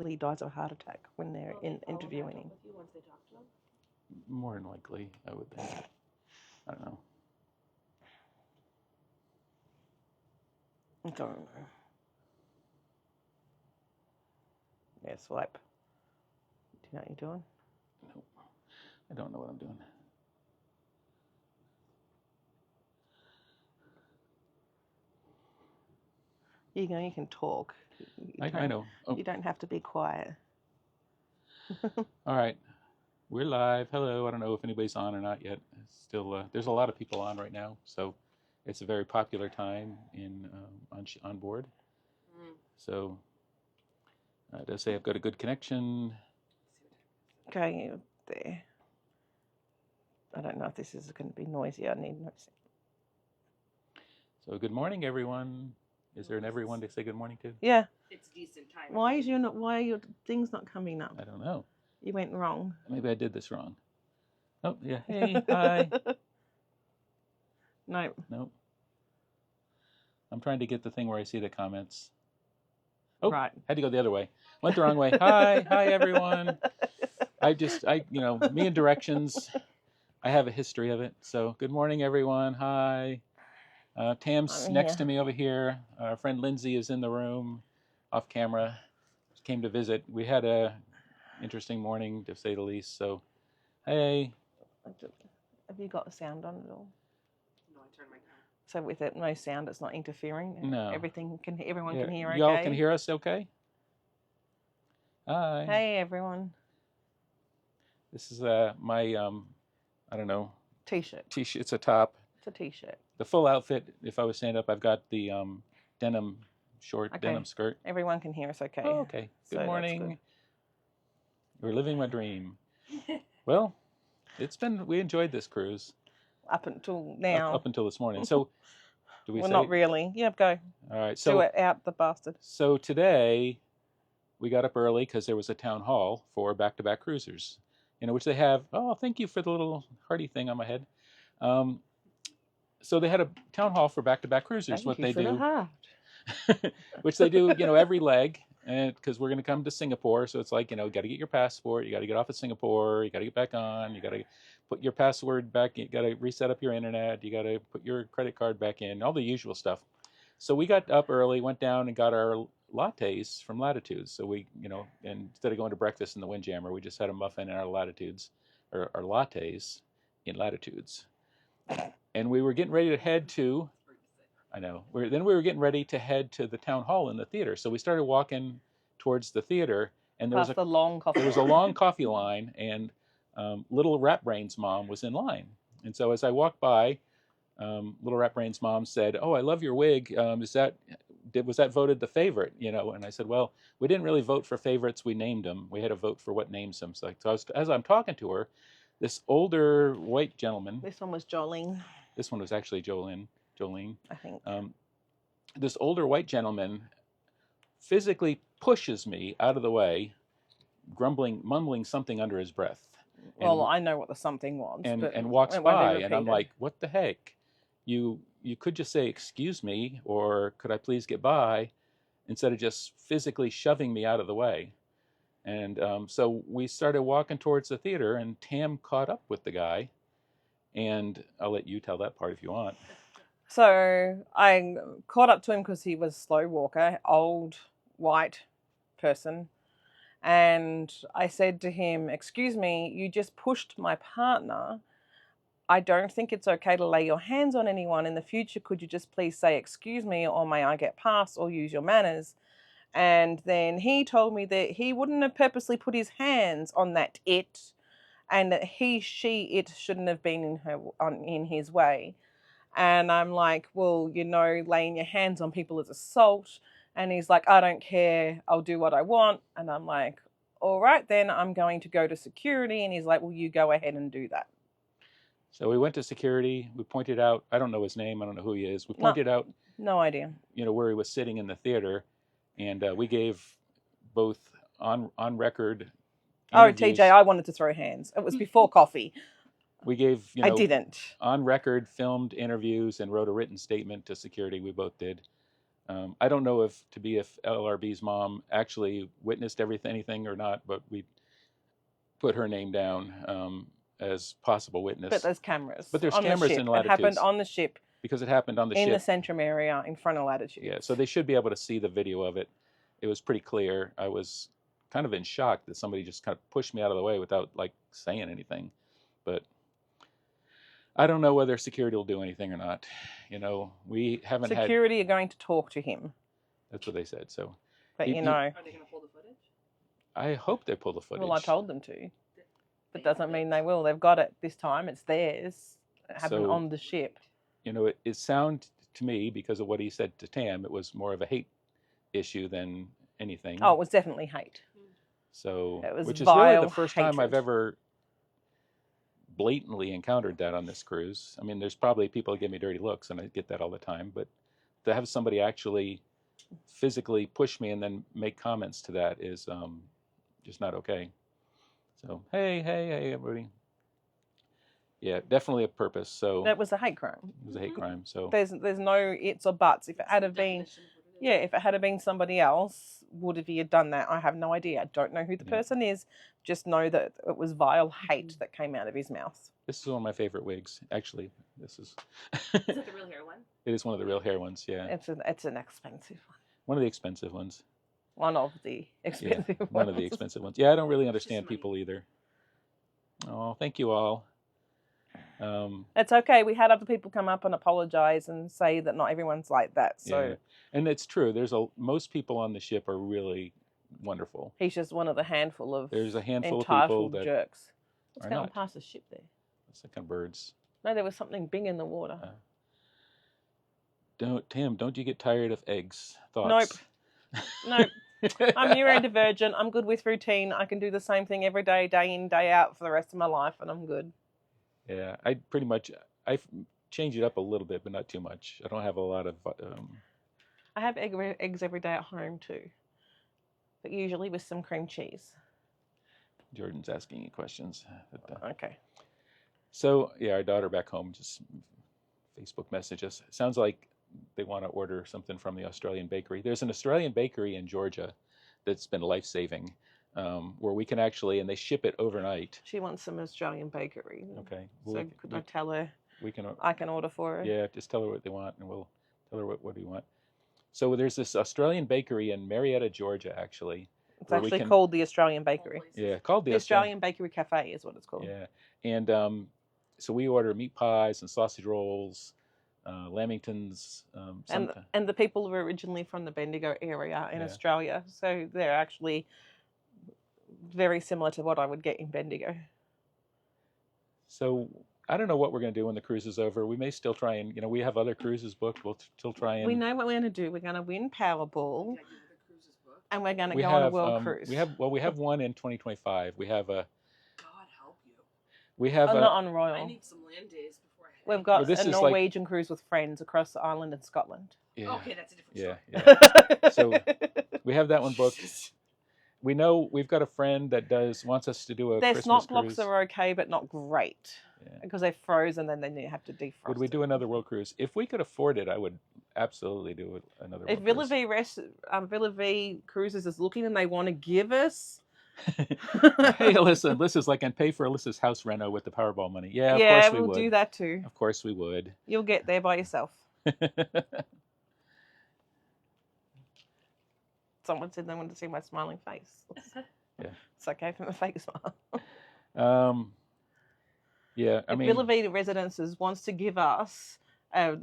He dies of a heart attack when they're interviewing him. More than likely, I would think. I don't know. I don't know. Yeah, swipe. Do you know what you're doing? Nope. I don't know what I'm doing. You can talk. I know. Oh. You don't have to be quiet. All right. We're live. Hello. I don't know if anybody's on or not yet. Still, there's a lot of people on right now, so it's a very popular time on board. So it does say I've got a good connection. Okay, there. I don't know if this is going to be noisy. I need noise. So good morning, everyone. Is there an everyone to say good morning to? Yeah. It's decent time. Why are your things not coming up? I don't know. You went wrong. Maybe I did this wrong. Oh yeah. Hey, hi. No. Nope. I'm trying to get the thing where I see the comments. Oh, right. Had to go the other way. Went the wrong way. Hi everyone. Me and directions. I have a history of it. So good morning, everyone. Hi. Tam's next to me over here. Our friend Lindsay is in the room, off camera. She came to visit. We had a interesting morning, to say the least. So, hey. Have you got the sound on at all? No, I turned my camera. So with it, no sound, it's not interfering. No. Everyone can hear. Okay. Y'all can hear us, okay? Hi. Hey everyone. This is my I don't know. T-shirt. It's a top. It's a T-shirt. The full outfit. If I was stand up, I've got the denim denim skirt. Everyone can hear us, okay? Oh, okay. Good morning. We're living my dream. Well, we enjoyed this cruise. Up until now. Up until this morning. So, do we say? Well, not really. Yeah, go. All right. So do it out, the bastard. So today, we got up early because there was a town hall for back-to-back cruisers, which they have. Oh, thank you for the little hearty thing on my head. So they had a town hall for back-to-back cruisers. Thank you for the heart. Which they do, every leg, because we're going to come to Singapore. So it's like, got to get your passport. You got to get off at Singapore. You got to get back on. You got to put your password back. You got to reset up your internet. You got to put your credit card back in. All the usual stuff. So we got up early, went down and got our lattes from Latitudes. So we, and instead of going to breakfast in the Windjammer, we just had a muffin in our Latitudes, or our lattes in Latitudes. And we were getting ready to head to, I know, then we were getting ready to head to the town hall in the theater. So we started walking towards the theater, and there was a long coffee line, and little Rat Brain's mom was in line. And so as I walked by, little Rat Brain's mom said, "Oh, I love your wig. Was that voted the favorite?" And I said, "Well, we didn't really vote for favorites. We named them. We had to vote for what names them." So as I'm talking to her, this older white gentleman. This one was Jolene. This one was actually Jolene, I think. This older white gentleman physically pushes me out of the way, mumbling something under his breath. Well, I know what the something was. And walks by, and I'm like, "What the heck? You could just say, 'Excuse me,' or 'Could I please get by,' instead of just physically shoving me out of the way." And so we started walking towards the theater, and Tam caught up with the guy. And I'll let you tell that part if you want. So I caught up to him because he was a slow walker, old white person. And I said to him, "Excuse me, you just pushed my partner. I don't think it's okay to lay your hands on anyone. In the future, could you just please say, 'Excuse me,' or 'May I get past,' or use your manners?" And then he told me that he wouldn't have purposely put his hands on that it, and that it shouldn't have been in his way. And I'm like, "Well, laying your hands on people is assault." And he's like, "I don't care. I'll do what I want." And I'm like, "All right, then I'm going to go to security." And he's like, "Well, you go ahead and do that." So we went to security. We pointed out, I don't know his name. I don't know who he is. We pointed out. No idea. Where he was sitting in the theater. And we gave both on record. Oh, TJ, I wanted to throw hands. It was before coffee. We gave, I didn't. On record filmed interviews and wrote a written statement to security. We both did. I don't know if LRB's mom actually witnessed anything or not, but we put her name down as possible witness. But there's cameras. But there's on cameras the ship. in It happened Latitudes. on the ship. Because it happened on the in ship. the Centrum area in front of Latitudes. Yeah, so they should be able to see the video of it. It was pretty clear. I was kind of in shock that somebody just kind of pushed me out of the way without like saying anything. But I don't know whether security will do anything or not. You know, we haven't had. Security are going to talk to him. That's what they said. So. But you know. Are they going to pull the footage? I hope they pull the footage. Well, I told them to. But doesn't mean they will. They've got it this time. It's theirs. It happened on the ship. You know, it sounded to me, because of what he said to Tam, it was more of a hate issue than anything. Oh, it was definitely hate. So, it was which is vile really the first time I've hatred. ever blatantly encountered that on this cruise. I mean, there's probably people that give me dirty looks, and I get that all the time. But to have somebody actually physically push me and then make comments to that is just not okay. So, hey, everybody. Yeah, definitely a purpose. So That was a hate crime. it was a hate crime. So There's no ifs or buts. If it had have been, if it had have been somebody else, would have he done that? I have no idea. I don't know who the person is. Just know that it was vile hate that came out of his mouth. This is one of my favorite wigs. Actually, this is. Is it the real hair one? It is one of the real hair ones. Yeah. It's an expensive one. One of the expensive ones. One of the expensive ones. One of the expensive ones. Yeah, I don't really understand people either. Oh, thank you all. It's okay. We had other people come up and apologize and say that not everyone's like that. So yeah. And it's true. Most people on the ship are really wonderful. he's just one of the handful of There's a handful of entitled people that jerks. What's are going on not. past the ship there? It's like kind of birds. No, there was something big in the water. Tim, don't you get tired of eggs? Thoughts? Nope. I'm neurodivergent. I'm good with routine. I can do the same thing every day, day in, day out for the rest of my life, and I'm good. Yeah, I change it up a little bit, but not too much. I don't have a lot of. I have eggs every day at home too, but usually with some cream cheese. Jordan's asking you questions. Okay. So yeah, our daughter back home just Facebook messaged us. Sounds like they want to order something from the Australian bakery. There's an Australian bakery in Georgia that's been life-saving, where we can actually, and they ship it overnight. She wants some Australian bakery. Okay. So could I tell her I can order for her? Yeah, just tell her what they want, and we'll tell her what do you want. So there's this Australian bakery in Marietta, Georgia, actually. It's actually called the Australian Bakery. Yeah, called the Australian Bakery Cafe is what it's called. Yeah, and so we order meat pies and sausage rolls, lamingtons. And the people were originally from the Bendigo area in Australia, so they're actually very similar to what I would get in Bendigo. So I don't know what we're going to do when the cruise is over. We may still try and, we have other cruises booked. We'll still try and. We know what we're going to do. We're going to win Powerball, and we're going to go have, on a world cruise. We have one in 2025. We have a. God help you. We have I'm not on Royal. I need some land days before I head. We've got this a is Norwegian cruise with friends across Ireland and Scotland. Yeah. Okay, that's a different story. Yeah. So we have that one booked. We know we've got a friend that wants us to do a Their Christmas snot blocks cruise. are okay, but not great. Yeah. Because they froze and then they have to defrost. Would we do another world cruise? If we could afford it, I would absolutely do another if world Villa cruise. Villa V Cruises is looking and they want to give us. Hey, Alyssa, Alyssa's like, and pay for Alyssa's house reno with the Powerball money. Yeah, of course we would. We'll do that too. Of course we would. You'll get there by yourself. Someone said they wanted to see my smiling face. Yeah. It's okay for my fake smile. Yeah, I mean, Villa V Residences wants to give us a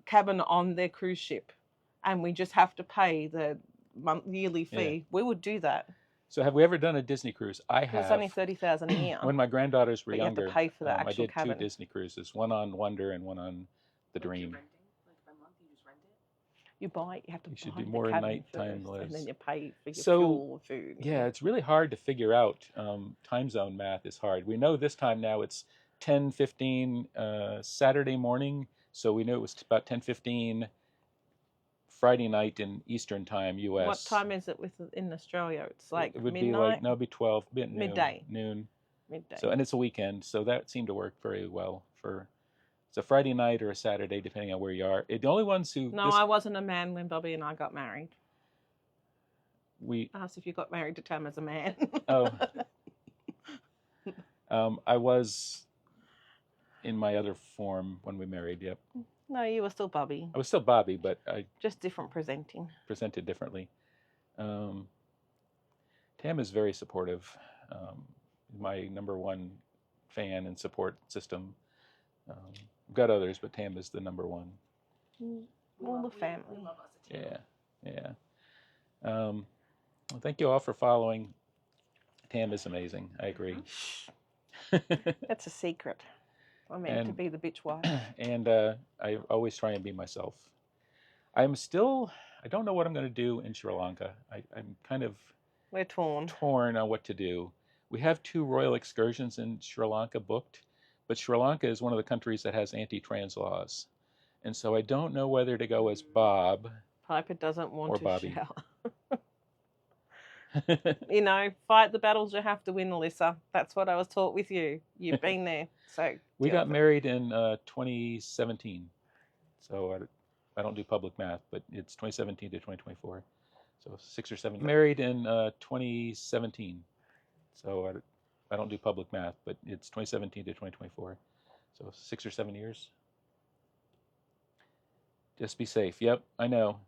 cabin on their cruise ship, and we just have to pay the yearly fee. We would do that. So have we ever done a Disney cruise? I have. It's only $30,000 a year. When my granddaughters were But younger, you have to pay for the actual I did cabin. 2 Disney cruises, one on Wonder and one on the Dream. Like by month, you just rent it? You buy it, you have to buy should do the more cabin nighttime first, lives. and then you pay for your So, fuel, food. Yeah, it's really hard to figure out. Time zone math is hard. We know this time now it's 10:15 Saturday morning, so we knew it was about 10:15 Friday night in Eastern Time, U.S. What time is it in Australia? It's like it would midnight? be like, no, it'd be 12, Midday. noon. Midday. So, and it's a weekend, so that seemed to work very well for. It's a Friday night or a Saturday, depending on where you are. The only ones who No, I wasn't a man when Bobby and I got married. we I asked if you got married to Tam as a man. oh I was in my other form when we married. Yep. No, you were still Bobby. I was still Bobby, but I just different presenting. Presented differently. Tam is very supportive. My number one fan and support system. I've got others, but Tam is the number one. All the family. We love us a Tam. Yeah. Well, thank you all for following. Tam is amazing. I agree. That's a secret. I meant to be the bitch wife. And I always try and be myself. I don't know what I'm going to do in Sri Lanka. I'm kind of We're torn on what to do. We have 2 royal excursions in Sri Lanka booked, but Sri Lanka is one of the countries that has anti-trans laws. And so I don't know whether to go as Bob. Piper doesn't want or to Bobby. shower. You know, fight the battles you have to win, Alyssa. That's what I was taught with you. You've been there. So We got married in 2017. So I don't do public math, but it's 2017 to 2024. So 6 or 7 years. Married in 2017. So I don't do public math, but it's 2017 to 2024. So 6 or 7 years. Just be safe. Yep, I know.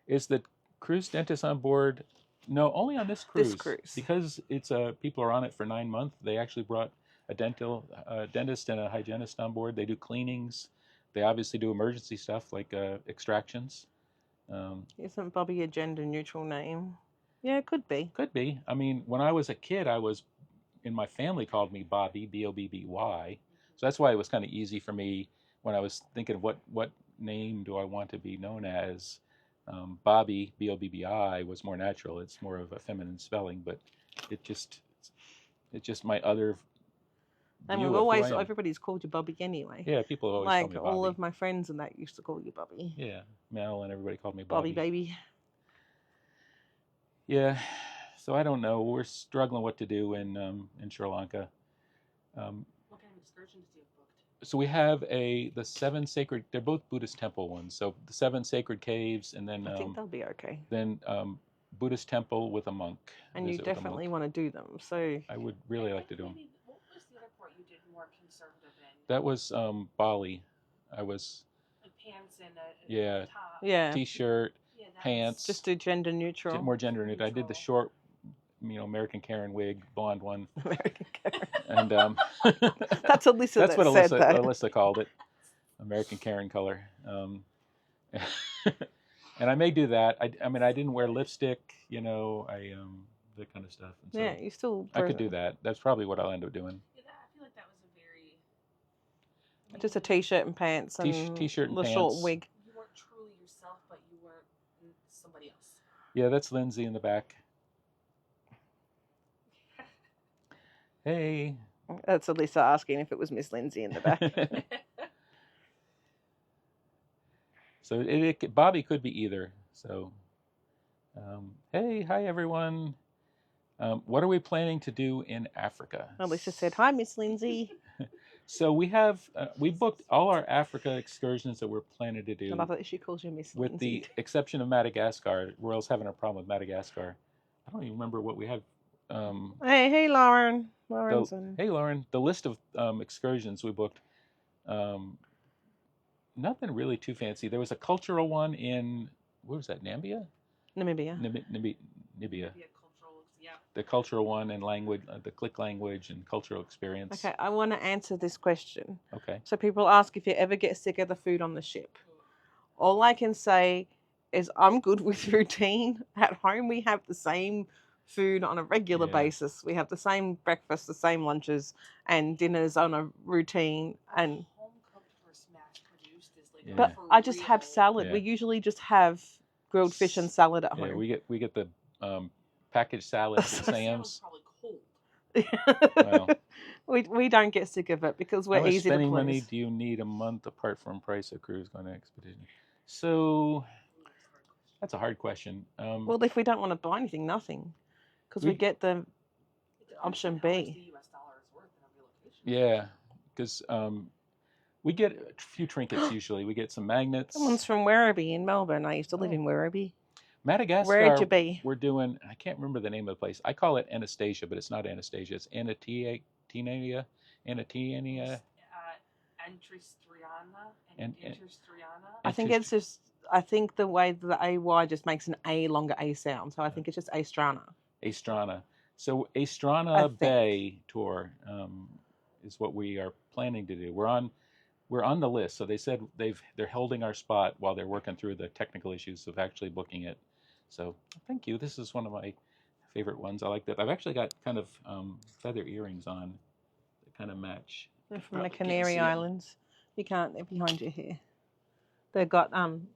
Is the cruise dentist on board? No, only on this cruise. This cruise. Because it's people are on it for 9 months. They actually brought a dentist and a hygienist on board. They do cleanings. They obviously do emergency stuff like extractions. Isn't Bobby a gender neutral name? Yeah, it could be. Could be. I mean, when I was a kid, my family called me Bobby, Bobby. So that's why it was kind of easy for me when I was thinking, what name do I want to be known as? Bobby, Bobbi, was more natural. It's more of a feminine spelling, but it's just my other. And we've always, everybody's called you Bobby anyway. Yeah, people always call me Bobby. All of my friends and that used to call you Bobby. Yeah, Mel and everybody called me Bobby. Bobby baby. Yeah, so I don't know. We're struggling what to do in Sri Lanka. What kind of excursions do you have booked? So we have the 7 sacred. They're both Buddhist temple ones. So the 7 sacred caves, and then I think they'll be okay. Then Buddhist temple with a monk. And you definitely want to do them. So I would really like to do them. What was the other part you did more conservative in? That was Bali. I was like pants and a top. Yeah. T-shirt, pants. Just do gender neutral. More gender neutral. I did the short, American Karen wig, blonde one. American Karen. And that's Alyssa. That's what said that. Alyssa called it. American Karen color. And I may do that. I mean, I didn't wear lipstick, that kind of stuff. And so yeah, you still. I could do that. That's probably what I'll end up doing. Yeah, I feel like that was a very. Just a t-shirt and pants and t-shirt and the pants. Short wig. You weren't truly yourself, but you weren't somebody else. Yeah, that's Lindsay in the back. Hey. That's Alyssa asking if it was Miss Lindsay in the back. So Bobby could be either. So, hey, hi everyone. What are we planning to do in Africa? Alyssa said, "Hi, Miss Lindsay." So we have we booked all our Africa excursions that we're planning to do. I love that she calls you Miss Lindsay. With the exception of Madagascar. Royal's having a problem with Madagascar. I don't even remember what we have. Hey, Lauren. Hey, Lauren. The list of excursions we booked. Nothing really too fancy. There was a cultural one in, what was that, Namibia? Namibia. Namibia. The cultural one and language, the click language and cultural experience. Okay, I want to answer this question. Okay. So people ask if you ever get sick of the food on the ship. All I can say is I'm good with routine. At home we have the same food on a regular basis. We have the same breakfast, the same lunches and dinners on a routine. And but I just have salad. We usually just have grilled fish and salad at home. Yeah, we get the packaged salads at Sam's. Well, we don't get sick of it because we're easy to please. How much spending money do you need a month apart from price of cruise going to expedition? So that's a hard question. Well, if we don't want to buy anything, nothing, because we get the option B. Yeah, because We get a few trinkets usually. We get some magnets. Someone's from Werribee in Melbourne. I used to live in Werribee. Madagascar. Where'd you be? We're doing. I can't remember the name of the place. I call it Anastasia, but it's not Anastasia. It's Anatia. Entristriana And- Interstriana. I think it's just. I think the way the AY just makes an A longer A sound, so I think it's just Astrana. Astrana. So I Astrana think. Bay tour is what we are planning to do. We're on the list. So they said they're holding our spot while they're working through the technical issues of actually booking it. So thank you. This is one of my favorite ones. I like that. I've actually got kind of feather earrings on that kind of match. They're from the Canary Islands. You can't. They're behind you here. They've got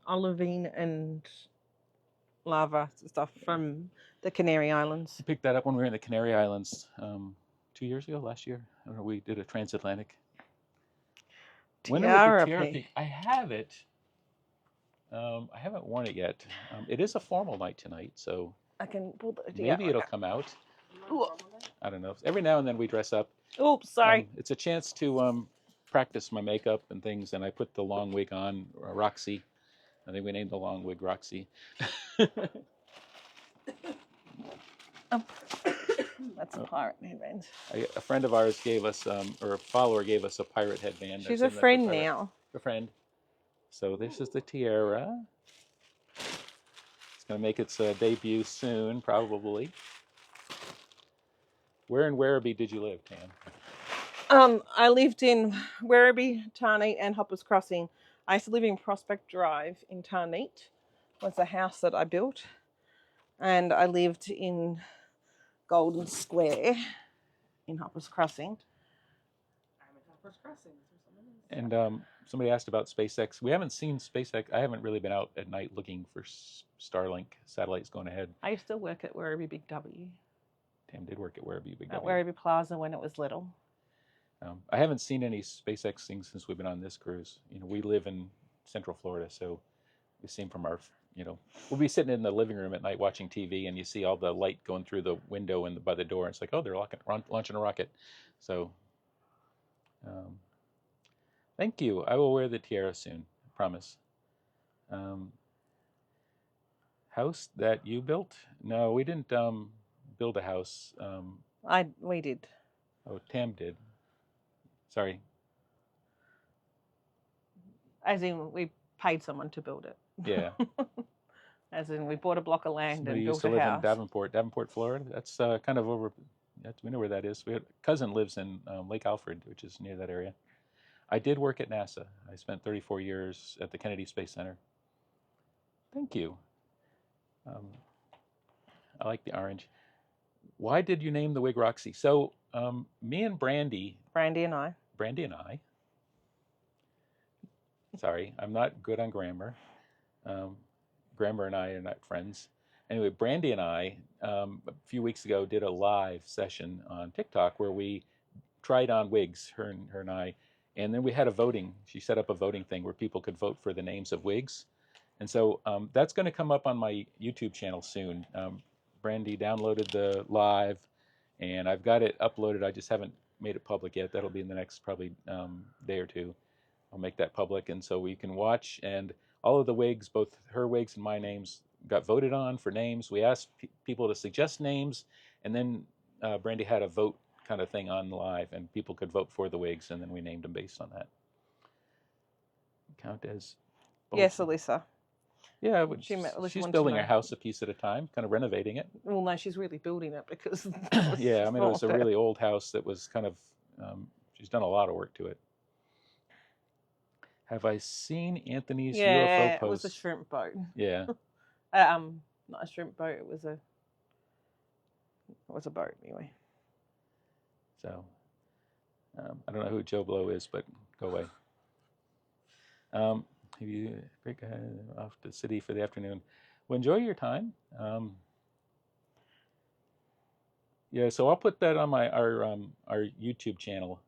olivine and lava stuff from the Canary Islands. I picked that up when we were in the Canary Islands 2 years ago, last year. I don't know, we did a transatlantic. When would the tiara peak? I have it. I haven't worn it yet. It is a formal night tonight, so I can pull the maybe it'll come out. I don't know. Every now and then we dress up. Oops, sorry. It's a chance to practice my makeup and things, and I put the long wig on, Roxy. I think we named the long wig Roxy. That's a pirate headband. A friend of ours gave us, or a follower gave us a pirate headband. She's a friend now. A friend. So this is the tiara. It's going to make its debut soon, probably. Where in Werribee did you live, Tam? I lived in Werribee, Tarneet, and Hoppers Crossing. I used to live in Prospect Drive in Tarneet. Was the house that I built, and I lived in Golden Square in Hoppers Crossing. I'm at Hoppers Crossing. And somebody asked about SpaceX. We haven't seen SpaceX. I haven't really been out at night looking for Starlink satellites going ahead. I used to work at Werribee Big W. Tam did work at Werribee Big W. At Werribee Plaza when it was little. I haven't seen any SpaceX things since we've been on this cruise. You know, we live in Central Florida, so we see them from our, we'll be sitting in the living room at night watching TV, and you see all the light going through the window and by the door. And it's like, oh, they're launching a rocket. So, thank you. I will wear the tiara soon. I promise. House that you built? No, we didn't build a house. We did. Oh, Tam did. Sorry. As in, we paid someone to build it. Yeah. As in, we bought a block of land Somebody and used built to a live house. in Davenport, Florida. That's kind of over. We know where that is. A cousin lives in Lake Alfred, which is near that area. I did work at NASA. I spent 34 years at the Kennedy Space Center. Thank you. I like the orange. Why did you name the wig Roxy? So me and Brandy and I. Sorry, I'm not good on grammar. Grammar and I are not friends. Anyway, Brandy and I, a few weeks ago, did a live session on TikTok where we tried on wigs, her and I, and then we had a voting. She set up a voting thing where people could vote for the names of wigs. And so that's going to come up on my YouTube channel soon. Brandy downloaded the live, and I've got it uploaded. I just haven't made it public yet. That'll be in the next probably day or two. I'll make that public, and so we can watch. And all of the wigs, both her wigs and my names, got voted on for names. We asked people to suggest names, and then Brandy had a vote kind of thing on live, and people could vote for the wigs, and then we named them based on that. Count as both. Yes, Alyssa. Yeah, she's building her house a piece at a time, kind of renovating it. Well, no, she's really building it because. Yeah, I mean, it was a really old house that was kind of. She's done a lot of work to it. Have I seen Anthony's UFO post? It was a shrimp boat. Yeah. Not a shrimp boat. It was a boat anyway. So, I don't know who Joe Blow is, but go away. Have you break off to the city for the afternoon? Well, enjoy your time. Yeah, so I'll put that on our YouTube channel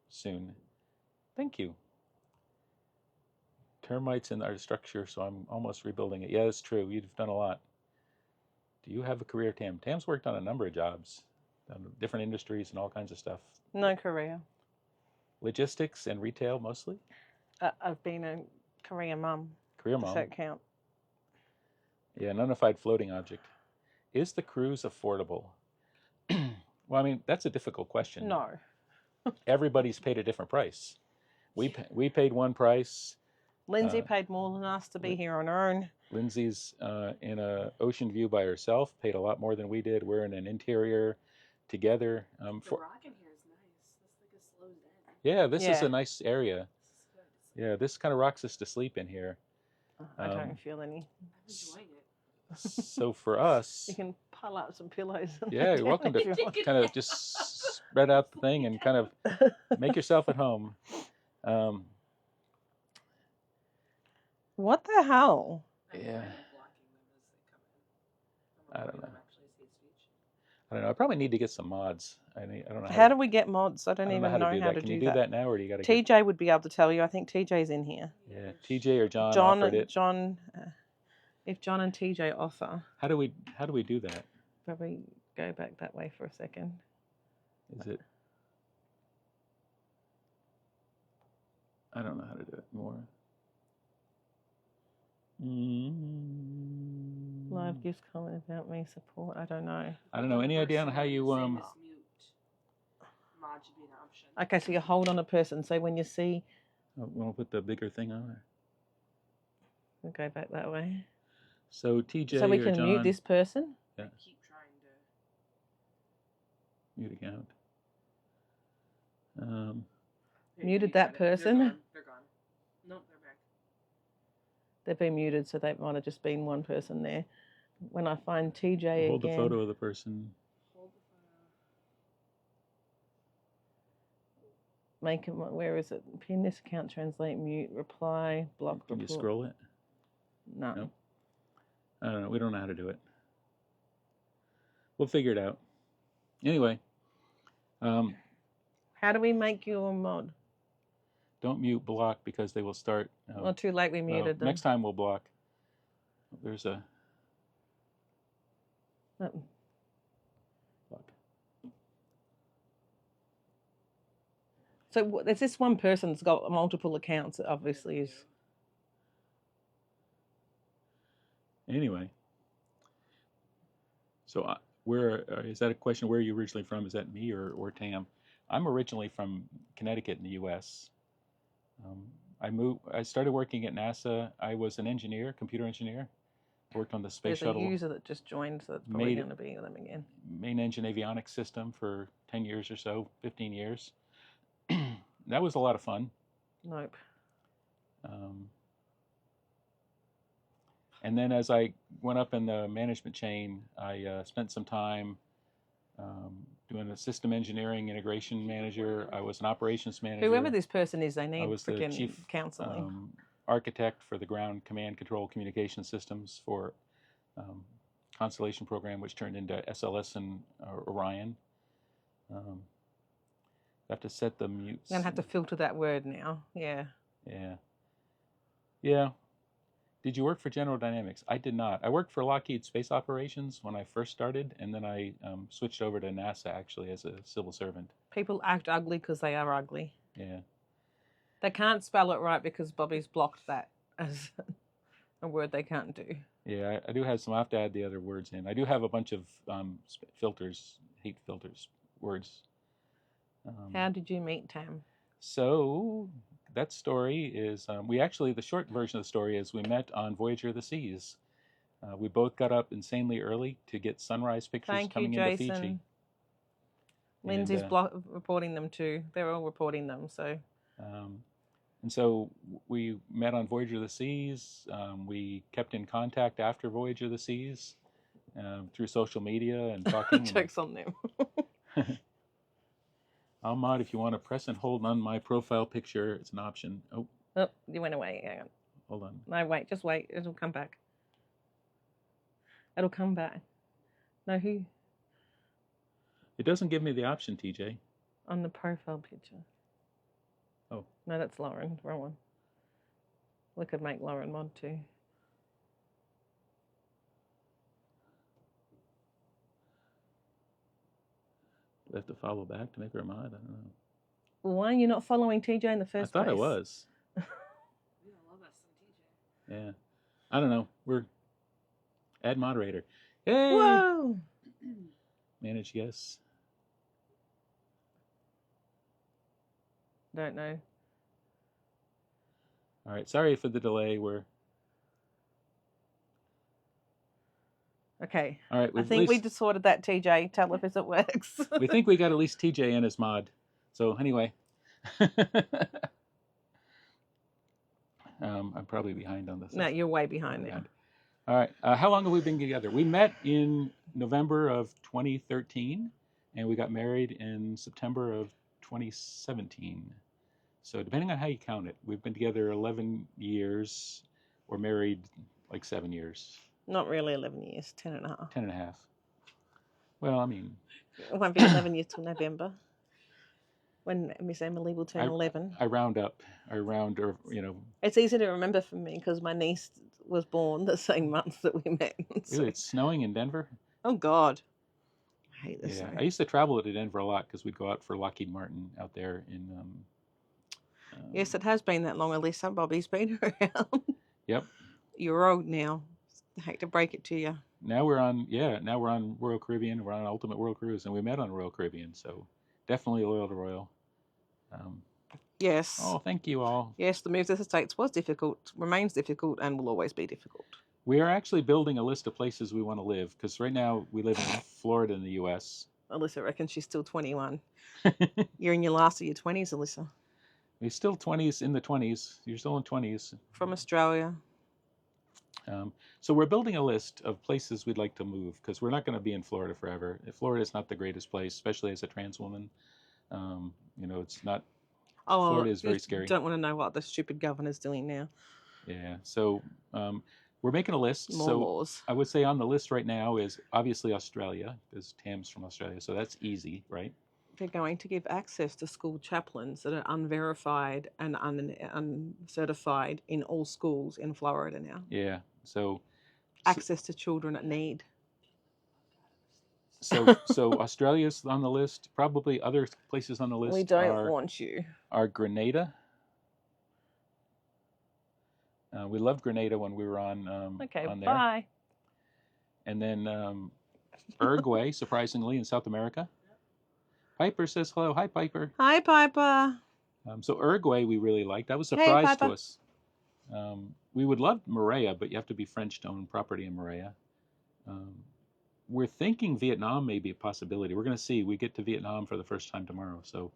soon. Thank you. Termites in our structure, so I'm almost rebuilding it. Yeah, that's true. You've done a lot. Do you have a career, Tam? Tam's worked on a number of jobs, different industries and all kinds of stuff. No career. Logistics and retail mostly? I've been a Korean mum. Career Does mom. that count? Yeah, nullified floating object. Is the cruise affordable? Well, I mean, that's a difficult question. No. Everybody's paid a different price. We paid one price. Lindsay paid more than us to be here on her own. Lindsay's in a ocean view by herself, paid a lot more than we did. We're in an interior together. The rock in here is nice. This like is slows down. Yeah, this is Yeah. a nice area. This is good. Yeah, this kind of rocks us to sleep in here. I don't feel any. I'm enjoying it. So for us, You can pull out some pillows. yeah, you're welcome to kind of just spread out the thing and kind of make yourself at home. What the hell? Yeah. Blocking them as they come in. I don't know. Actually, hate speech. I don't know. I probably need to get some mods. I don't know. How do we get mods? I don't I don't even know how to do that. to Can do you do that now, or do you got to? TJ would be able to tell you. I think TJ's in here. Yeah, TJ or John offered it. If John and TJ offer, How do we do that? probably go back that way for a second. Is it? I don't know how to do it more. Live gift comment about me support. I don't know. I don't know. Any idea on how you Say this mute mod should be an option. Okay, so you hold on a person. So when you see, Want to put the bigger thing on there? we'll go back that way. So TJ So we or can John, mute this person. Keep trying to. mute account. Muted that person. They're gone. Nope, they're back. They've been muted, so they might have just been one person there. When I find TJ Hold again, the photo of the person. Hold the make it. Where is it? Pin this account. Translate. Mute. Reply. Block. Can you report. scroll it? No. Nope. I don't know. We don't know how to do it. We'll figure it out. Anyway, How do we make you a mod? don't mute block because they will start. Well, too late. We muted them. Next time we'll block. There's a Oh. block. So there's this one person that's got multiple accounts. That obviously is. Anyway, so where is that a question? Where are you originally from? Is that me or Tam? I'm originally from Connecticut in the U.S. I started working at NASA. I was an engineer, computer engineer. Worked on the space There's shuttle. a user that just joined, so it's probably going to be them again. Main engine avionics system for 10 years or so, 15 years. That was a lot of fun. Nope. And then as I went up in the management chain, I spent some time doing a system engineering integration manager. I was an operations manager. Whoever this person is, they need was the freaking chief counseling. Architect for the ground command control communication systems for Constellation program, which turned into SLS and Orion. I have to set the mutes. You're going to have to filter that word now. Yeah. Yeah. Did you work for General Dynamics? I did not. I worked for Lockheed Space Operations when I first started, and then I switched over to NASA actually as a civil servant. People act ugly because they are ugly. Yeah. They can't spell it right because Bobby's blocked that as a word they can't do. Yeah, I do have some. I have to add the other words in. I do have a bunch of filters, heat filters, words. How did you meet Tam? So that story is the short version of the story is we met on Voyager of the Seas. We both got up insanely early to get sunrise pictures coming into Fiji. Lindsay's reporting them too. They're all reporting them. So. And so we met on Voyager of the Seas. We kept in contact after Voyager of the Seas through social media and talking. Jokes on them. I'll mod if you want to press and hold on my profile picture. It's an option. Oh, you went away. Hang on. Hold on. No, wait. Just wait. It'll come back. It'll come back. No, who? It doesn't give me the option, TJ. On the profile picture. Oh. No, that's Lauren. Wrong one. We could make Lauren mod too. Do I have to follow back to make her a mod? I don't know. Why are you not following TJ in the I first thought place? I was. We don't love us some TJ. Yeah. I don't know. We're add moderator. Hey. Whoa! Manage yes. Don't know. All right. Sorry for the delay. We're Okay. all right. I think we just sorted that, TJ. Tell us if it works. We think we got at least TJ in as mod. So anyway. I'm probably behind on this. No, you're way behind now. All right. How long have we been together? We met in November of 2013, and we got married in September of 2017. So depending on how you count it, we've been together 11 years. We're married like 7 years. Not really 11 years, 10 and a half. 10 and a half. Well, I mean... It won't be 11 years till November, when Miss Emily will turn 11. I round up. I round, or, you know... It's easy to remember for me because my niece was born the same month that we met. So. Really, it's snowing in Denver? Oh, God. I hate this. Yeah, I used to travel to Denver a lot because we'd go out for Lockheed Martin out there in... yes, it has been that long. At least Tam Bobbi's been around. Yep. You're old now. I hate to break it to you. Now we're on Royal Caribbean. We're on Ultimate World Cruise, and we met on Royal Caribbean, so definitely loyal to Royal. Yes. Oh, thank you all. Yes, the move to the States was difficult, remains difficult, and will always be difficult. We are actually building a list of places we want to live, because right now we live in Florida in the U.S. Alyssa reckons she's still 21. You're in your last of your 20s, Alyssa. We're still 20s, in the 20s. You're still in 20s. From Australia. So we're building a list of places we'd like to move, because we're not going to be in Florida forever. Florida is not the greatest place, especially as a trans woman. You know, it's not... Oh, Florida is very scary. Don't want to know what the stupid governor's doing now. Yeah, so we're making a list. More laws. I would say on the list right now is obviously Australia, because Tam's from Australia, so that's easy, right? They're going to give access to school chaplains that are unverified and uncertified in all schools in Florida now. Yeah, so... Access to children at need. So Australia's on the list. Probably other places on the list. We don't want you. Are Grenada. We loved Grenada when we were on. Okay, on there. bye. And then Uruguay, surprisingly, in South America. Piper says hello. Hi, Piper. Hi, Piper. So Uruguay we really liked. That was a surprise to Piper. us. We would love Moorea, but you have to be French to own property in Moorea. We're thinking Vietnam may be a possibility. We're going to see. We get to Vietnam for the first time tomorrow, so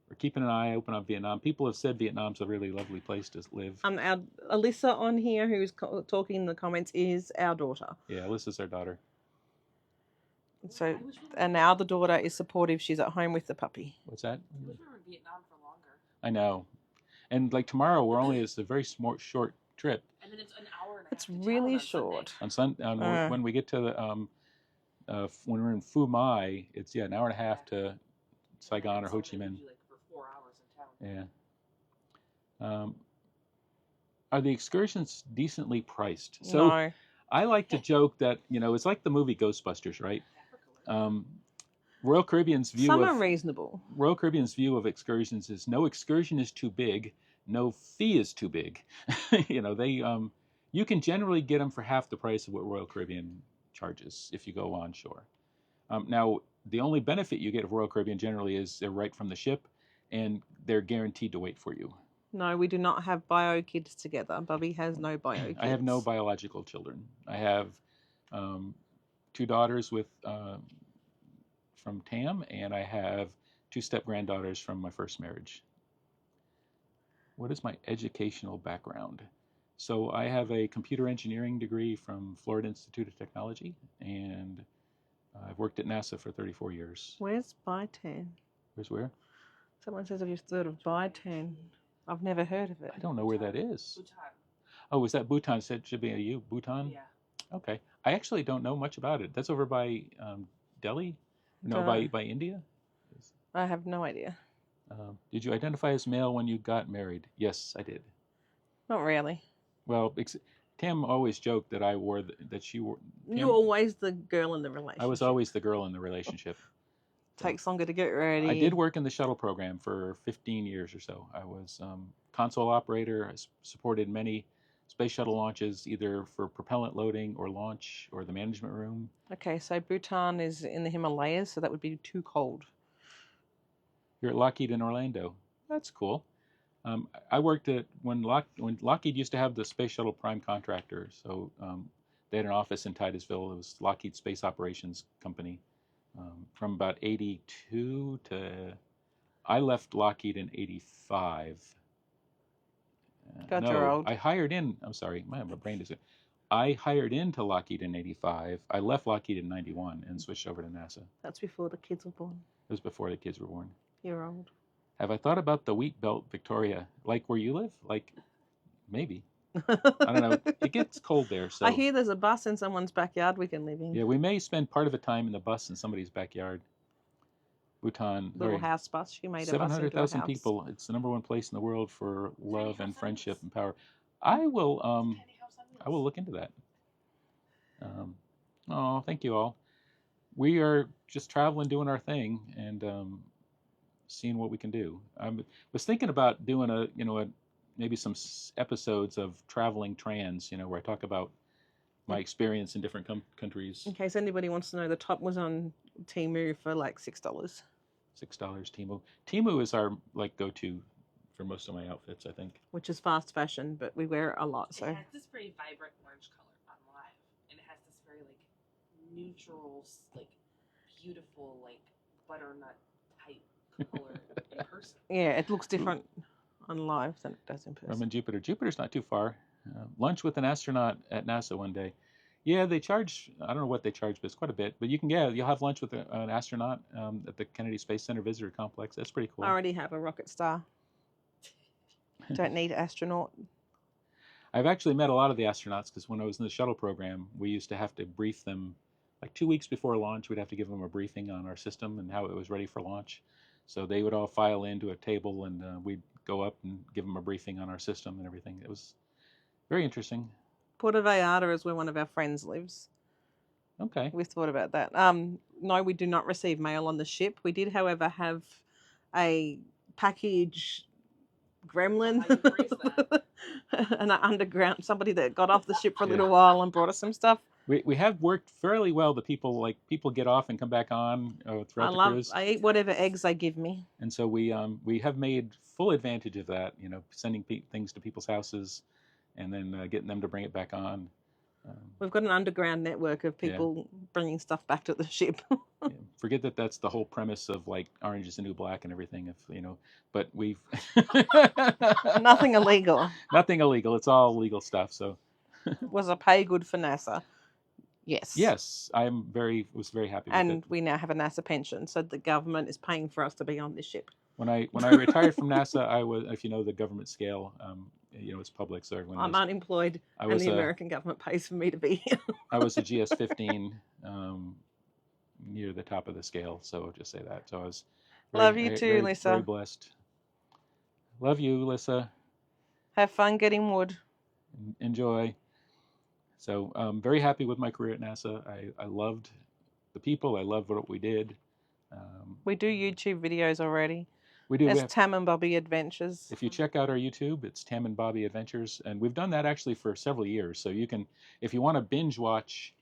we're keeping an eye open on Vietnam. People have said Vietnam's a really lovely place to live. Our Alyssa on here, who's talking in the comments, is our daughter. Yeah, Alyssa's our daughter. So, and now the daughter is supportive. She's at home with the puppy. What's that? I wish we were in Vietnam for longer. I know. And like tomorrow, it's a very short trip. And then it's an hour and a half. It's really short. When we get to the when we're in Phu Mai, it's an hour and a half to Saigon or Ho Chi Minh. Like for 4 hours in town. Yeah. Are the excursions decently priced? So No. I like to joke that it's like the movie Ghostbusters, right? Royal Caribbean's view Some are reasonable. Royal Caribbean's view of excursions is no excursion is too big, no fee is too big. You can generally get them for half the price of what Royal Caribbean charges if you go onshore. Now, the only benefit you get of Royal Caribbean generally is they're right from the ship, and they're guaranteed to wait for you. No, we do not have bio kids together. Bubby has no bio kids. I have no biological children. I have 2 daughters from Tam, and I have 2 step-granddaughters from my first marriage. What is my educational background? So I have a computer engineering degree from Florida Institute of Technology, and I've worked at NASA for 34 years. Where's Bhutan? Where's where? Someone says, have you heard of Bhutan? I've never heard of it. I don't know where that is. Bhutan. Oh, is that Bhutan? Should be you. Bhutan? Yeah. Okay. I actually don't know much about it. That's over by Delhi? No, by India? I have no idea. Did you identify as male when you got married? Yes, I did. Not really. Well, Tam always joked that that she wore... You were always the girl in the relationship. I was always the girl in the relationship. takes longer to get ready. I did work in the shuttle program for 15 years or so. I was console operator. I supported many space shuttle launches, either for propellant loading or launch or the management room. Okay, so Bhutan is in the Himalayas, so that would be too cold. You're at Lockheed in Orlando. That's cool. I worked at when Lockheed used to have the space shuttle prime contractor. So they had an office in Titusville. It was Lockheed Space Operations Company. From about 82 to, I left Lockheed in 85. God, you're old. I hired in, I'm sorry, my brain is, I hired into Lockheed in 85. I left Lockheed in 91 and switched over to NASA. That's before the kids were born. It was before the kids were born. You're old. Have I thought about the wheat belt, Victoria? Like where you live? Like, maybe. I don't know. It gets cold there. So I hear there's a bus in someone's backyard we can live in. yeah, we may spend part of the time in the bus in somebody's backyard. Bhutan, Little house bus. She made a bus into a 700,000 house. people. It's the #1 place in the world for love and friendship and power. I will look into that. Oh, thank you all. We are just traveling, doing our thing, and seeing what we can do. I was thinking about doing maybe some episodes of Traveling Trans, where I talk about my experience in different countries. In case anybody wants to know, the top was on Temu for like $6. $6 Temu. Temu is our go-to for most of my outfits, I think. Which is fast fashion, but we wear it a lot. So it has this very vibrant orange color on live, and it has this very neutral, beautiful, butternut type color in person. Yeah, it looks different on live than it does in person. I'm in Jupiter. Jupiter's not too far. Lunch with an astronaut at NASA one day. Yeah, they charge, I don't know what they charge, but it's quite a bit. But you'll have lunch with an astronaut at the Kennedy Space Center Visitor Complex. That's pretty cool. I already have a rocket star. Don't need astronaut. I've actually met a lot of the astronauts because when I was in the shuttle program, we used to have to brief them 2 weeks before launch. We'd have to give them a briefing on our system and how it was ready for launch. So they would all file into a table, and we'd go up and give them a briefing on our system and everything. It was very interesting. Puerto Vallarta is where one of our friends lives. Okay. We've thought about that. No, we do not receive mail on the ship. We did, however, have a package gremlin, an underground, somebody that got off the ship for a little while and brought us some stuff. We have worked fairly well. The people get off and come back on throughout the cruise. I eat whatever eggs they give me. And so we have made full advantage of that. Sending things to people's houses, and then getting them to bring it back on. We've got an underground network of people bringing stuff back to the ship. Forget that that's the whole premise of Orange is the New Black and everything. But we've nothing illegal. Nothing illegal. It's all legal stuff. So was a pay good for NASA. Yes. Yes, was very happy with it. And we now have a NASA pension, so the government is paying for us to be on this ship. When I retired from NASA, I was, if you know the government scale, it's public, so everyone knows. I'm unemployed, and the American government pays for me to be here. I was a GS-15 near the top of the scale, so I'll just say that. So I was Love you too, Lisa. Very blessed. Love you, Lisa. Have fun getting wood. Enjoy. So I'm very happy with my career at NASA. I loved the people. I loved what we did. We do YouTube videos already. We do. It's Tam and Bobbi Adventures. If you check out our YouTube, it's Tam and Bobbi Adventures. And we've done that actually for several years. So you can, if you want to binge watch,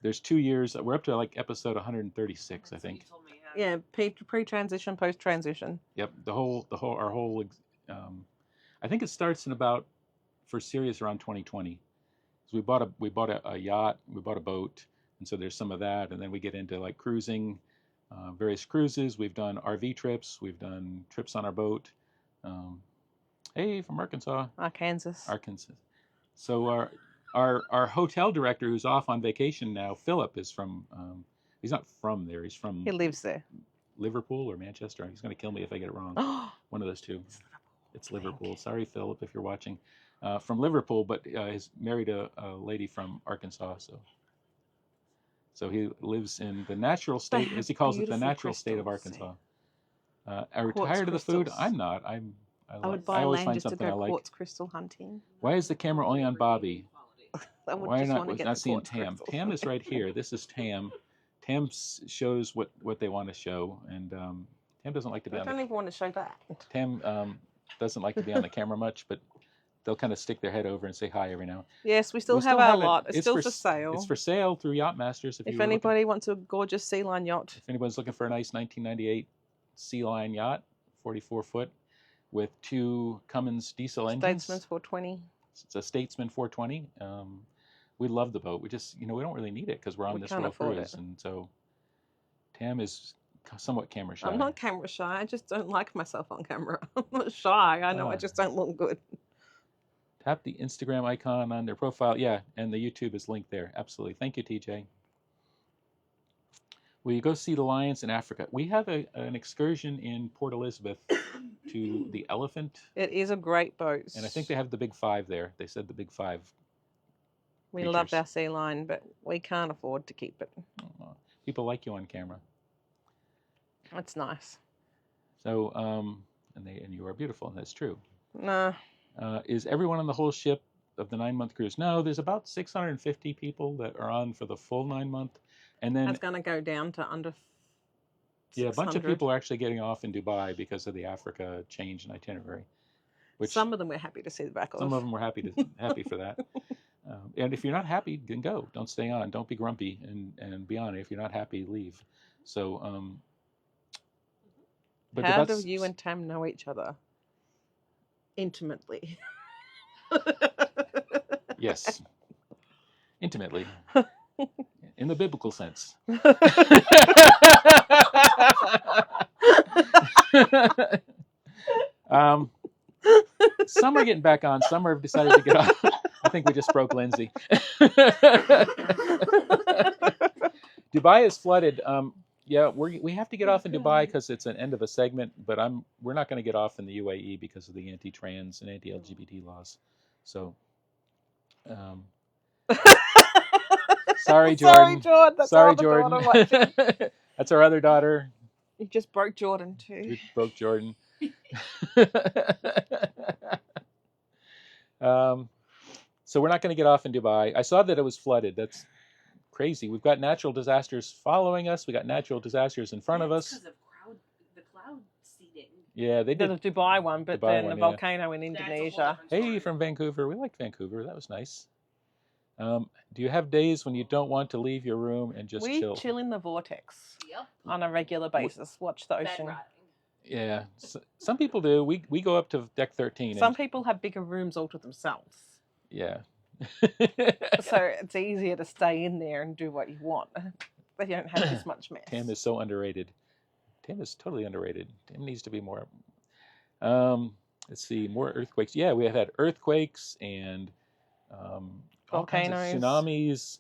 there's 2 years. We're up to episode 136, I think. Yeah, pre-transition, post-transition. Yep, our whole. I think it starts in about, for series, around 2020. So we bought a yacht, we bought a boat, and so there's some of that, and then we get into cruising, various cruises. We've done RV trips, we've done trips on our boat. Hey, from Arkansas. Arkansas. So our hotel director, who's off on vacation now, Philip, is from. He's not from there. He's from. He lives there. Liverpool or Manchester. He's going to kill me if I get it wrong. One of those two. It's Liverpool. Sorry, Philip, if you're watching. From Liverpool, but he's married a lady from Arkansas. So he lives in the natural state, as he calls it, the natural state of Arkansas. Are we tired of the food? I'm not. I would buy always land find just to something I go like. quartz crystal hunting. Why is the camera only on Bobby? I would Why just not? want to get Not the seeing quartz Tam. crystals. Tam is right here. This is Tam. Tam shows what they want to show, and Tam doesn't like to be I on don't the even want to show that. Tam doesn't like to be on the camera much, but they'll kind of stick their head over and say hi every now. Yes, we still We have still our have it. lot. It's still for It's sale. for sale through Yachtmasters. If If you were looking, anybody wants a gorgeous sea line yacht, if anyone's looking for a nice 1998 Sea Line yacht, 44 foot, with 2 Cummins diesel engines. Statesman's 420. It's a Statesman 420. We love the boat. We just, we don't really need it because we're on this can't Royal afford Cruise, it. and so Tam is somewhat camera shy. I'm not camera shy. I just don't like myself on camera. I'm not shy. I know I just don't look good. Tap the Instagram icon on their profile. Yeah, and the YouTube is linked there. Absolutely. Thank you, TJ. Will you go see the lions in Africa? We have an excursion in Port Elizabeth to the Elephant. It is a great boat. And I think they have the Big 5 there. They said the Big 5. We love our sea line, but we can't afford to keep it. People like you on camera. That's nice. So, and you are beautiful, and that's true. Nah. Is everyone on the whole ship of the 9-month cruise? No, there's about 650 people that are on for the full 9-month, and then that's going to go down to under 600. Yeah, a bunch of people are actually getting off in Dubai because of the Africa change in itinerary. Which some of them we're happy to see the back of. Some of them were happy for that. And if you're not happy, then go. Don't stay on. Don't be grumpy and be on it. If you're not happy, leave. So, but how do you and Tam know each other? Intimately. Yes. Intimately. In the biblical sense. Some are getting back on. Some have decided to get off. I think we just broke Lindsay. Dubai is flooded. Yeah, we have to get off in Dubai because it's an end of a segment. But we're not going to get off in the UAE because of the anti-trans and anti-LGBT laws. So, sorry, Jordan. Sorry, Jordan. That's our other daughter. You just broke Jordan too. You broke Jordan. So we're not going to get off in Dubai. I saw that it was flooded. That's crazy. We've got natural disasters following us. We got natural disasters in front of us. Because of the cloud seeding. Yeah, they did the Dubai one, but then the volcano in Indonesia. Hey, from Vancouver. We liked Vancouver. That was nice. Do you have days when you don't want to leave your room and just chill? We chill in the vortex. Yep. On a regular basis. Watch the ocean. Yeah, some people do. We go up to deck 13. Some people have bigger rooms all to themselves. Yeah. So it's easier to stay in there and do what you want. They don't have this much mess. Tam is so underrated. Tam is totally underrated. Tam needs to be more. Let's see, more earthquakes. Yeah, we have had earthquakes and all kinds of tsunamis.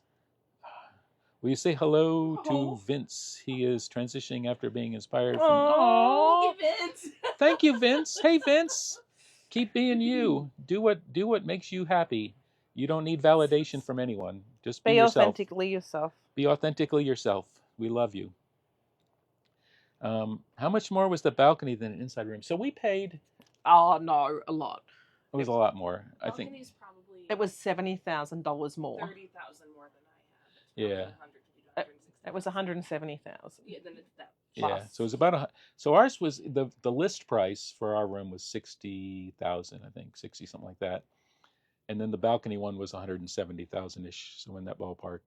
Will you say hello to Vince? He is transitioning after being inspired from. Oh, Vince! Thank you, Vince. Hey, Vince. Keep being you. Do what makes you happy. You don't need validation from anyone. Just be yourself. Authentically yourself. Be authentically yourself. We love you. How much more was the balcony than an inside room? So we paid. Oh no, a lot. It was a lot more. I think probably. It was $70,000 more. 30,000 more than I had. Yeah. It was 170,000. Yeah, then it's that. Yeah, so it was about so ours was the list price for our room was 60,000, I think 60 something like that, and then the balcony one was 170,000 ish, so in that ballpark.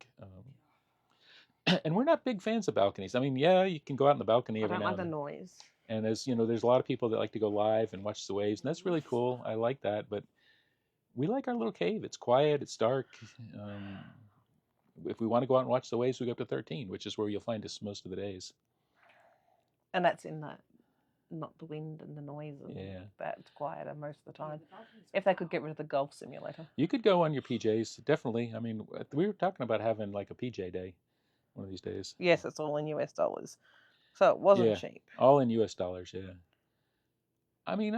And we're not big fans of balconies. I mean, yeah, you can go out in the balcony every now and then. I don't like the noise. And as you know, there's a lot of people that like to go live and watch the waves, and that's really cool. I like that, but we like our little cave. It's quiet, it's dark. If we want to go out and watch the waves, we go up to 13, which is where you'll find us most of the days. And that's in that, not the wind and the noise. And yeah. That's quieter most of the time. If they could get rid of the golf simulator. You could go on your PJs, definitely. I mean, we were talking about having like a PJ day one of these days. Yes, it's all in US dollars. So it wasn't cheap. All in US dollars, yeah. I mean,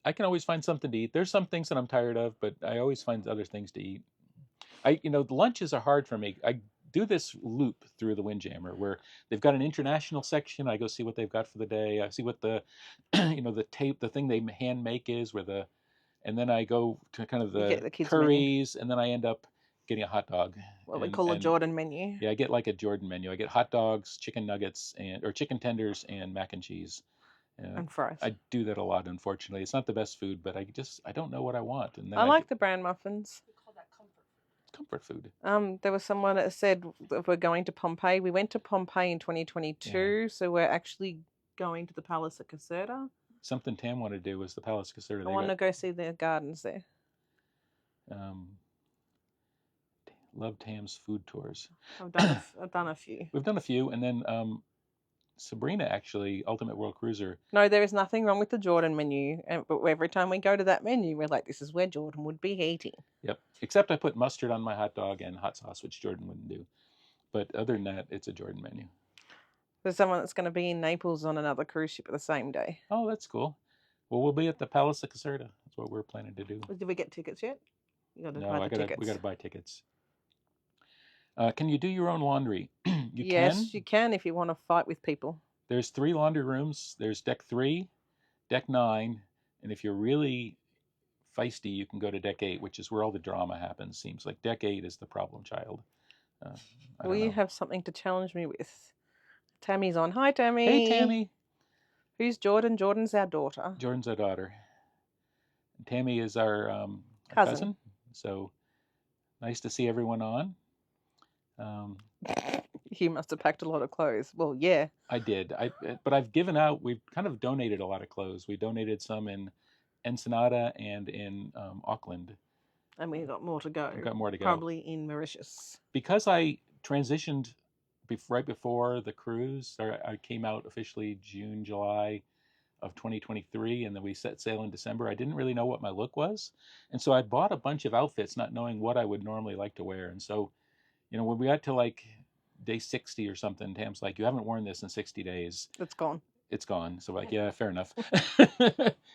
I can always find something to eat. There's some things that I'm tired of, but I always find other things to eat. The lunches are hard for me. I do this loop through the Windjammer where they've got an international section. I go see what they've got for the day. I see what the, the thing they hand make is, and then I go to kind of the curries, and then I end up getting a hot dog. What we call a Jordan menu. Yeah, I get like a Jordan menu. I get hot dogs, chicken nuggets, or chicken tenders, and mac and cheese. And fries. I do that a lot, unfortunately. It's not the best food, but I don't know what I want. And then I like the bran muffins. We call that comfort food. comfort food. There was someone that said that we're going to Pompeii. We went to Pompeii in 2022, so we're actually going to the Palace of Caserta. Something Tam wanted to do was the Palace of Caserta. I want to go see their gardens there. Love Tam's food tours. I've done a few. We've done a few, and then Sabrina actually, Ultimate World Cruiser. No, there is nothing wrong with the Jordan menu, but every time we go to that menu, we're like, this is where Jordan would be eating. Yep. Except I put mustard on my hot dog and hot sauce, which Jordan wouldn't do. But other than that, it's a Jordan menu. There's someone that's going to be in Naples on another cruise ship the same day. Oh, that's cool. Well, we'll be at the Palace of Caserta. That's what we're planning to do. Did we get tickets yet? You got to No, buy the tickets. we got to buy tickets. Can you do your own laundry? Yes, you can if you want to fight with people. There's 3 laundry rooms. There's deck 3, deck 9, and if you're really feisty, you can go to deck 8, which is where all the drama happens. Seems like deck 8 is the problem child. Well, you have something to challenge me with. Tammy's on. Hi, Tammy. Hey, Tammy. Who's Jordan? Jordan's our daughter. Jordan's our daughter. Tammy is our cousin. So nice to see everyone on. You must have packed a lot of clothes. Well, yeah. I did. But I've given out. We've kind of donated a lot of clothes. We donated some in Ensenada and in Auckland. And we've got more to go. We've got more to go. Probably in Mauritius. Because I transitioned right before the cruise, or I came out officially June, July of 2023, and then we set sail in December. I didn't really know what my look was, and so I bought a bunch of outfits, not knowing what I would normally like to wear. And so, when we got to like day 60 or something, Tam's like, "You haven't worn this in 60 days. It's gone." It's gone. So like, yeah, fair enough.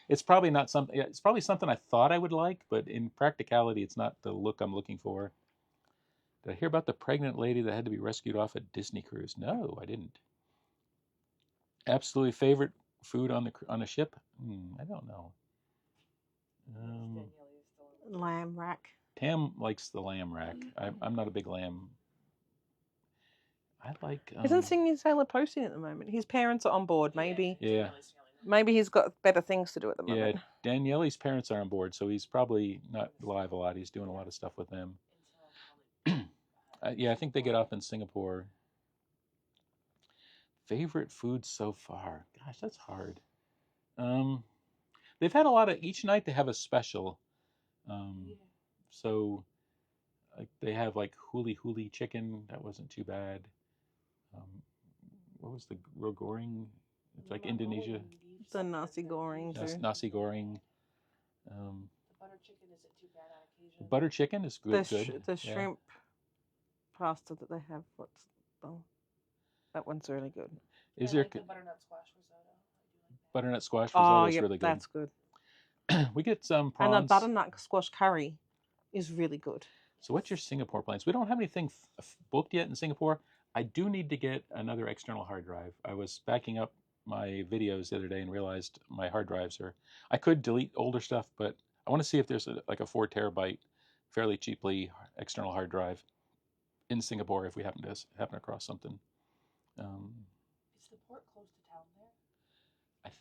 It's probably not something. It's probably something I thought I would like, but in practicality, it's not the look I'm looking for. Did I hear about the pregnant lady that had to be rescued off a Disney cruise? No, I didn't. Absolutely favorite food on a ship? I don't know. Lamb rack. Tam likes the lamb rack. I'm not a big lamb. I like. Isn't Singing Sailor posting at the moment? His parents are on board. Maybe. Yeah. Maybe he's got better things to do at the moment. Yeah, Daniele's parents are on board, so he's probably not live a lot. He's doing a lot of stuff with them. I think they get off in Singapore. Favorite food so far? Gosh, that's hard. They've had a lot of. Each night they have a special. So, like they have like huli chicken. That wasn't too bad. What was the goreng? It's like Indonesia. The nasi goreng too. Nasi goreng. The butter chicken isn't too bad on occasion. The butter chicken is good. The shrimp pasta that they have. That one's really good. Is there the butternut squash risotto? Butternut squash risotto is really good. That's good. We get some prawns. And the butternut squash curry is really good. So what's your Singapore plans? We don't have anything booked yet in Singapore. I do need to get another external hard drive. I was backing up my videos the other day and realized my hard drives I could delete older stuff, but I want to see if there's like a 4 terabyte, fairly cheaply external hard drive in Singapore if we happen across something. Is the port close to town there?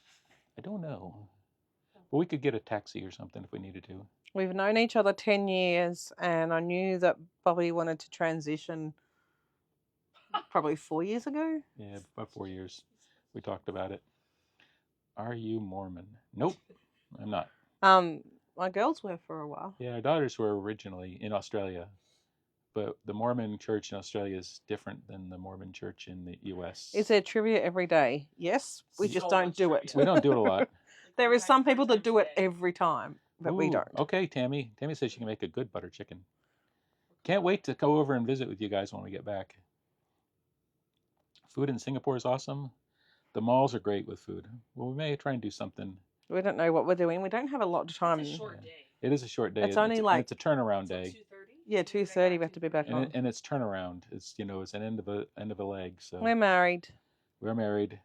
I don't know. But we could get a taxi or something if we needed to. We've known each other 10 years, and I knew that Bobby wanted to transition probably 4 years ago. Yeah, about 4 years. We talked about it. Are you Mormon? Nope, I'm not. My girls were for a while. Yeah, our daughters were originally in Australia, but the Mormon church in Australia is different than the Mormon church in the U.S. Is there trivia every day? Yes, we just don't do it. We don't do it a lot. There is some people that do it every time, but we don't. Okay, Tammy. Tammy says she can make a good butter chicken. Can't wait to go over and visit with you guys when we get back. Food in Singapore is awesome. The malls are great with food. Well, we may try and do something. We don't know what we're doing. We don't have a lot of time. It's a short day. It is a short day. It's only like it's a turnaround day. 2:30. Yeah, 2:30. We have to be back home. And it's turnaround. It's it's an end of a leg. So we're married. We're married.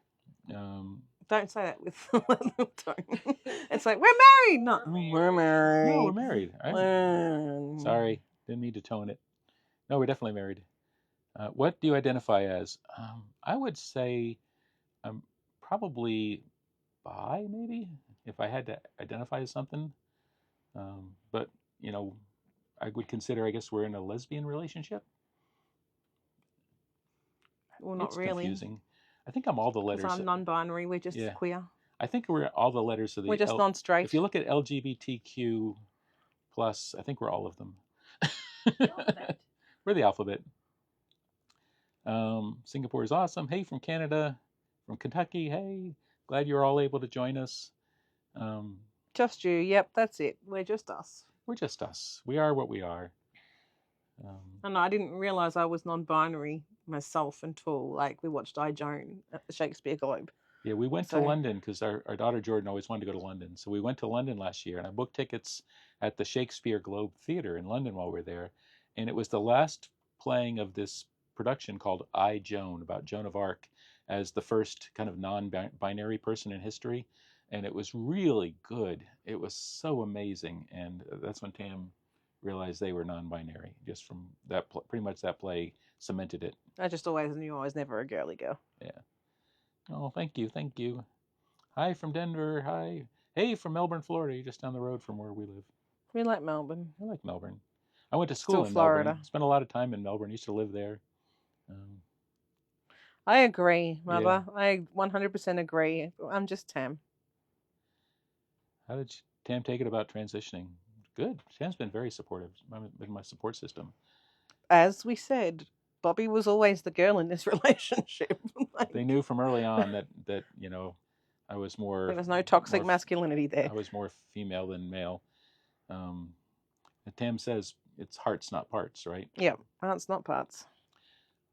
Don't say that with tone. It's like we're married. Not we're married. No, we're married. Sorry, didn't mean to tone it. No, we're definitely married. What do you identify as? I would say I'm probably bi, maybe, if I had to identify as something. But, you know, I would consider, I guess, we're in a lesbian relationship. Well, not It's really, confusing. I think I'm all the because letters. I'm non-binary. We're just Yeah, queer. I think we're all the letters of We're the just L. If non-straight. you look at LGBTQ plus, I think we're all of them. Alphabet. We're the alphabet. Singapore is awesome. Hey, from Canada, from Kentucky. Hey, glad you're all able to join us. Um, Just you. Yep, that's it. We're just us. we're just us. We are what we are. Um, And I didn't realize I was non-binary myself until like we watched I Joan at the Shakespeare Globe. yeah, we went to So- London because our daughter Jordan always wanted to go to London. So we went to London last year, and I booked tickets at the Shakespeare Globe Theatre in London while we were there. And it was the last playing of this production called I Joan, about Joan of Arc as the first kind of non-binary person in history. And it was really good. It was so amazing. And that's when Tam realized they were non-binary. Just from that, pretty much that play cemented it. I just always knew I was never a girly girl. Yeah. Oh, thank you, thank you. Hi from Denver. Hi. Hey from Melbourne, Florida. You're just down the road from where we live. We like Melbourne. I like Melbourne. I went to Still school in Florida. Melbourne. Spent a lot of time in Melbourne. Used to live there. Um, I agree, Yeah. Mother. I 100% agree. I'm just Tam. how did Tam take it about transitioning? Good. Tam's been very supportive. Been my support system. As we said, Bobby was always the girl in this relationship. Like, They knew from early on that I was more. there was no toxic more- masculinity there. I was more female than male. And Tam says it's hearts, not parts, right? Yeah, parts not parts.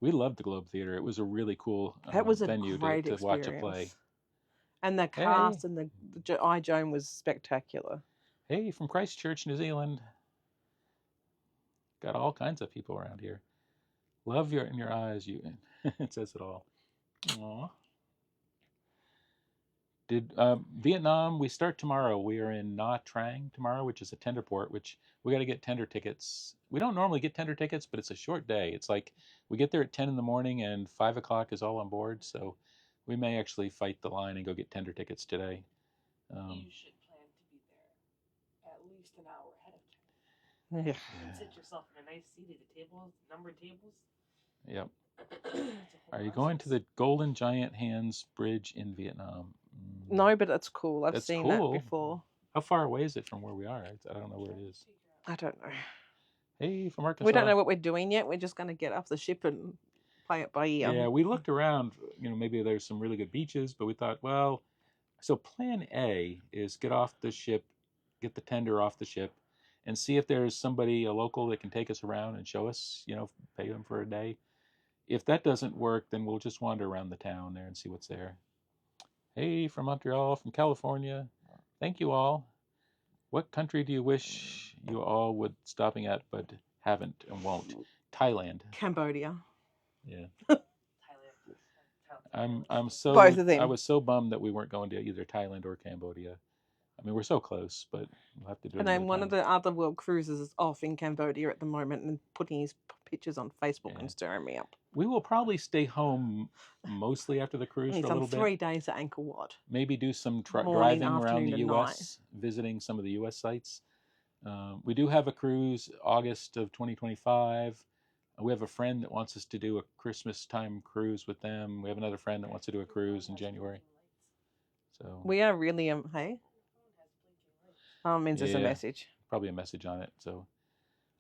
We loved the Globe Theater. It was a really cool That was a venue great to watch a play. experience. And the cast and the I Joan was spectacular. Hey, from Christchurch, New Zealand. Got all kinds of people around here. Love your in your eyes. You, it says it all. Aww. Did Vietnam? We start tomorrow. We are in Nha Trang tomorrow, which is a tender port. Which we got to get tender tickets. We don't normally get tender tickets, but it's a short day. It's like we get there at 10 in the morning, and 5 o'clock is all on board. So we may actually fight the line and go get tender tickets today. You should plan to be there at least an hour ahead of time. Yeah. And sit yourself in a nice seat at the tables, numbered tables. Yep. It's a whole Are you going to process. the Golden Giant Hands Bridge in Vietnam? No, but that's cool. I've That's seen cool. that before. How far away is it from where we are? I don't know where it is. I don't know. Hey, from Arkansas. We don't know what we're doing yet. We're just going to get off the ship and play it by ear. Yeah, we looked around. You know, maybe there's some really good beaches, but we thought, well, so plan A is get off the ship, get the tender off the ship, and see if there's somebody, a local, that can take us around and show us, you know, pay them for a day. If that doesn't work, then we'll just wander around the town there and see what's there. Hey, from Montreal, from California. Thank you all. What country do you wish you all would stopping at but haven't and won't? Thailand. Cambodia. Yeah. Thailand. I'm so Both of them. I was so bummed that we weren't going to either Thailand or Cambodia. I mean, we're so close, but we'll have to do it. And then one of the other world cruises is off in Cambodia at the moment and putting his pictures on Facebook and stirring me up. We will probably stay home mostly after the cruise He's for a on little 3 bit. days at Angkor Wat. Maybe do some Morning, driving around afternoon, the and U.S., visiting some of the U.S. sites. We do have a cruise August of 2025. We have a friend that wants us to do a Christmas time cruise with them. We have another friend that wants to do a cruise in January. So We are really, hey? Means there's a Yeah. message. probably a message on it. So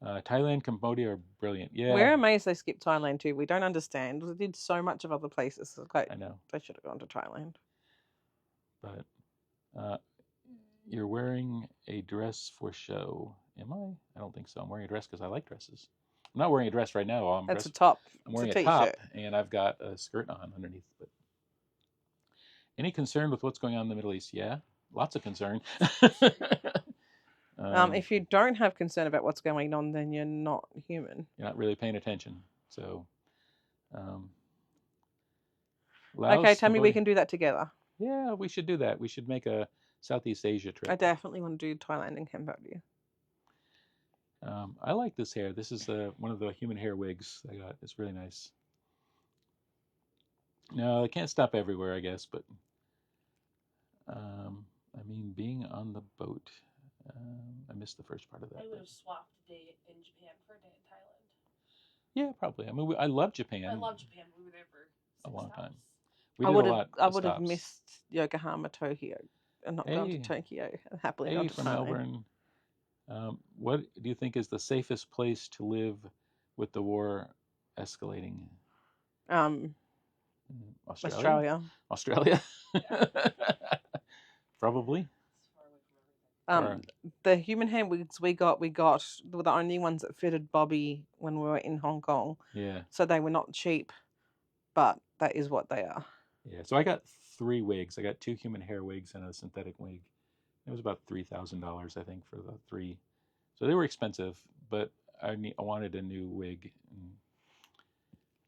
Thailand, Cambodia are brilliant. Yeah, We're amazed they skipped Thailand too. We don't understand. They did so much of other places. It's like, I know. they should have gone to Thailand. But you're wearing a dress for show. Am I? I don't think so. I'm wearing a dress because I like dresses. I'm not wearing a dress right now. I'm That's a top. I'm wearing it's a top, t-shirt. and I've got a skirt on underneath. But any concern with what's going on in the Middle East? Yeah, lots of concern. If you don't have concern about what's going on, then you're not human. You're not really paying attention. So, Okay, Laos, tell me we Cambodia- can do that together. Yeah, we should do that. We should make a Southeast Asia trip. I definitely want to do Thailand and Cambodia. I like this hair. This is one of the human hair wigs I got. It's really nice. No, I can't stop everywhere, I guess, but I mean, being on the boat. I missed the first part of that. I would have swapped a day in Japan for a day in Thailand. Yeah, probably. I mean, I love Japan. I love Japan. We were there for a long stops. time. We I did would a have lot I of would have stops. missed Yokohama, Tokyo, and not gone to Hey, Tokyo and happily hey, gone to from Bali. Melbourne. What do you think is the safest place to live with the war escalating? Australia. Australia? Probably. It's far away from everything. The human hair wigs we got were the only ones that fitted Bobby when we were in Hong Kong. Yeah. So they were not cheap, but that is what they are. Yeah. So I got 3 wigs. I got 2 human hair wigs and a synthetic wig. It was about $3,000, I think, for the 3. So they were expensive, but I wanted a new wig.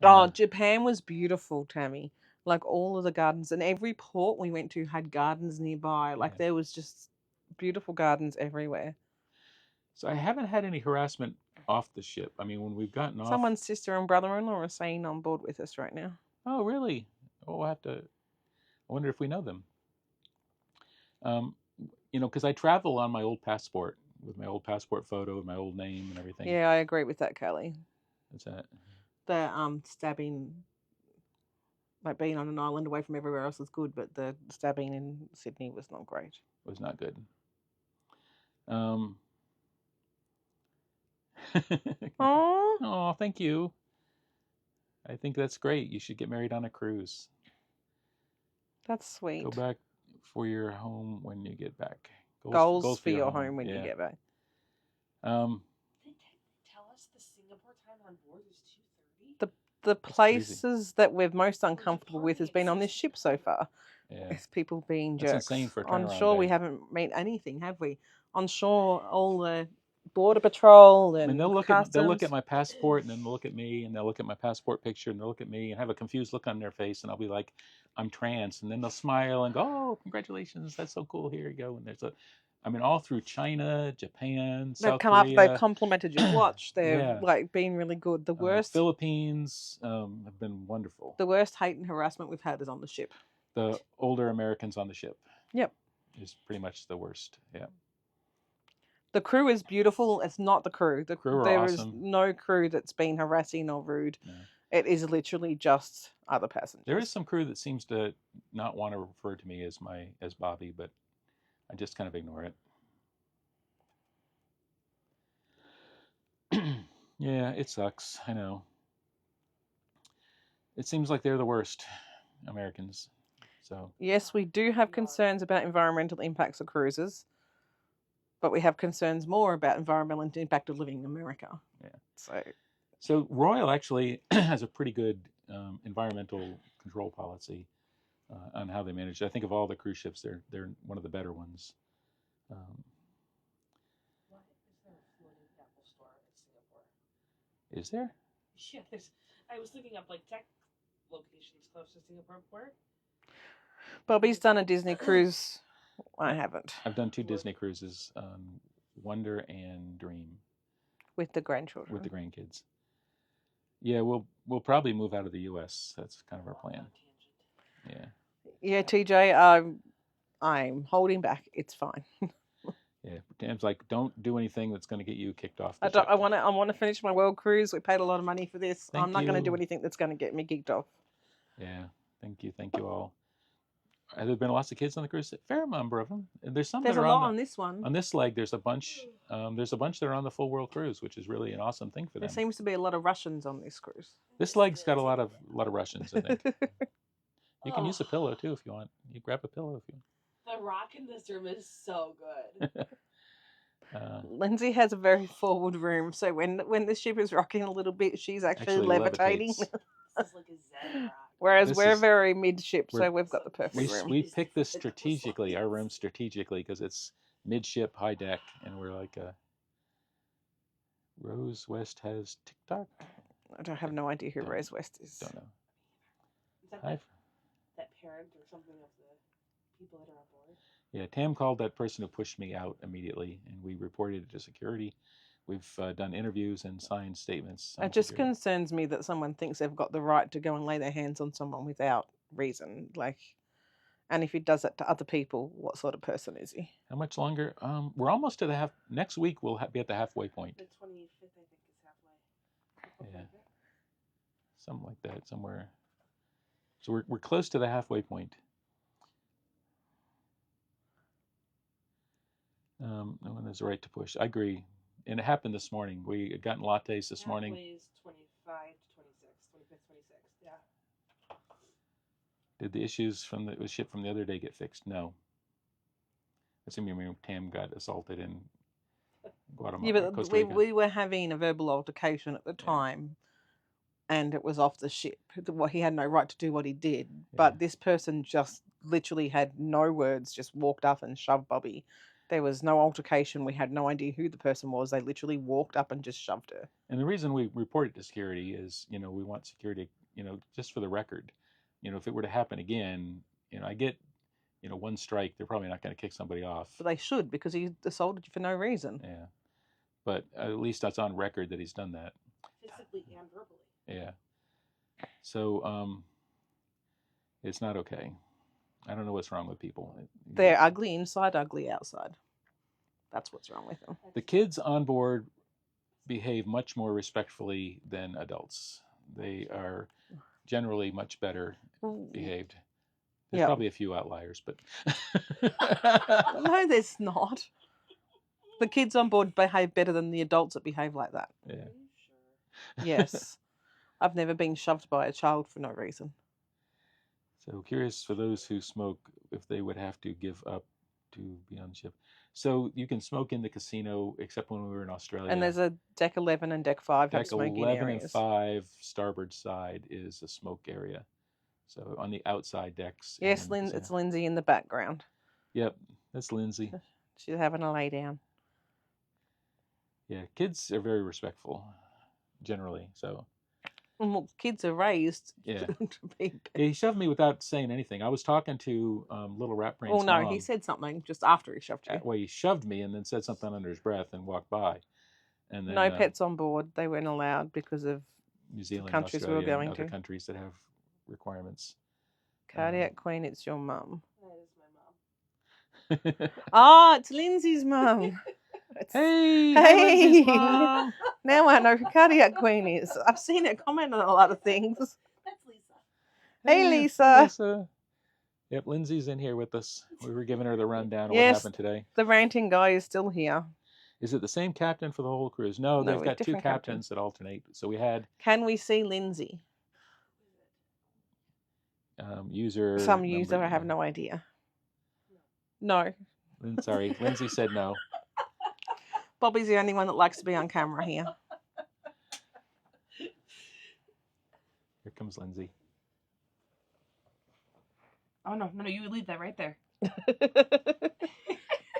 Oh, Japan was beautiful, Tammy. Like all of the gardens, and every port we went to had gardens nearby. Like Yeah. there was just beautiful gardens everywhere. So I haven't had any harassment off the ship. I mean, when we've gotten off. Someone's sister and brother-in-law are staying on board with us right now. Oh, really? Oh, we'll have to. I wonder if we know them. Because I travel on my old passport with my old passport photo and my old name and everything. Yeah, I agree with that, Kelly. What's that? The stabbing, like being on an island away from everywhere else is good, but the stabbing in Sydney was not great. Was not good. Oh, thank you. I think that's great. You should get married on a cruise. That's sweet. Go back for your home when you get back. Goals for your home when you get back. Did they tell us the Singapore time on board is 2:30? The places that we're most uncomfortable with has been on this ship so far. Yeah. It's people being That's jerks. insane for a On turnaround shore, day. we haven't met anything, have we? On shore, all the border patrol and I mean, they'll look customs. at my passport and then they'll look at me and they'll look at my passport picture and they'll look at me and have a confused look on their face and I'll be like, I'm trans, and then they'll smile and go, oh, congratulations, that's so cool. Here you go. And all through China, Japan, They've South come Korea. up, they've complimented your watch. They've Yeah. like been really good. The worst Philippines have been wonderful. The worst hate and harassment we've had is on the ship. The older Americans on the ship. Yep. Is pretty much the worst. Yeah. The crew is beautiful. It's not the crew. There awesome. is no crew that's been harassing or rude. No. It is literally just other passengers. There is some crew that seems to not want to refer to me as Bobby, but I just kind of ignore it. Yeah, it sucks. I know. It seems like they're the worst, Americans. So yes, we do have concerns about environmental impacts of cruises, but we have concerns more about environmental impact of living in America. Yeah. So Royal actually has a pretty good environmental control policy on how they manage it. I think of all the cruise ships, they're one of the better ones. Why is there a floating Apple store in Singapore? Is there? Yeah, I was looking up like tech locations close to Singapore. Where? Bobby's done a Disney cruise. I haven't. I've done 2 Disney cruises, Wonder and Dream. With the grandchildren. With the grandkids. Yeah, we'll probably move out of the U.S. That's kind of our plan. Yeah. Yeah, TJ, I'm holding back. It's fine. Yeah, Tam's like, don't do anything that's going to get you kicked off the I ship. want to finish my world cruise. We paid a lot of money for this. Thank I'm not going to you. do anything that's going to get me kicked off. Yeah, thank you all. Have there been lots of kids on the cruise? A fair number of them. There's some. There's that are a lot on this one. On this leg, there's a bunch. There's a bunch that are on the full world cruise, which is really an awesome thing for them. There seems to be a lot of Russians on this cruise. This leg's got a lot of Russians, I think. You can use a pillow too if you want. You grab a pillow if you want. The rock in this room is so good. Lindsay has a very forward room, so when the ship is rocking a little bit, she's actually levitating. This is like a zen rock. Whereas we're very midship, so we've got the perfect room. We picked this strategically, our room strategically, because it's midship, high deck, and we're like Rose West has TikTok. I don't have no idea who Rose West is. Don't know. Is that that parent or something of the people that are on board? Yeah, Tam called that person who pushed me out immediately, and we reported it to security. We've done interviews and signed statements. It just concerns me that someone thinks they've got the right to go and lay their hands on someone without reason. Like, and if he does that to other people, what sort of person is he? How much longer? We're almost to the half. Next week we'll be at the halfway point. The 25th, I think, is halfway. Yeah. Something like that, somewhere. So we're close to the halfway point. No one has the right to push. I agree. And it happened this morning. We had gotten lattes this morning. Halfway is 25 to 26. 25th, 26th, yeah. Did the issues from the ship from the other day get fixed? No. Assuming Tam got assaulted in Guatemala. Yeah, but Costa Rica. we were having a verbal altercation at the time, and it was off the ship. What he had no right to do what he did, but this person just literally had no words, just walked up and shoved Bobby. There was no altercation. We had no idea who the person was. They literally walked up and just shoved her. And the reason we report it to security is, we want security, just for the record. If it were to happen again, I get, one strike, they're probably not going to kick somebody off. But they should, because he assaulted you for no reason. Yeah. But at least that's on record that he's done that. Physically and verbally. Yeah. So, it's not okay. I don't know what's wrong with people. They're ugly inside, ugly outside. That's what's wrong with them. The kids on board behave much more respectfully than adults. They are generally much better behaved. There's probably a few outliers, but... No, there's not. The kids on board behave better than the adults that behave like that. Yeah. Are you sure? Yes. I've never been shoved by a child for no reason. So curious for those who smoke if they would have to give up to be on the ship. So you can smoke in the casino except when we were in Australia. And there's a deck 11 and deck 5 have Deck smoking 11 areas. and 5 starboard side is a smoke area. So on the outside decks. Yes, it's Lindsay in the background. Yep, that's Lindsay. She's having a lay down. Yeah, kids are very respectful, generally. So. Well, kids are raised Yeah. to be. Yeah, he shoved me without saying anything. I was talking to Little Rat Brain's Oh no, mom. he said something just after he shoved you. Well, he shoved me and then said something under his breath and walked by. And then, No pets on board. They weren't allowed because of New Zealand, countries we Australia, were going and other to. countries that have requirements. Cardiac Queen. It's your mum. That is my mom. Oh, it's Lindsay's mum. Hey, Hey. Lindsay's mom. Now I know who Cardiac Queen is. I've seen her comment on a lot of things. That's Lisa. Hey, Lisa. Lisa. Yep, Lindsay's in here with us. We were giving her the rundown of what Yes. happened today. The ranting guy is still here. Is it the same captain for the whole cruise? No, No, they've got two different captains that alternate. So we had Can we see Lindsay? user. Some user, number- I have no idea. No. Sorry, Lindsay said no. Bobby's the only one that likes to be on camera here. Here comes Lindsay. Oh, no, you leave that right there.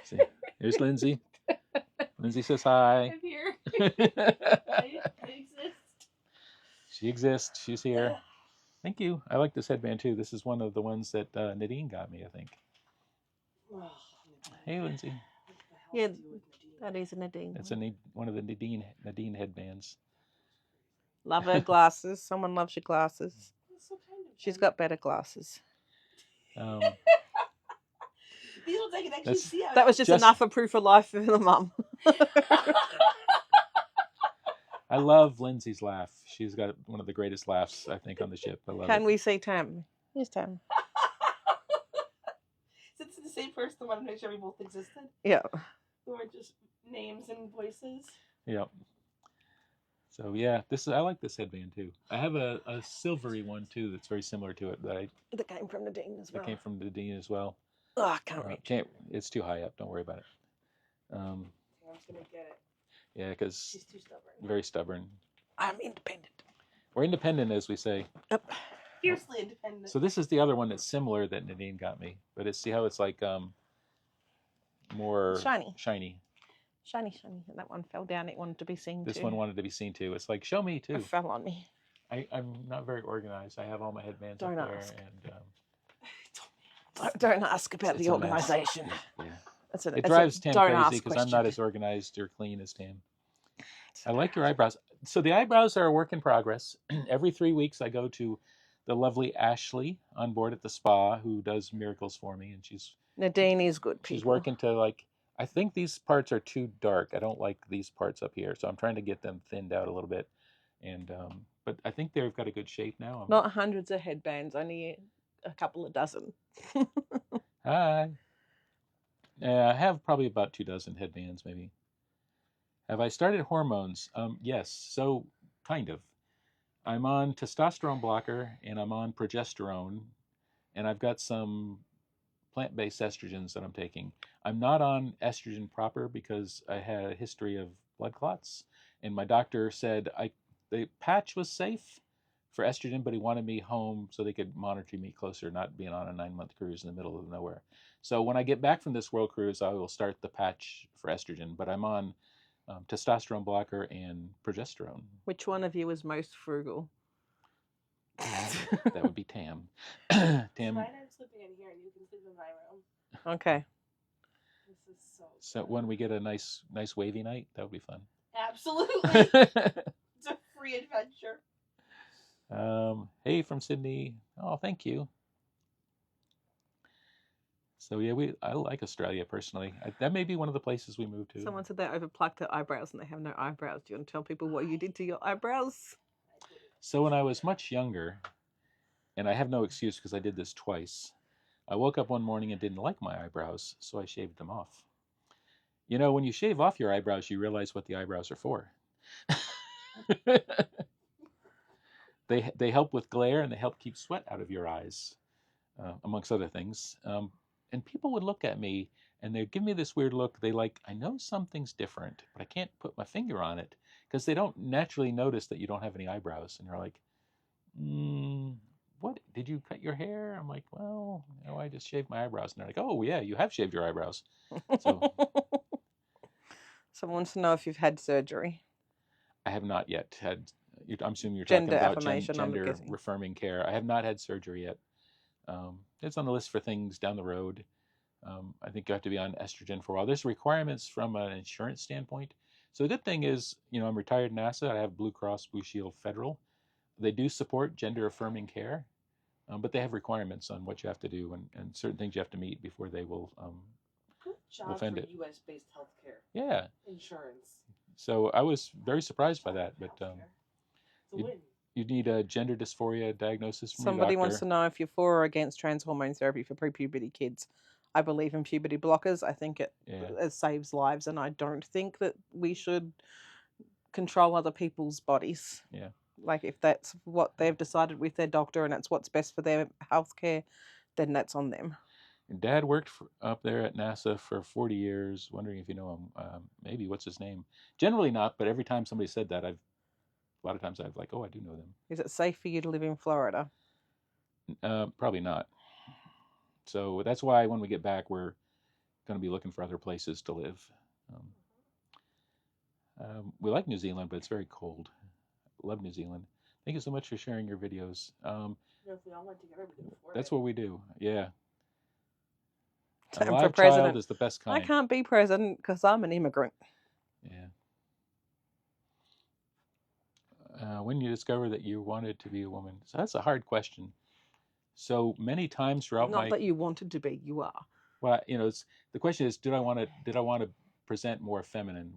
See, here's Lindsay. Lindsay says hi. I'm here. I exist. She exists. She's here. Thank you. I like this headband too. This is one of the ones that Nadine got me, I think. Oh, Hey, Lindsay. what the hell Yeah, to do with Nadine? that is a Nadine. It's one of the Nadine headbands. Love her glasses. Someone loves your glasses. That's so kind of She's them. got better glasses. These ones I can actually That's- see. That was just enough for proof of life for the mum. I love Lindsay's laugh. She's got one of the greatest laughs, I think, on the ship. I love Can it. we see Tam? Here's Tam. Since it's the same person, I want to make sure we both existed. Yeah. We weren't just names and voices. Yep. So yeah, I like this headband too. I have a silvery one too that's very similar to it That came from Nadine as well. that came from Nadine as well. Oh, I can't reach. It's too high up. Don't worry about it. I'm just gonna get it. Yeah, because She's too stubborn. very stubborn. I'm independent. We're independent, as we say. Yep. Fiercely independent. So this is the other one that's similar that Nadine got me, but see how it's like more Shiny. Shiny. Shiny. And that one fell down. It wanted to be seen This too. one wanted to be seen too. It's like, show me too. It fell on me. I'm not very organized. I have all my headbands Don't up there, ask. and Don't ask about It's the a mess. organisation. yeah. It It drives Tam don't crazy ask because I'm not question. as organized or clean as Tam. I like your eyebrows. So the eyebrows are a work in progress. Every 3 weeks, I go to the lovely Ashley on board at the spa, who does miracles for me, and Nadine is good, she's people. working to like. I think these parts are too dark. I don't like these parts up here, so I'm trying to get them thinned out a little bit. And but I think they've got a good shape now. Not hundreds of headbands, only a couple of dozen. Hi. I have probably about 2 dozen headbands, maybe. Have I started hormones? Yes. So kind of. I'm on testosterone blocker and I'm on progesterone, and I've got some plant-based estrogens that I'm taking. I'm not on estrogen proper because I had a history of blood clots, and my doctor said the patch was safe for estrogen, but he wanted me home so they could monitor me closer, not being on a 9-month cruise in the middle of nowhere. So when I get back from this world cruise, I will start the patch for estrogen, but I'm on testosterone blocker and progesterone. Which one of you is most frugal? That would be Tam. Tam. Tam. I'm sleeping in here, and you can sleep in my room. Okay. This is so. So when we get a nice wavy night, that would be fun. Absolutely. It's a free adventure. Hey from Sydney. Oh, thank you. So yeah, I like Australia personally. That may be one of the places we move to. Someone said they overplucked their eyebrows and they have no eyebrows. Do you want to tell people what you did to your eyebrows? So when I was much younger, and I have no excuse because I did this twice, I woke up one morning and didn't like my eyebrows, so I shaved them off. You know, when you shave off your eyebrows, you realize what the eyebrows are for. They help with glare, and they help keep sweat out of your eyes, amongst other things. And people would look at me and they'd give me this weird look. I know something's different, but I can't put my finger on it because they don't naturally notice that you don't have any eyebrows. And you're like, what? Did you cut your hair? I'm like, well, no, I just shaved my eyebrows. And they're like, oh, yeah, you have shaved your eyebrows. So Someone wants to know if you've had surgery. I have not yet had. I'm assuming you're Gender talking about affirmation, gender affirming care. I have not had surgery yet. It's on the list for things down the road. I think you have to be on estrogen for a while. There's requirements from an insurance standpoint. So the good thing is, I'm retired NASA. I have Blue Cross Blue Shield Federal. They do support gender affirming care, but they have requirements on what you have to do and certain things you have to meet before they will Good job fund for it. U.S.-based healthcare. Yeah. Insurance. So I was very surprised by that, but It's a win. you need a gender dysphoria diagnosis from Somebody your doctor. wants to know if you're for or against trans hormone therapy for pre-puberty kids. I believe in puberty blockers. I think it saves lives, and I don't think that we should control other people's bodies. Yeah. Like if that's what they've decided with their doctor and it's what's best for their healthcare, then that's on them. Dad worked up there at NASA for 40 years. Wondering if you know him. Maybe what's his name? Generally not, but every time somebody said that, a lot of times I've like, oh, I do know them. Is it safe for you to live in Florida? Probably not. So that's why when we get back, we're going to be looking for other places to live. We like New Zealand, but it's very cold. Love New Zealand. Thank you so much for sharing your videos. If we all went together, we could afford That's it. what we do. Yeah. Time A live for president. child is the best kind. I can't be president because I'm an immigrant. Yeah. When you discover that you wanted to be a woman, so that's a hard question. So many times throughout Not that you wanted to be, you are. Well, the question is, did I want to present more feminine?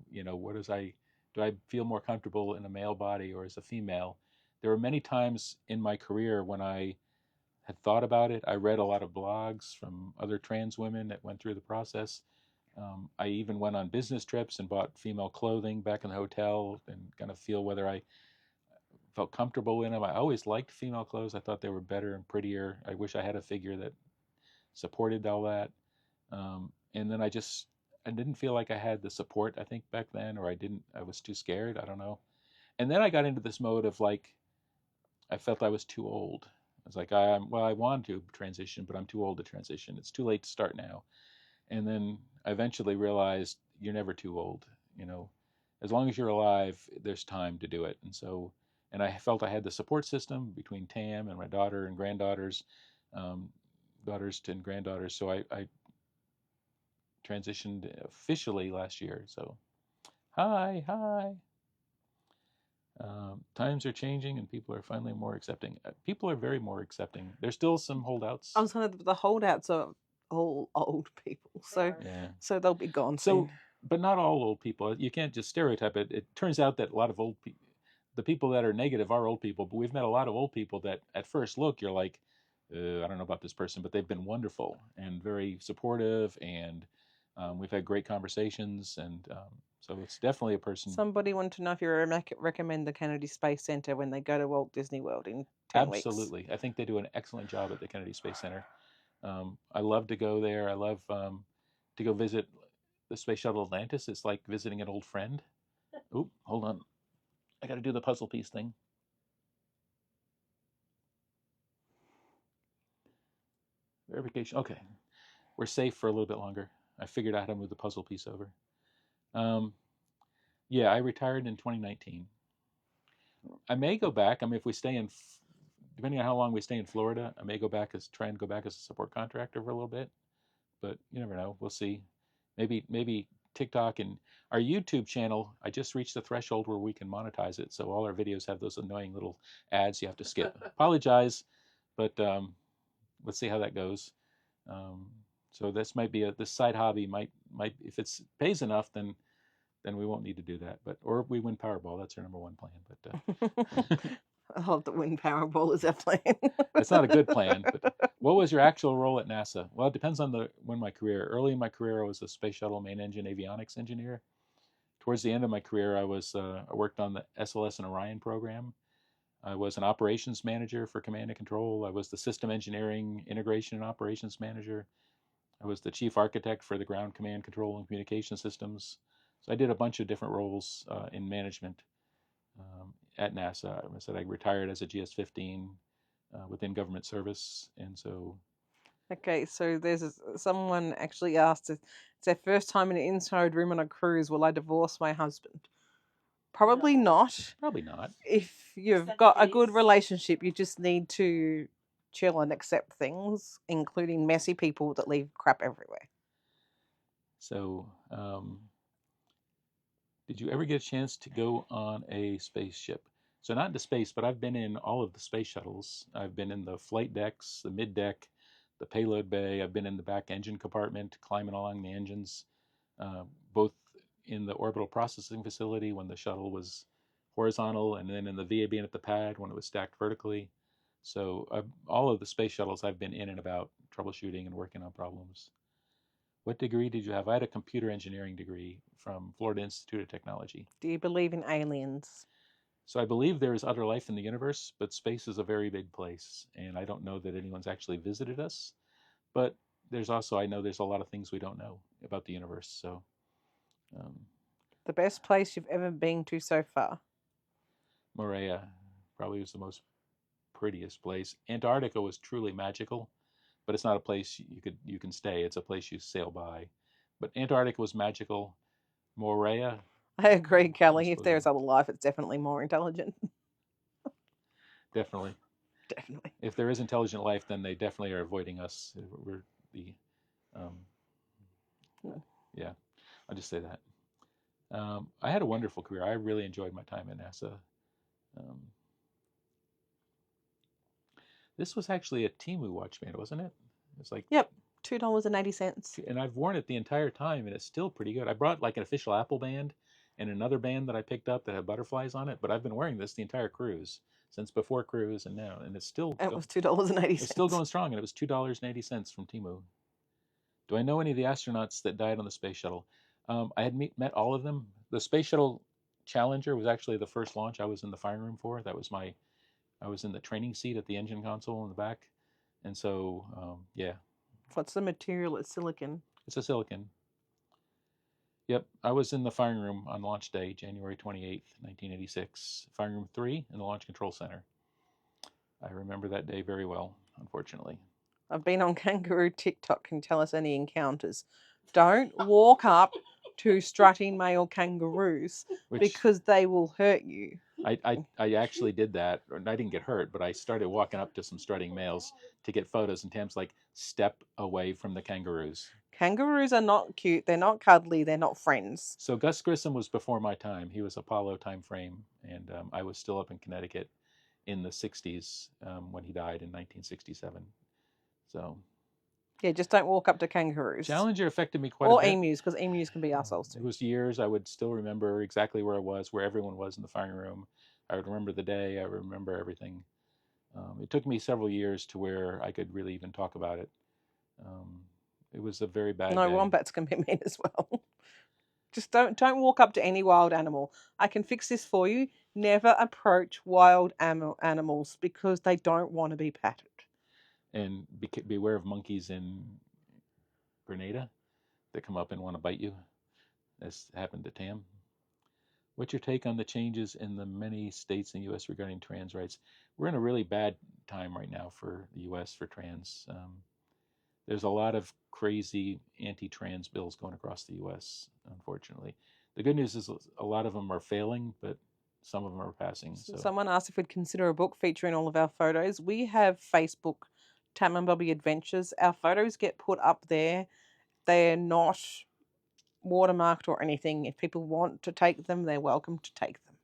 Do I feel more comfortable in a male body or as a female? There were many times in my career when I had thought about it. I read a lot of blogs from other trans women that went through the process. I even went on business trips and bought female clothing back in the hotel and kind of feel whether I felt comfortable in them. I always liked female clothes. I thought they were better and prettier. I wish I had a figure that supported all that. And then I didn't feel like I had the support, I think, back then, or I was too scared. I don't know. And then I got into this mode of like, I felt I was too old. I was like, I want to transition, but I'm too old to transition. It's too late to start now. And then I eventually realized you're never too old. As long as you're alive, there's time to do it. And I felt I had the support system between Tam and my daughter and granddaughters, daughters and granddaughters. So I transitioned officially last year. So, hi. Times are changing, and people are finally more accepting. People are very more accepting. There's still some holdouts. I was saying the holdouts are all old people, so Yeah. so they'll be gone So, soon. but not all old people. You can't just stereotype it. It turns out that a lot of old people, the people that are negative are old people. But we've met a lot of old people that, at first look, you're like, I don't know about this person, but they've been wonderful and very supportive, and we've had great conversations, and so it's definitely a person. Somebody wanted to know if you recommend the Kennedy Space Center when they go to Walt Disney World in 10 weeks. Absolutely. I think they do an excellent job at the Kennedy Space Center. I love to go there. I love to go visit the Space Shuttle Atlantis. It's like visiting an old friend. Oop, hold on. I got to do the puzzle piece thing. Verification. Okay. We're safe for a little bit longer. I figured out how to move the puzzle piece over. Yeah, I retired in 2019. I may go back. I mean, if we stay in, depending on how long we stay in Florida, I may try and go back as a support contractor for a little bit. But you never know. We'll see. Maybe TikTok and our YouTube channel. I just reached the threshold where we can monetize it. So all our videos have those annoying little ads you have to skip. Apologize, but let's see how that goes. So this might be this side hobby might if it pays enough, then we won't need to do that. But or we win Powerball. That's our number one plan. But I love that win Powerball is our plan. it's not a good plan. But what was your actual role at NASA? Well, it depends on when my career. Early in my career, I was a space shuttle main engine avionics engineer. Towards the end of my career, I worked on the SLS and Orion program. I was an operations manager for command and control. I was the system engineering, integration, and operations manager. I was the chief architect for the ground command, control, and communication systems. So I did a bunch of different roles in management at NASA. I said I retired as a GS-15 within government service, and so. Okay, so someone actually asked, it's their first time in an inside room on a cruise. Will I divorce my husband? Probably not. Probably not. If you've got a good relationship, you just need to chill and accept things, including messy people that leave crap everywhere. So, did you ever get a chance to go on a spaceship? So not into space, but I've been in all of the space shuttles. I've been in the flight decks, the mid deck, the payload bay. I've been in the back engine compartment, climbing along the engines, both in the orbital processing facility when the shuttle was horizontal, and then in the VA at the pad when it was stacked vertically. So all of the space shuttles I've been in and about troubleshooting and working on problems. What degree did you have? I had a computer engineering degree from Florida Institute of Technology. Do you believe in aliens? So I believe there is other life in the universe, but space is a very big place, and I don't know that anyone's actually visited us. But I know there's a lot of things we don't know about the universe. So, the best place you've ever been to so far? Moorea probably was the most prettiest place. Antarctica was truly magical, but it's not a place you can stay. It's a place you sail by. But Antarctica was magical. Moorea. I agree, Kelly. If there's other life, it's definitely more intelligent. Definitely. Definitely. If there is intelligent life, then they definitely are avoiding us. We're the, yeah, I'll just say that. I had a wonderful career. I really enjoyed my time at NASA. This was actually a Temu watch band, wasn't it? It's like, yep, $2.80. And I've worn it the entire time, and it's still pretty good. I brought like an official Apple band and another band that I picked up that had butterflies on it, but I've been wearing this the entire cruise, since before cruise and now, and it's still. It was $2.80. It's still going strong, and it was $2.80 from Temu. Do I know any of the astronauts that died on the space shuttle? I had met all of them. The space shuttle Challenger was actually the first launch I was in the firing room for. I was in the training seat at the engine console in the back, and so yeah. What's the material? It's silicon. It's a silicon. Yep, I was in the firing room on launch day, January 28th, 1986, firing room 3 in the Launch Control Center. I remember that day very well, unfortunately. I've been on Kangaroo TikTok. Can tell us any encounters. Don't walk up to strutting male kangaroos because they will hurt you. I actually did that, or I didn't get hurt, but I started walking up to some strutting males to get photos, and Tam's like, "Step away from the kangaroos." Kangaroos are not cute. They're not cuddly. They're not friends. So Gus Grissom was before my time. He was Apollo time frame, and I was still up in Connecticut in the '60s when he died in 1967. So Yeah, just don't walk up to kangaroos. Challenger affected me quite a Or bit. emus, because emus can be assholes It too. was years. I would still remember exactly where I was, where everyone was in the firing room. I would remember the day. I would remember everything. It took me several years to where I could really even talk about it. Um, it was a very bad No, day. wombats can be mean as well. Just don't walk up to any wild animal. I can fix this for you. Never approach wild animals because they don't want to be patted. And beware of monkeys in Grenada that come up and want to bite you. This happened to Tam. What's your take on the changes in the many states in the U.S. regarding trans rights? We're in a really bad time right now for the U.S. for trans. There's a lot of crazy anti-trans bills going across the U.S., unfortunately. The good news is a lot of them are failing, but some of them are passing. So Someone asked if we'd consider a book featuring all of our photos. We have Facebook, Tam and Bobbi Adventures. Our photos get put up there. They're not watermarked or anything. If people want to take them, they're welcome to take them.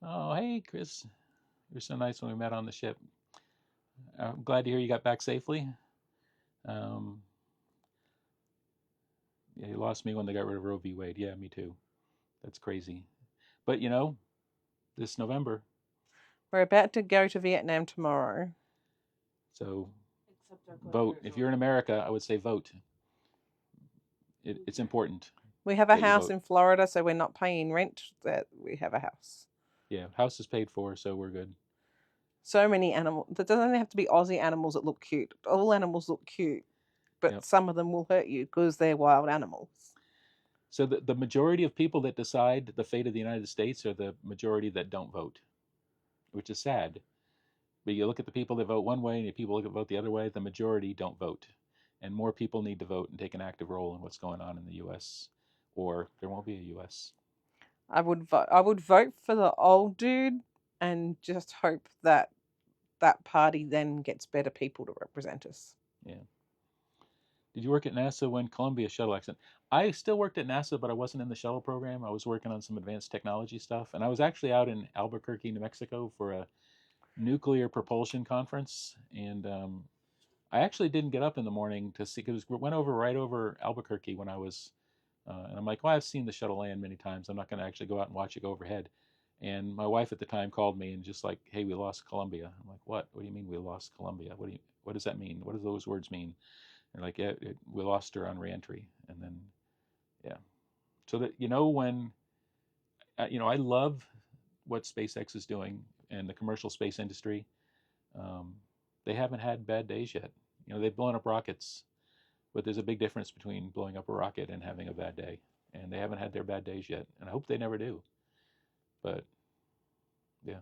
Oh, hey, Chris. You're so nice when we met on the ship. I'm glad to hear you got back safely. Um, yeah, you lost me when they got rid of Roe v. Wade. Yeah, me too. That's crazy. But you know, this November, We're about to go to Vietnam tomorrow. so Except they're going vote. to If you're in America, I would say vote. It's important. We have a that you house vote. in Florida, so we're not paying rent. That we have a house. Yeah, house is paid for, so we're good. So many animals. That doesn't have to be Aussie animals that look cute. All animals look cute, but Yep. some of them will hurt you because they're wild animals. So the majority of people that decide the fate of the United States are the majority that don't vote, which is sad. But you look at the people that vote one way and the people that vote the other way, the majority don't vote. And more people need to vote and take an active role in what's going on in the U.S., or there won't be a U.S. I would vote. I would vote for the old dude and just hope that that party then gets better people to represent us. Yeah. Did you work at NASA when Columbia shuttle accident? I still worked at NASA, but I wasn't in the shuttle program. I was working on some advanced technology stuff, and I was actually out in Albuquerque, New Mexico, for a nuclear propulsion conference. And I actually didn't get up in the morning to see because we went over right over Albuquerque when I was, and I'm like, well, I've seen the shuttle land many times. I'm not going to actually go out and watch it go overhead. And my wife at the time called me and just like, hey, we lost Columbia. I'm like, what? What do you mean we lost Columbia? What does that mean? What do those words mean? And like, yeah, we lost her on reentry. And then, yeah. So that, when, I love what SpaceX is doing and the commercial space industry. Um, they haven't had bad days yet. They've blown up rockets, but there's a big difference between blowing up a rocket and having a bad day. And they haven't had their bad days yet. And I hope they never do. But yeah.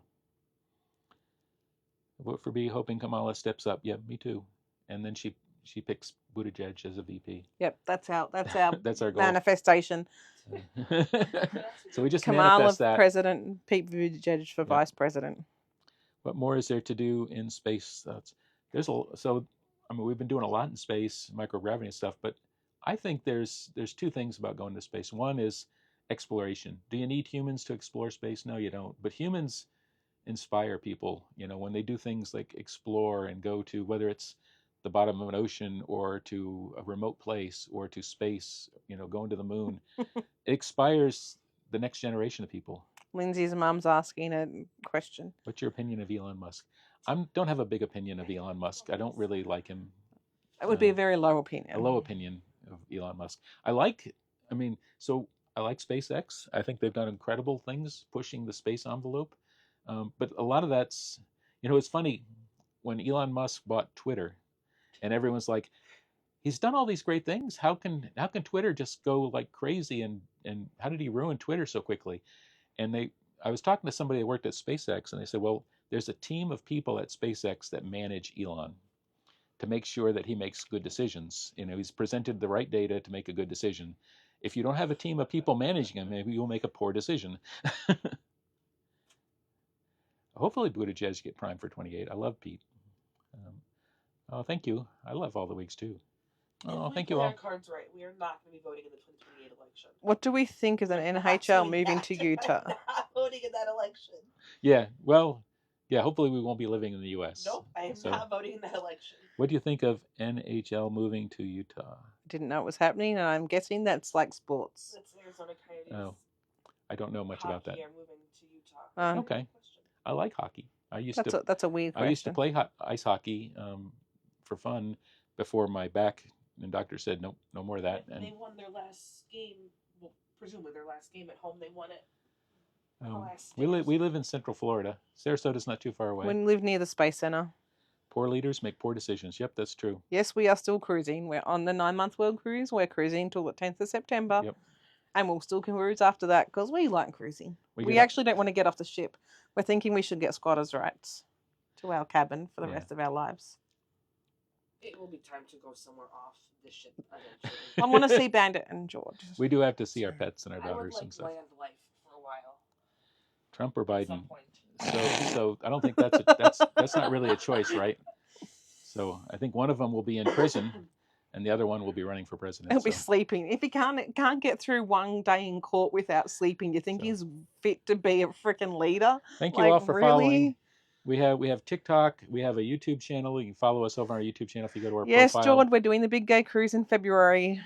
Vote for B, hoping Kamala steps up. Yeah, me too. And then she picks Buttigieg as a VP. Yep, that's our That's our goal. manifestation. So we just Kamala manifest that. president, Pete Buttigieg for vice president. What more is there to do in space? We've been doing a lot in space, microgravity and stuff, but I think there's two things about going to space. One is exploration. Do you need humans to explore space? No, you don't. But humans inspire people, when they do things like explore and go to, whether it's the bottom of an ocean or to a remote place or to space, going to the moon. It inspires the next generation of people. Lindsay's mom's asking a question. What's your opinion of Elon Musk? I don't have a big opinion of Elon Musk. I don't really like him. It would be a very low opinion. A low opinion of Elon Musk. I like SpaceX. I think they've done incredible things pushing the space envelope. But a lot of that's, it's funny when Elon Musk bought Twitter, and everyone's like, he's done all these great things. How can Twitter just go like crazy, and how did he ruin Twitter so quickly? And I was talking to somebody that worked at SpaceX, and they said, well, there's a team of people at SpaceX that manage Elon to make sure that he makes good decisions. He's presented the right data to make a good decision. If you don't have a team of people managing them, maybe you'll make a poor decision. Hopefully Buttigieg get primed for 28. I love Pete. Oh, thank you. I love all the Whigs too. Oh, if we thank play you our all. cards right, we are not going to be voting in the 2028 election. What do we think is an We're not NHL doing moving that. to Utah? I'm not voting in that election. Yeah, well, yeah, hopefully we won't be living in the U.S. Nope, I am not voting in that election. What do you think of NHL moving to Utah? Didn't know it was happening, and I'm guessing that's like sports. That's Arizona Coyotes. Oh, I don't know much about that. Hockey are moving to Utah. Okay, I like hockey. That's a weird question. I used to play ice hockey for fun before my back, and doctor said nope, no more of that. And they won their last game. Well, presumably their last game at home. They won it. We live in Central Florida. Sarasota's not too far away. We live near the Space Center. Poor leaders make poor decisions. Yep, that's true. Yes, we are still cruising. We're on the 9-month world cruise. We're cruising till the 10th of September. Yep. And we'll still cruise after that because we like cruising. We actually don't want to get off the ship. We're thinking we should get squatters' rights to our cabin for the rest of our lives. It will be time to go somewhere off the ship eventually. I want to see Bandit and George. We do have to see our pets and our daughters I would like and stuff. land life for a while. Trump or Biden? At some point. So I don't think that's not really a choice, right? So I think one of them will be in prison, and the other one will be running for president. He'll be sleeping. If he can't get through one day in court without sleeping, you think he's fit to be a freaking leader? Thank you all for following. We have TikTok. We have a YouTube channel. You can follow us over on our YouTube channel if you go to our profile. Yes, George, we're doing the Big Gay Cruise in February.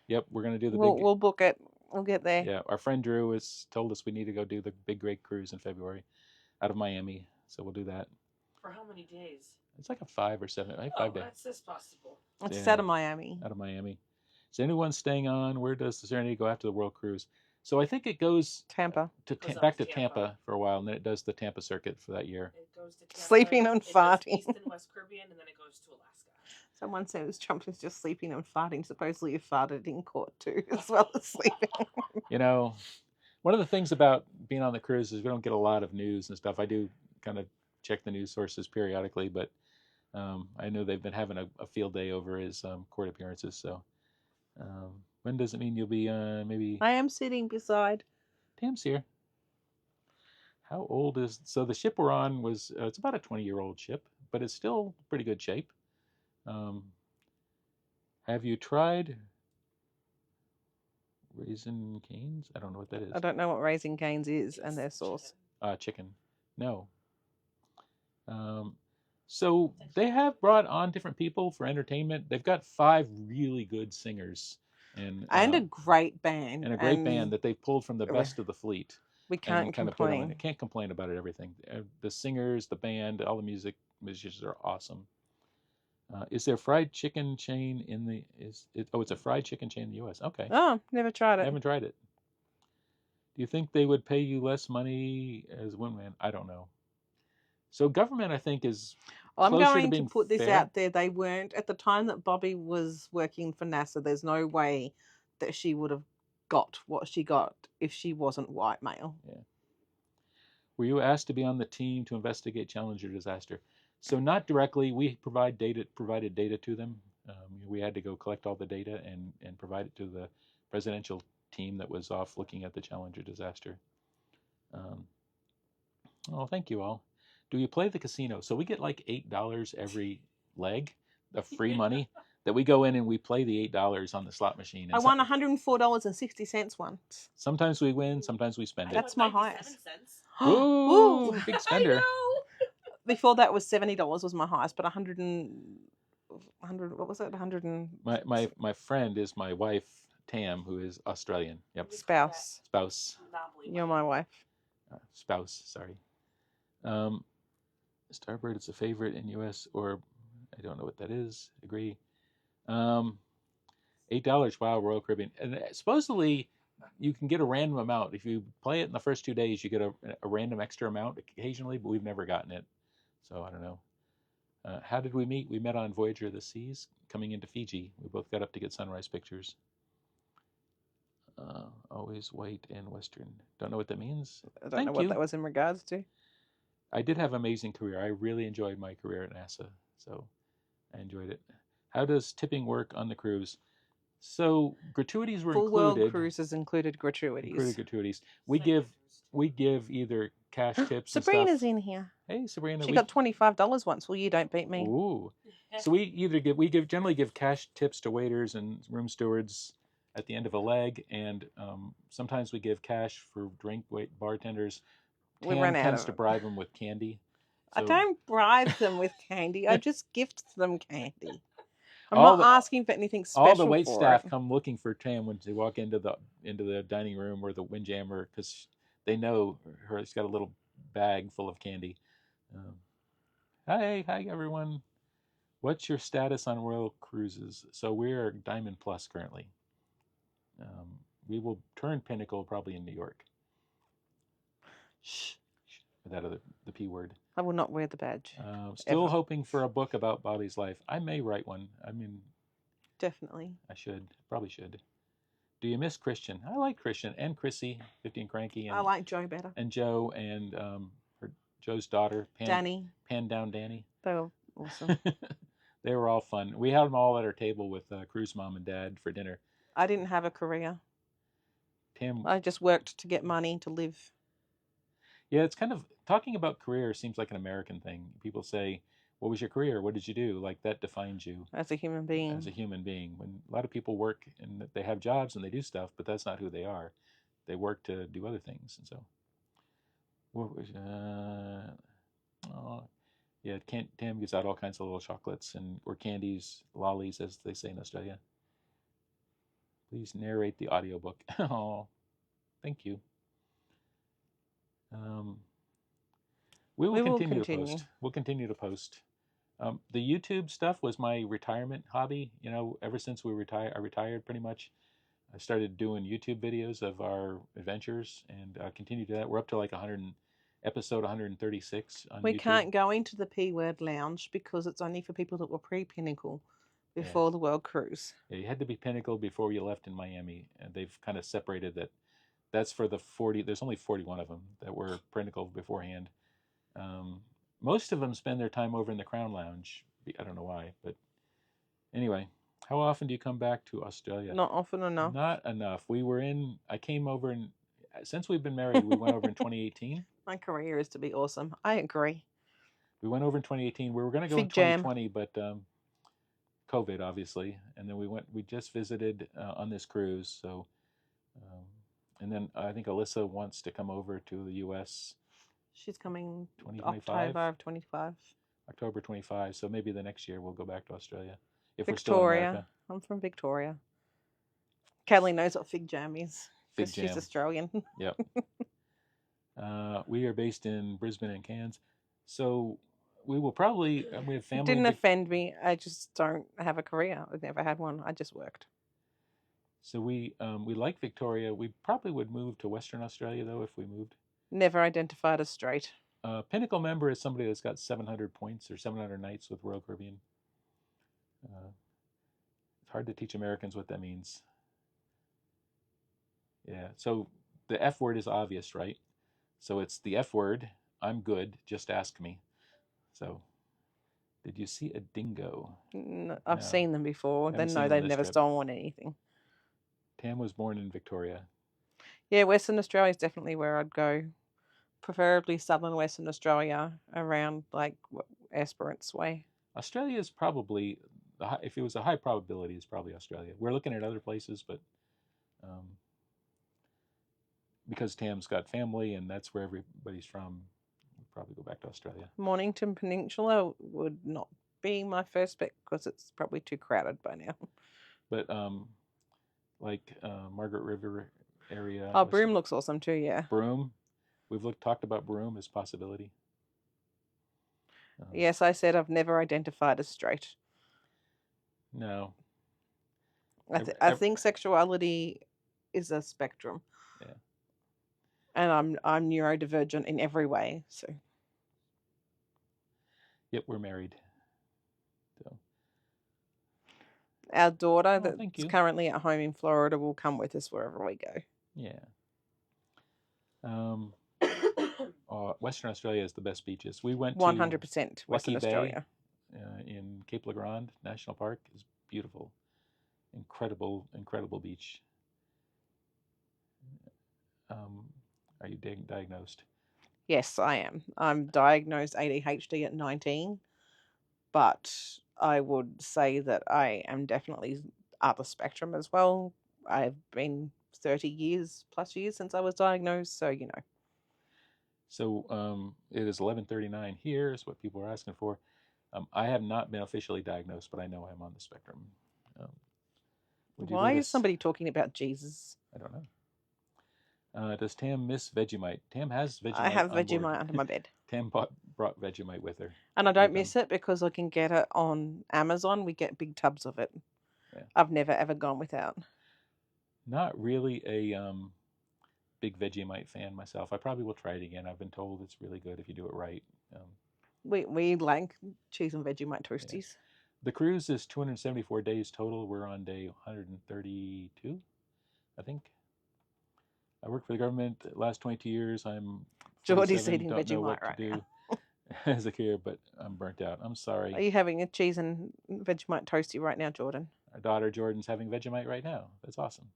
Yep, we're going to do the We'll book it. We'll get there. Yeah, our friend Drew has told us we need to go do the Big Gay Cruise in February out of Miami. So we'll do that. For how many days? It's like a 5 or 7, I think 5 days. That's possible. It's out of Miami. Out of Miami. Is anyone staying on? Where does the Serenity go after the World Cruise? So I think it goes Tampa. Back to Tampa for a while, and then it does the Tampa circuit for that year. It goes to Tampa, sleeping and farting. East and West Caribbean, and then it goes to Alaska. Someone says Trump is just sleeping and farting. Supposedly you farted in court too, as well as sleeping. You know, one of the things about being on the cruise is we don't get a lot of news and stuff. I do kind of check the news sources periodically, but I know they've been having a field day over his court appearances. So when does it mean you'll be maybe? I am sitting beside. Tam's here. How old is... So the ship we're on was... it's about a 20-year-old ship, but it's still pretty good shape. Have you tried Raisin Canes? I don't know what that is. I don't know what Raising Cane's is and their sauce. Chicken. No. So they have brought on different people for entertainment. They've got 5 really good singers. And a great band. And a great band that they've pulled from the best of the fleet. We can't complain. Can't complain about it, everything. The singers, the band, all the musicians are awesome. Is there fried chicken chain in the... it's a fried chicken chain in the U.S. Okay. Oh, never tried it. I haven't tried it. Do you think they would pay you less money as wingman? I don't know. So government, I think, is I'm going to put this fair. out there. They weren't, at the time that Bobbi was working for NASA, there's no way that she would have got what she got if she wasn't white male. Yeah. Were you asked to be on the team to investigate Challenger disaster? So not directly. We provided data to them. We had to go collect all the data and provide it to the presidential team that was off looking at the Challenger disaster. Oh, thank you all. Do you play the casino? So we get like $8 every leg of free money that we go in and we play the $8 on the slot machine. I won $104.60 once. Sometimes we win, sometimes we spend it. That's my highest. Ooh, big spender. Before that was $70 was my highest, but 100 what was it? 100 and... My friend is my wife, Tam, who is Australian. Yep. Spouse. You're my wife. Spouse, sorry. Starbird is a favorite in U.S. or I don't know what that is. Agree. $8. Wow, Royal Caribbean. And supposedly you can get a random amount. If you play it in the first 2 days, you get a random extra amount occasionally, but we've never gotten it. So I don't know. How did we meet? We met on Voyager of the Seas coming into Fiji. We both got up to get sunrise pictures. Always white and Western. Don't know what that means. I don't know what that was in regards to. I did have an amazing career. I really enjoyed my career at NASA. So I enjoyed it. How does tipping work on the cruise? So gratuities were Full world included. cruises included gratuities. Included gratuities. Sideways. We give either cash tips and Sabrina's stuff. in here. Hey, Sabrina. She got $25 once. Well, you don't beat me. Ooh. So we generally give cash tips to waiters and room stewards at the end of a leg, and sometimes we give cash for bartenders. We Tam ran out tends of to it. bribe them with candy. I So don't bribe them with candy. I just gift them candy. I'm All not asking for anything special all the wait for staff it. come looking for Tam when they walk into the dining room or the windjammer because they know she's got a little bag full of candy. Um, hi everyone. What's your status on Royal Cruises? So we're Diamond Plus currently. We will turn Pinnacle probably in New York. Shh. Without the P word. I will not wear the badge. Still Ever. hoping for a book about Bobby's life. I may write one. I mean, Definitely. I should. Probably should. Do you miss Christian? I like Christian and Chrissy, 50 and Cranky, and I like Joe better. and Joe and Joe's daughter, Danny. Pan Down Danny. They were awesome. They were all fun. We had them all at our table with Cruise Mom and Dad for dinner. I didn't have a career. Tam, I just worked to get money to live. yeah, it's kind of talking about career seems like an American thing. People say, "What was your career? What did you do?" Like that defines you As a human being. as a human being. When a lot of people work and they have jobs and they do stuff, but that's not who they are. They work to do other things, and so. What was oh, yeah, Tam gives out all kinds of little chocolates or candies, lollies, as they say in Australia. Please narrate the audiobook. Oh, thank you. We will continue to post. We'll continue to post. The YouTube stuff was my retirement hobby. You know, ever since I retired pretty much. I started doing YouTube videos of our adventures and continue to do that. We're up to like episode 136 on YouTube. We can't go into the P Word Lounge because it's only for people that were pre-Pinnacle before the World Cruise. Yeah, you had to be Pinnacle before you left in Miami, and they've kind of separated that. That's for the 40. There's only 41 of them that were Pinnacle beforehand. Most of them spend their time over in the Crown Lounge. I don't know why, but anyway. How often do you come back to Australia? Not often enough. Not enough. I came over since we've been married, we went over in 2018. My career is to be awesome. I agree. We went over in 2018. We were going to go in 2020, but COVID, obviously. And then we just visited on this cruise. So, and then I think Alyssa wants to come over to the U.S. She's coming 2025? October of 25. October 25. So maybe the next year we'll go back to Australia. If Victoria. we're still in America. I'm from Victoria. Kelly knows what fig jam is. Fig jam. She's Australian. Yep. We are based in Brisbane and Cairns. So we will probably, we have family. Didn't offend me. I just don't have a career. I've never had one. I just worked. So we like Victoria. We probably would move to Western Australia, though, if we moved. Never identified as straight. Pinnacle member is somebody that's got 700 points or 700 nights with Royal Caribbean. It's hard to teach Americans what that means. Yeah, so the F word is obvious, right? So it's the F word. I'm good. Just ask me. So, did you see a dingo? I've seen them before. Then no, they've never stolen anything. Tam was born in Victoria. Yeah, Western Australia is definitely where I'd go. Preferably southern Western Australia, around like Esperance way. Australia is probably, if it was a high probability, it's probably Australia. We're looking at other places, but because Tam's got family and that's where everybody's from, we'll probably go back to Australia. Mornington Peninsula would not be my first pick because it's probably too crowded by now. But like Margaret River area. Oh, Broome looks awesome too, yeah. Broome. We've talked about Broome as possibility. Yes, I said I've never identified as straight. No. I think sexuality is a spectrum. Yeah. And I'm neurodivergent in every way. So. Yep, we're married. So. Our daughter that's currently at home in Florida will come with us wherever we go. Yeah. Western Australia is the best beaches. We went 100% Western Lucky Australia. Bay, in Cape Le Grand National Park is beautiful. incredible beach. Are you diagnosed? Yes, I am. I'm diagnosed ADHD at 19, but I would say that I am definitely other spectrum as well. I've been 30 years plus years since I was diagnosed, so you know. So it is 11:39 here. Is what people are asking for. I have not been officially diagnosed, but I know I'm on the spectrum. Um, would you Why let is us? somebody talking about Jesus? I don't know. Does Tam miss Vegemite? Tam has I Vegemite have on board. Vegemite under my bed. Tam brought Vegemite with her. And I don't With them. miss it because I can get it on Amazon. We get big tubs of it. Yeah. I've never ever gone without. Not really a big Vegemite fan myself. I probably will try it again. I've been told it's really good if you do it right. We like cheese and Vegemite toasties. The cruise is 274 days total. We're on day 132, I think. I worked for the government the last 22 years. I'm Geordie's 47, eating don't know Vegemite what to right do now. as a kid, but I'm burnt out. I'm Are sorry. you having a cheese and Vegemite toasty right now, Jordan? Our daughter Jordan's having Vegemite right now. That's awesome.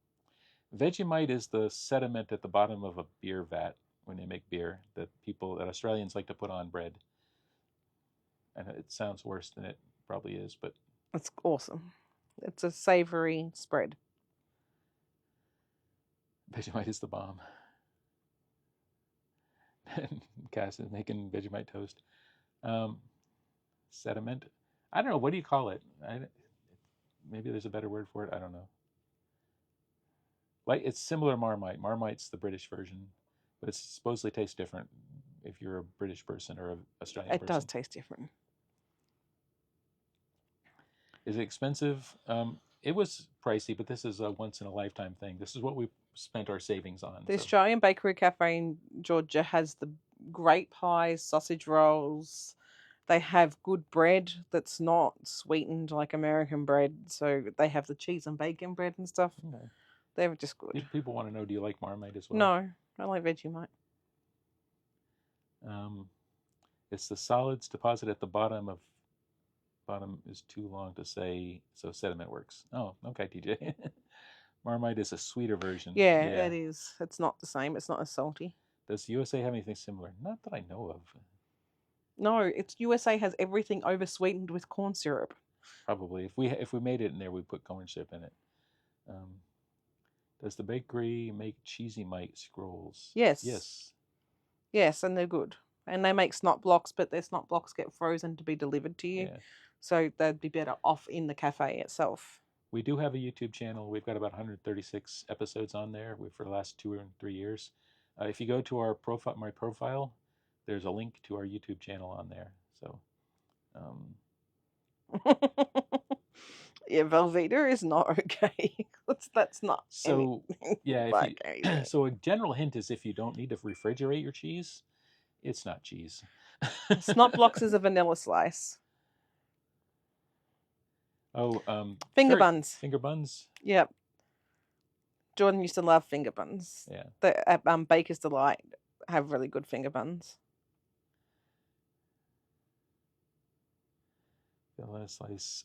Vegemite is the sediment at the bottom of a beer vat when they make beer that Australians like to put on bread. And it sounds worse than it probably is, but It's awesome. It's a savory spread. Vegemite is the bomb. Cass is making Vegemite toast. Sediment. I don't know. What do you call it? Maybe there's a better word for it. I don't know. Like it's similar to Marmite. Marmite's the British version, but it supposedly tastes different if you're a British person or an Australian It person. does taste different. Is it expensive? It was pricey, but this is a once in a lifetime thing. This is what we spent our savings on. The Australian Bakery Cafe in Georgia has the great pies, sausage rolls. They have good bread that's not sweetened like American bread. So they have the cheese and bacon bread and stuff. Okay. They're just good. People want to know, do you like Marmite as well? No, I like Vegemite. It's the solids deposit at the bottom is too long to say, so sediment works. Oh, okay, TJ. Marmite is a sweeter version. Yeah, it is. It's not the same. It's not as salty. Does USA have anything similar? Not that I know of. No, it's USA has everything over sweetened with corn syrup. Probably. If we made it in there, we'd put corn syrup in it. Does the bakery make cheesy mite scrolls? Yes. Yes. Yes, and they're good. And they make snot blocks, but their snot blocks get frozen to be delivered to you. Yeah. So they'd be better off in the cafe itself. We do have a YouTube channel. We've got about 136 episodes on there for the last 2 or 3 years. If you go to our my profile, there's a link to our YouTube channel on there. So, yeah, Velveeta is not okay. That's not. So yeah, like so a general hint is if you don't need to refrigerate your cheese, it's not cheese. Snot blocks is a vanilla slice. Oh, finger buns. Finger buns. Yep. Jordan used to love finger buns. Yeah. The Baker's Delight have really good finger buns. Vanilla slice,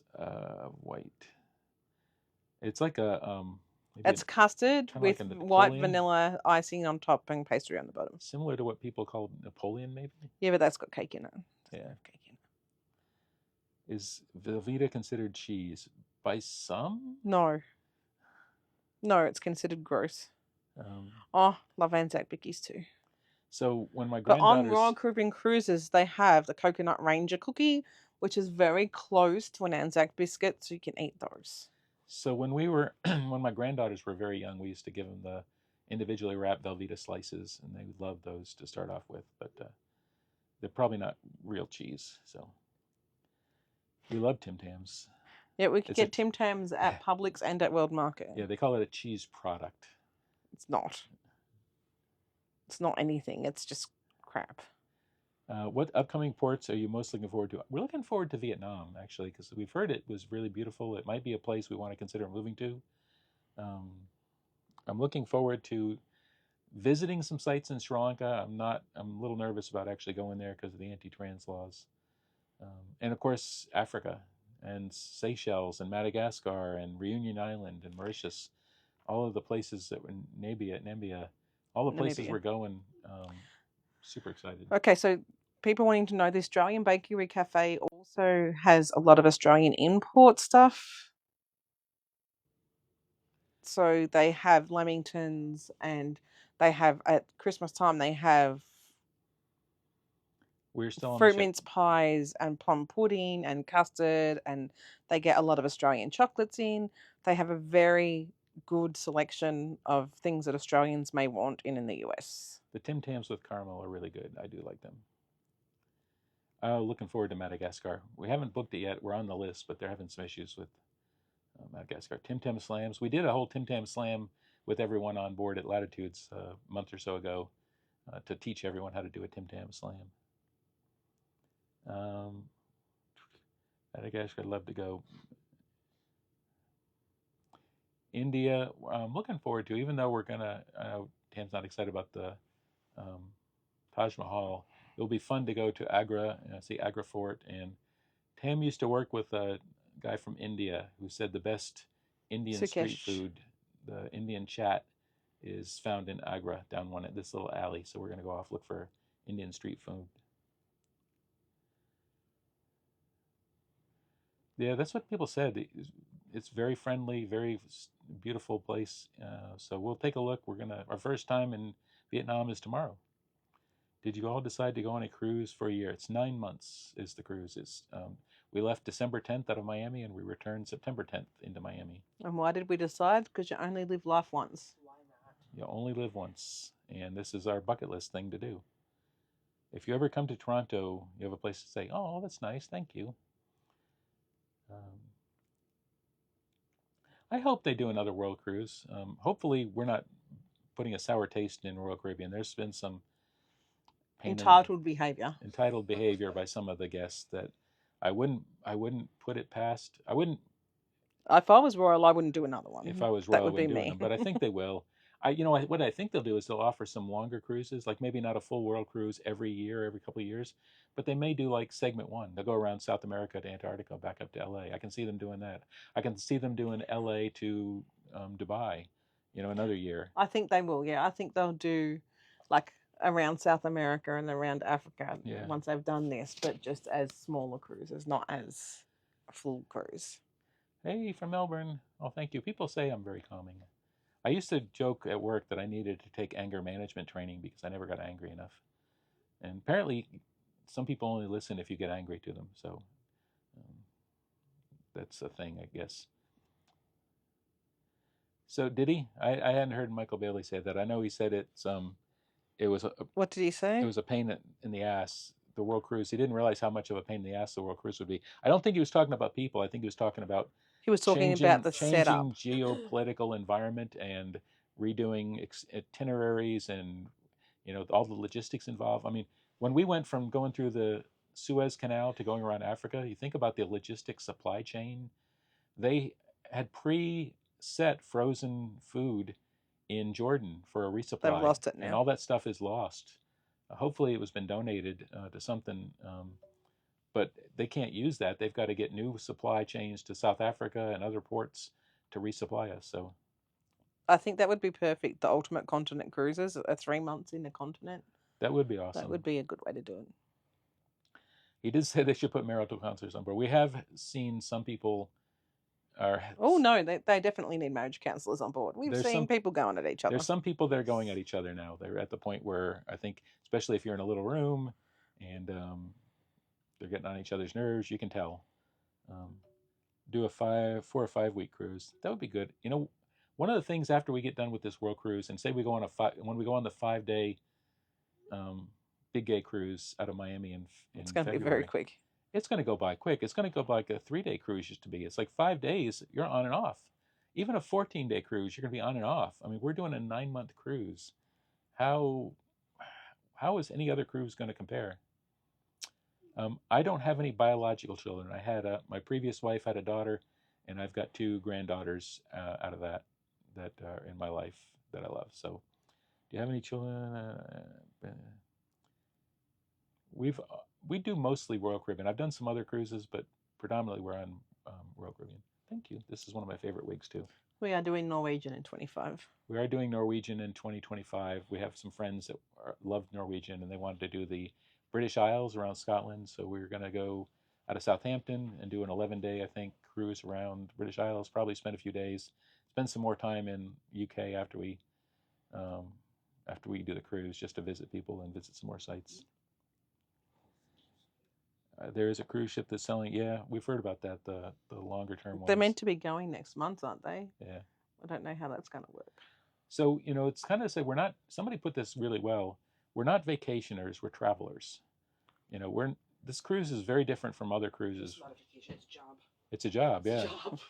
white. It's like a It's custard with like white vanilla icing on top and pastry on the bottom. Similar to what people call Napoleon, maybe. Yeah, but that's got cake in it. Yeah. Cake in it. Is Velveeta considered cheese by some? No. No, it's considered gross. Love Anzac Bickies too. So when my But on granddaughters... Royal Caribbean Cruises, they have the Coconut Ranger cookie, which is very close to an Anzac biscuit, so you can eat those. So when when my granddaughters were very young, we used to give them the individually wrapped Velveeta slices, and they loved those to start off with. But they're probably not real cheese. So we love Tim Tams. Yeah, we could get Tim Tams at Publix and at World Market. Yeah, they call it a cheese product. It's not. It's not anything. It's just crap. What upcoming ports are you most looking forward to? We're looking forward to Vietnam, actually, because we've heard it was really beautiful. It might be a place we want to consider moving to. I'm looking forward to visiting some sites in Sri Lanka. I'm a little nervous about actually going there because of the anti-trans laws. And of course, Africa. and Seychelles and Madagascar and Reunion Island and Mauritius, all of the places that were Namibia, all the places Namibia. we're going. Super excited. Okay, so people wanting to know, the Australian Bakery Cafe also has a lot of Australian import stuff. So they have lamingtons, and they have at Christmas time they have We're still on the fruit ship. mince pies and plum pudding and custard, and they get a lot of Australian chocolates in. They have a very good selection of things that Australians may want in the US. The Tim Tams with caramel are really good. I do like them. Looking forward to Madagascar. We haven't booked it yet. We're on the list, but they're having some issues with Madagascar. Tim Tam slams. We did a whole Tim Tam slam with everyone on board at Latitudes a month or so ago to teach everyone how to do a Tim Tam slam. Madagascar, I'd love to go. India, I'm looking forward to, even though we're going to, I know Tam's not excited about the Taj Mahal. It'll be fun to go to Agra and see Agra Fort. And Tam used to work with a guy from India who said the best Indian street Sukesh. food, the Indian chat, is found in Agra down this little alley. So we're going to go off look for Indian street food. Yeah, that's what people said. It's very friendly, very beautiful place. So we'll take a look. Our first time in Vietnam is tomorrow. Did you all decide to go on a cruise for a year? It's 9 months is the cruise. We left December 10th out of Miami and we returned September 10th into Miami. And why did we decide? Because you only live life once. Why not? You only live once, and this is our bucket list thing to do. If you ever come to Toronto, you have a place to say, "Oh, that's nice, thank you." I hope they do another world cruise. Hopefully, we're not putting a sour taste in Royal Caribbean. There's been some Entitled behavior. entitled behavior by some of the guests that I wouldn't put it past. I wouldn't. If I was royal, I wouldn't do another one. If I was That royal, I would be wouldn't do me. them, but I think they will. What I think they'll do is they'll offer some longer cruises, like maybe not a full world cruise every year, every couple of years, but they may do like segment one. They'll go around South America to Antarctica, back up to LA. I can see them doing that. I can see them doing LA to Dubai, another year. I think they will. Yeah, I think they'll do like around South America and around Africa Yeah. once they've done this, but just as smaller cruises, not as a full cruise. Hey, from Melbourne. Oh, thank you. People say I'm very calming. I used to joke at work that I needed to take anger management training because I never got angry enough. And apparently, some people only listen if you get angry to them. So that's a thing, I guess. So did he? I hadn't heard Michael Bailey say that. I know he said it was What did he say? it was a pain in the ass. The world cruise. He didn't realize how much of a pain in the ass the world cruise would be. I don't think he was talking about people. I think he was talking about He was talking about the setup. changing geopolitical environment and redoing itineraries and all the logistics involved. I mean, when we went from going through the Suez Canal to going around Africa, you think about the logistics supply chain. They had pre-set frozen food in Jordan for a resupply. They've lost it now. And all that stuff is lost. Hopefully, it was been donated to something. But they can't use that. They've got to get new supply chains to South Africa and other ports to resupply us. So I think that would be perfect. The ultimate continent cruises are 3 months in the continent. that would be awesome. That would be a good way to do it. He did say they should put marital counselors on board. We have seen some people are. Oh no, they definitely need marriage counselors on board. We've seen people going at each other. There's some people that are going at each other now. They're at the point where I think, especially if you're in a little room and they're getting on each other's nerves, you can tell. Do a 4 or 5 week cruise. That would be good. One of the things after we get done with this world cruise, and say we go on when we go on the 5-day big gay cruise out of Miami in it's going to be February, very quick. It's going to go by quick. It's going to go by like a 3-day cruise used to be. It's like 5 days, you're on and off. Even a 14-day cruise, you're going to be on and off. I mean, we're doing a 9-month cruise. How is any other cruise going to compare? I don't have any biological children. I had my previous wife had a daughter, and I've got 2 granddaughters out of that are in my life that I love. So, do you have any children? We do mostly Royal Caribbean. I've done some other cruises, but predominantly we're on Royal Caribbean. Thank you. This is one of my favorite wigs too. We are doing Norwegian in 25. We are doing Norwegian in 2025. We have some friends that love Norwegian and they wanted to do the British Isles around Scotland. So we're going to go out of Southampton and do an 11-day, I think, cruise around British Isles. Probably spend a few days, spend some more time in UK after we do the cruise, just to visit people and visit some more sites. There is a cruise ship that's selling. Yeah, we've heard about that. The longer term ones. They're meant to be going next month, aren't they? Yeah. I don't know how that's going to work. So, it's kind of say we're not, somebody put this really well, we're not vacationers, we're travelers. This cruise is very different from other cruises. It's not a vacation, it's a job. It's a job, yeah. It's a job.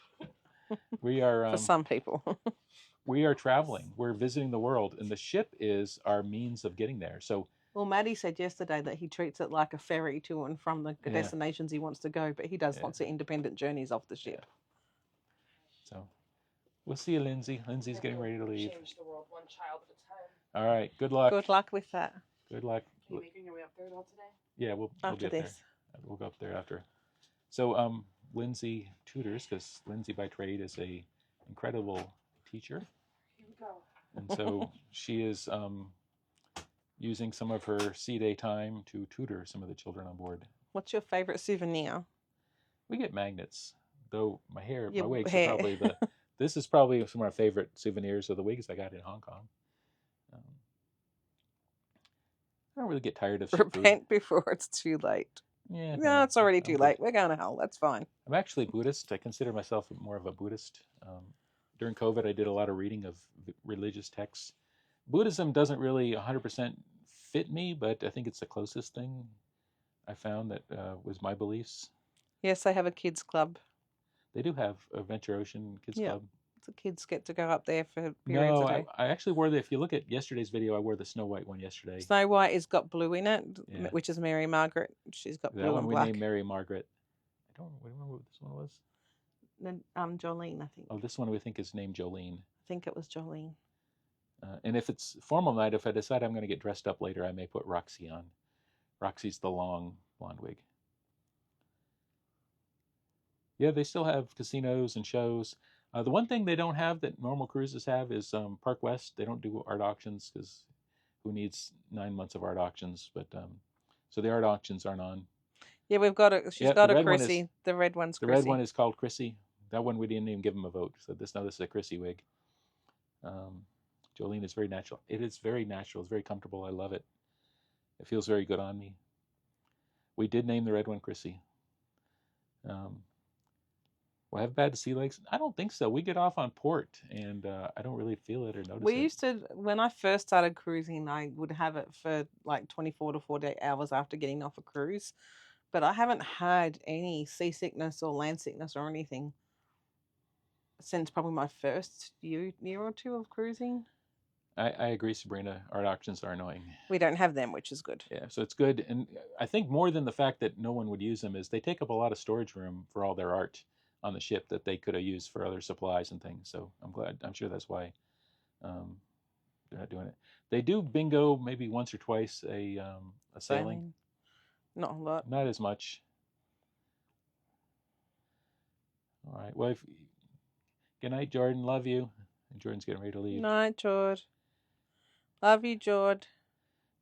We are, For some people. we are traveling, we're visiting the world, and the ship is our means of getting there. So, Well, Maddie said yesterday that he treats it like a ferry to and from the Yeah. destinations he wants to go, but he does Yeah. lots of independent journeys off the ship. so we'll see you, Lindsay. Lindsay's getting ready to leave. Change the world one child at a time. All right, good luck. Good luck with that. Good luck. Are you making your way up there at all today? Yeah, we'll After get there. this. We'll go up there after. So, Lindsay tutors, because Lindsay by trade is a incredible teacher, Here we go. and so she is using some of her C-day time to tutor some of the children on board. What's your favorite souvenir? We get magnets, though my Your wigs hair. are probably this is probably some of my favorite souvenirs of the wigs I got in Hong Kong. I don't really get tired of ship food. Repent before it's too late. Yeah, No, it's already too I'm late. We're going to hell. That's fine. I'm actually Buddhist. I consider myself more of a Buddhist. During COVID, I did a lot of reading of religious texts. Buddhism doesn't really 100% fit me, but I think it's the closest thing I found that was my beliefs. Yes, they have a kids club. They do have a Venture Ocean Kids Yeah. Club. The kids get to go up there for periods No, of time. I actually wore if you look at yesterday's video, I wore the Snow White one yesterday. Snow White has got blue in it, Yeah. which is Mary Margaret. She's got That blue one and we black. named Mary Margaret. I don't remember what this one was. Then Jolene, I think. Oh, this one we think is named Jolene. I think it was Jolene. And if it's formal night, if I decide I'm going to get dressed up later, I may put Roxy on. Roxy's the long blonde wig. Yeah, they still have casinos and shows. The one thing they don't have that normal cruises have is Park West. They don't do art auctions because who needs 9 months of art auctions? But so the art auctions aren't on. Yeah, we've got a. She's Yeah, got the a red one is- Chrissy. The red one's The Chrissy. red one is called Chrissy. That one we didn't even give them a vote. So this is a Chrissy wig. Jolene is very natural. It is very natural. It's very comfortable. I love it. It feels very good on me. We did name the red one Chrissy. Will I have bad sea legs? I don't think so. We get off on port, and I don't really feel it or notice We it. used to, when I first started cruising, I would have it for like 24 to 48 hours after getting off a cruise. But I haven't had any seasickness or land sickness or anything since probably my first year or two of cruising. I agree, Sabrina. Art auctions are annoying. We don't have them, which is good. Yeah, so it's good. And I think more than the fact that no one would use them is they take up a lot of storage room for all their art on the ship that they could have used for other supplies and things. So I'm sure that's why they're not doing it. They do bingo maybe once or twice a sailing. Not a lot. Not as much. All right. Well, good night, Jordan. Love you. And Jordan's getting ready to leave. Night, Jord. Love you, Jord.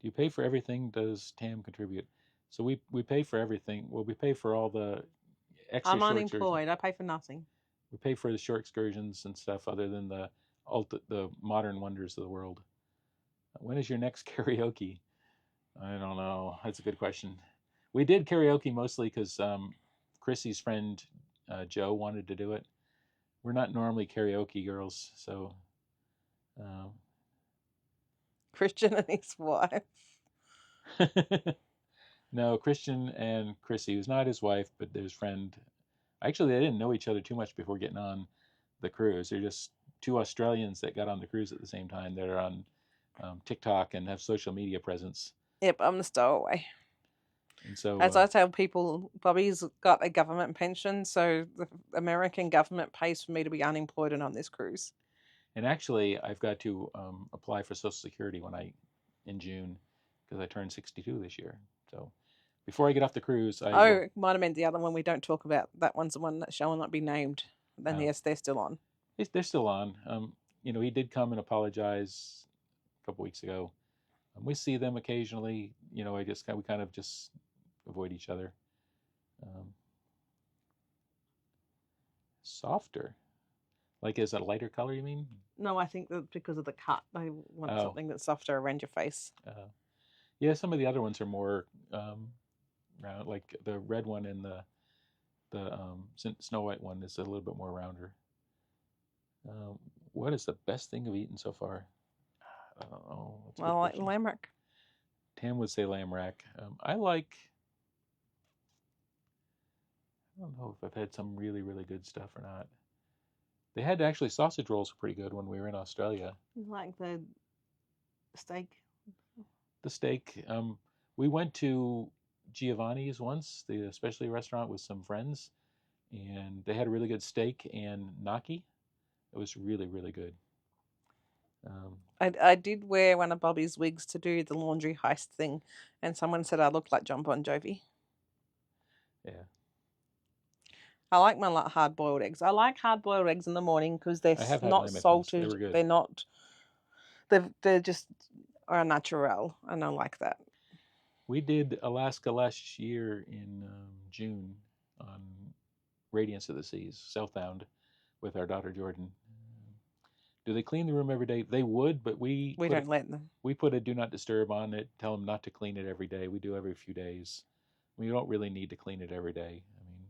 Do you pay for everything? Does Tam contribute? So we pay for everything. Well, we pay for all the extra I'm short unemployed. I pay for nothing. We pay for the short excursions and stuff other than the modern wonders of the world. When is your next karaoke? I don't know. That's a good question. We did karaoke mostly because Chrissy's friend Joe wanted to do it. We're not normally karaoke girls, so Christian and his wife. no, Christian and Chrissy, who's not his wife, but his friend. Actually, they didn't know each other too much before getting on the cruise. They're just two Australians that got on the cruise at the same time. They're on TikTok and have social media presence. Yep, I'm the stowaway. And so, as I tell people, Bobby's got a government pension, so the American government pays for me to be unemployed and on this cruise. And actually, I've got to apply for Social Security in June, because I turned 62 this year. So before I get off the cruise, I Oh, will. it might have meant the other one we don't talk about. That one's the one that shall not be named. Then Oh, yes, they're still on. they're still on. He did come and apologize a couple weeks ago. We see them occasionally. We kind of just avoid each other. Um, Softer, like is it a lighter color? You mean? No, I think that because of the cut, they want Oh. something that's softer around your face. Yeah, some of the other ones are more round, like the red one and the Snow White one is a little bit more rounder. What is the best thing I've eaten so far? I don't know. That's a good Well, I like question. lamb rack. Tam would say lamb rack. I like. I don't know if I've had some really, really good stuff or not. They had actually sausage rolls were pretty good when we were in Australia. You like the steak? The steak. We went to Giovanni's once, the specialty restaurant, with some friends, and they had a really good steak and gnocchi. It was really, really good. I did wear one of Bobby's wigs to do the laundry heist thing, and someone said I looked like John Bon Jovi. Yeah. I like my hard boiled eggs. I like hard boiled eggs in the morning because they're I have had not lamb muffins. salted. They were good. They're not. They're just are natural, and I like that. We did Alaska last year in June on Radiance of the Seas, southbound, with our daughter Jordan. Do they clean the room every day? They would, but We don't let them. we put a do not disturb on it. Tell them not to clean it every day. We do every few days. We don't really need to clean it every day. I mean,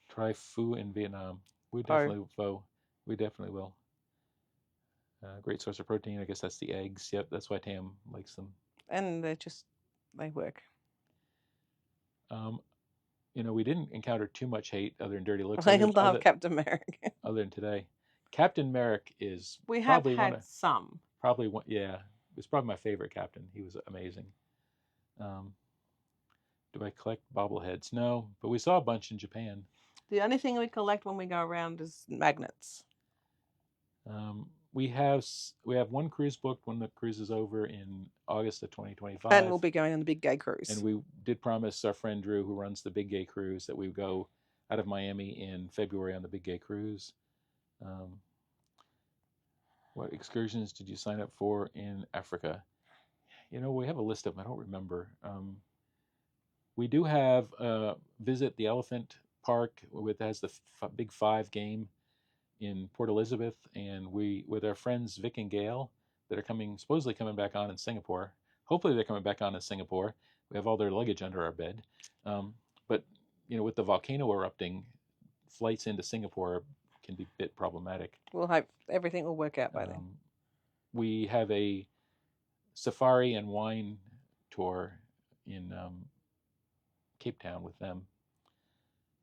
try pho in Vietnam. We definitely pho. We definitely will. Great source of protein. I guess that's the eggs. Yep, that's why Tam likes them. And they work. We didn't encounter too much hate other than dirty looks. I love Captain Merrick. Other than today, Captain Merrick is we have probably had some. Probably one. Yeah, it was probably my favorite captain. He was amazing. Do I collect bobbleheads? No, but we saw a bunch in Japan. The only thing we collect when we go around is magnets. We have one cruise booked when the cruise is over in August of 2025. And we'll be going on the Big Gay Cruise. And we did promise our friend Drew, who runs the Big Gay Cruise, that we would go out of Miami in February on the Big Gay Cruise. What excursions did you sign up for in Africa? We have a list of them. I don't remember. We do have visit the elephant park has the Big Five game in Port Elizabeth, and we with our friends Vic and Gail that are supposedly coming back on in Singapore. Hopefully they're coming back on in Singapore. We have all their luggage under our bed, but with the volcano erupting, flights into Singapore can be a bit problematic. We'll hope everything will work out by then. We have a safari and wine tour in Cape Town with them.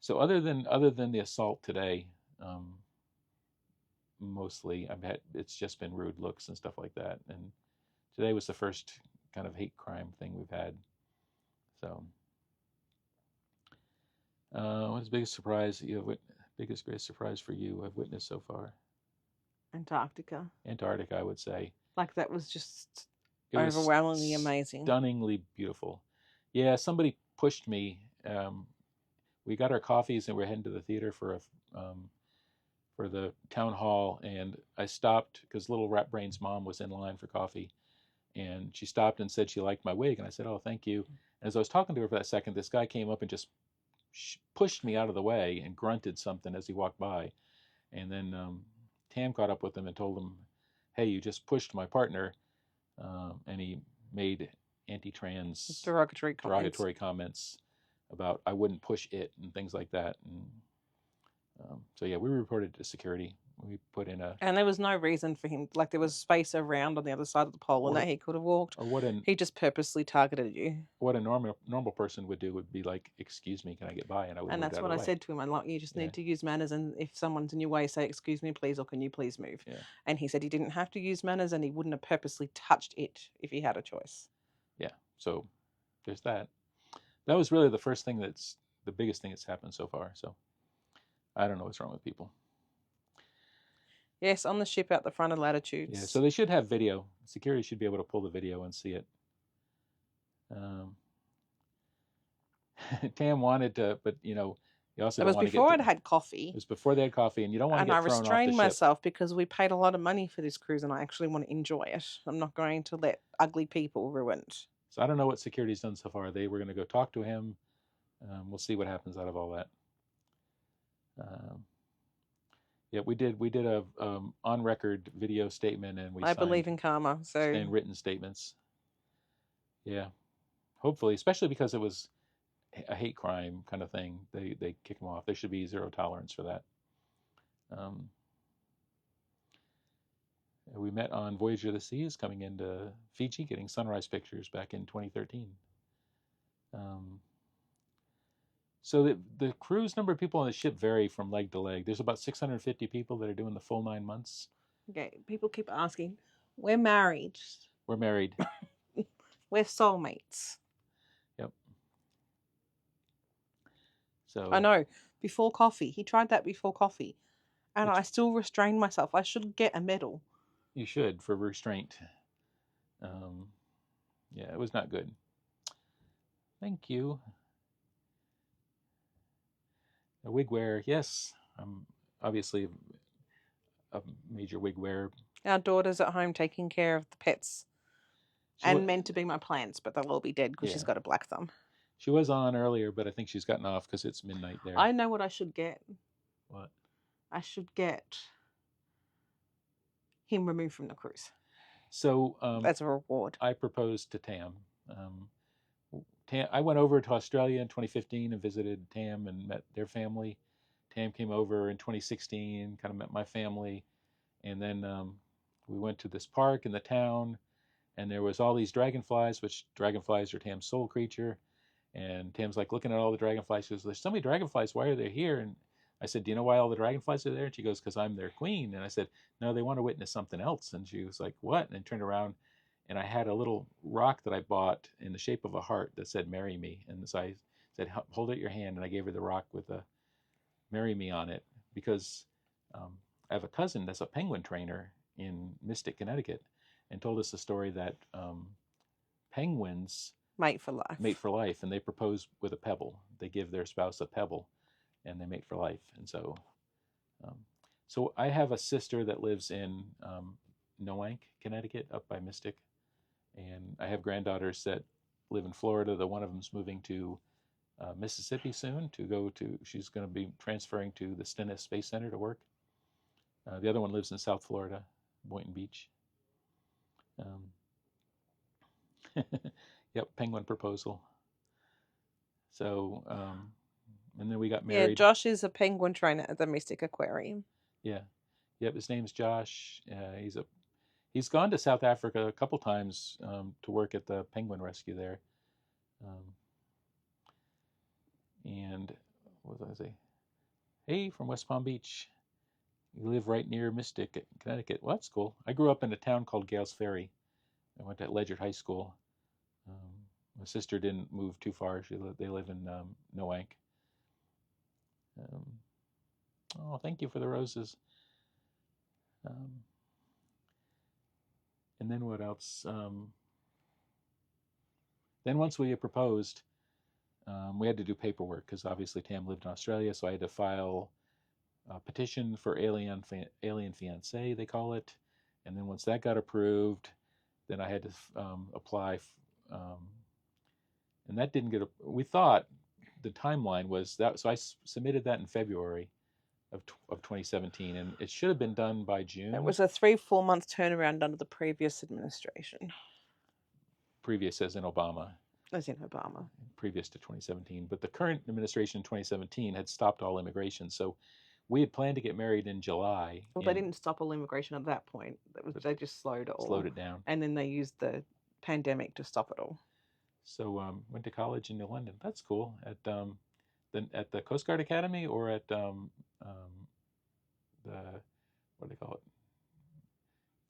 So other than the assault today, mostly it's just been rude looks and stuff like that. And today was the first kind of hate crime thing we've had. So, what's the biggest surprise greatest surprise for you I've witnessed so far? Antarctica, I would say. Like that was just overwhelmingly amazing. Stunningly beautiful. Yeah, somebody pushed me. We got our coffees and we're heading to the theater for the town hall, and I stopped because Little Rat Brain's mom was in line for coffee, and she stopped and said she liked my wig, and I said, "Oh, thank you." And as I was talking to her for that second, this guy came up and just pushed me out of the way and grunted something as he walked by, and then Tam caught up with him and told him, "Hey, you just pushed my partner," and he made anti-trans derogatory comments about I wouldn't push it and things like that. And so yeah, we reported to security. We put in and there was no reason for him. Like there was space around on the other side of the pole, and that he could have walked. Or he just purposely targeted you. What a normal person would do would be like, "Excuse me, can I get by?" And I would. And that's what I said to him. I'm like, you just need to use manners, and if someone's in your way, say, "Excuse me, please," or "Can you please move?" Yeah. And he said he didn't have to use manners, and he wouldn't have purposely touched it if he had a choice. Yeah. So there's that. That was really the biggest thing that's happened so far. So I don't know what's wrong with people. Yes, on the ship out the front of Latitudes. Yeah, so they should have video. Security should be able to pull the video and see it. Tam wanted to, but you also It don't was want to get. before I'd had coffee. It was before they had coffee, and you don't want to And I get thrown off the restrained ship. myself because we paid a lot of money for this cruise and I actually want to enjoy it. I'm not going to let ugly people ruin it. So I don't know what security's done so far. They were going to go talk to him. We'll see what happens out of all that. Yeah, we did a on record video statement, and we I believe in karma, so and written statements. Yeah, hopefully, especially because it was a hate crime kind of thing. They kick him off. There should be zero tolerance for that. We met on Voyager of the Seas coming into Fiji, getting sunrise pictures back in 2013. So the cruise number of people on the ship vary from leg to leg. There's about 650 people that are doing the full 9 months. okay, people keep asking, we're married. We're married. We're soulmates. Yep. So I know. Before coffee. He tried that before coffee. And I still restrained myself. I should get a medal. You should, for restraint. Yeah, it was not good. Thank you. A wig wearer, yes. I'm obviously a major wig wearer. Our daughter's at home taking care of the pets. And meant to be my plants, but they'll all be dead because she's got a black thumb. She was on earlier, but I think she's gotten off because it's midnight there. I know what I should get. What? I should get him removed from the cruise. So that's a reward. I proposed to Tam. I went over to Australia in 2015 and visited Tam and met their family. Tam came over in 2016, kind of met my family, and then we went to this park in the town, and there was all these dragonflies, which dragonflies are Tam's soul creature. And Tam's like looking at all the dragonflies. She goes, "There's so many dragonflies. Why are they here?" And I said, "Do you know why all the dragonflies are there?" And she goes, "Because I'm their queen." And I said, "No, they want to witness something else." And she was like, "What?" And turned around, and I had a little rock that I bought in the shape of a heart that said "Marry Me." And so I said, "Hold out your hand," and I gave her the rock with the "Marry Me" on it, because I have a cousin that's a penguin trainer in Mystic, Connecticut, and told us a story that penguins mate for life. Mate for life, and they propose with a pebble. They give their spouse a pebble, and they mate for life. And so, so I have a sister that lives in Noank, Connecticut, up by Mystic, and I have granddaughters that live in Florida. The one of them's moving to Mississippi soon to go to. She's going to be transferring to the Stennis Space Center to work. The other one lives in South Florida, Boynton Beach. Yep, penguin proposal. So, and then we got married. Yeah, Josh is a penguin trainer at the Mystic Aquarium. Yeah, yep. His name's Josh. He's gone to South Africa a couple times to work at the penguin rescue there. And what was I say? Hey, from West Palm Beach. You live right near Mystic, Connecticut. Well, that's cool. I grew up in a town called Gales Ferry. I went to Ledyard High School. My sister didn't move too far. They live in Noank. Oh, thank you for the roses. And then what else? Then once we had proposed, we had to do paperwork because obviously Tam lived in Australia, so I had to file a petition for alien fiancé, they call it. And then once that got approved, then I had to apply. And that didn't get. We thought the timeline was that, so I submitted that in February of 2017, and it should have been done by June. It was a 3-4 month turnaround under the previous administration. Previous as in Obama. As in Obama. Previous to 2017. But the current administration in 2017 had stopped all immigration. So we had planned to get married in July. Well, they didn't stop all immigration at that point. They just slowed it all. Slowed it down. And then they used the pandemic to stop it all. So went to college in New London. That's cool. At the Coast Guard Academy or at the, what do they call it?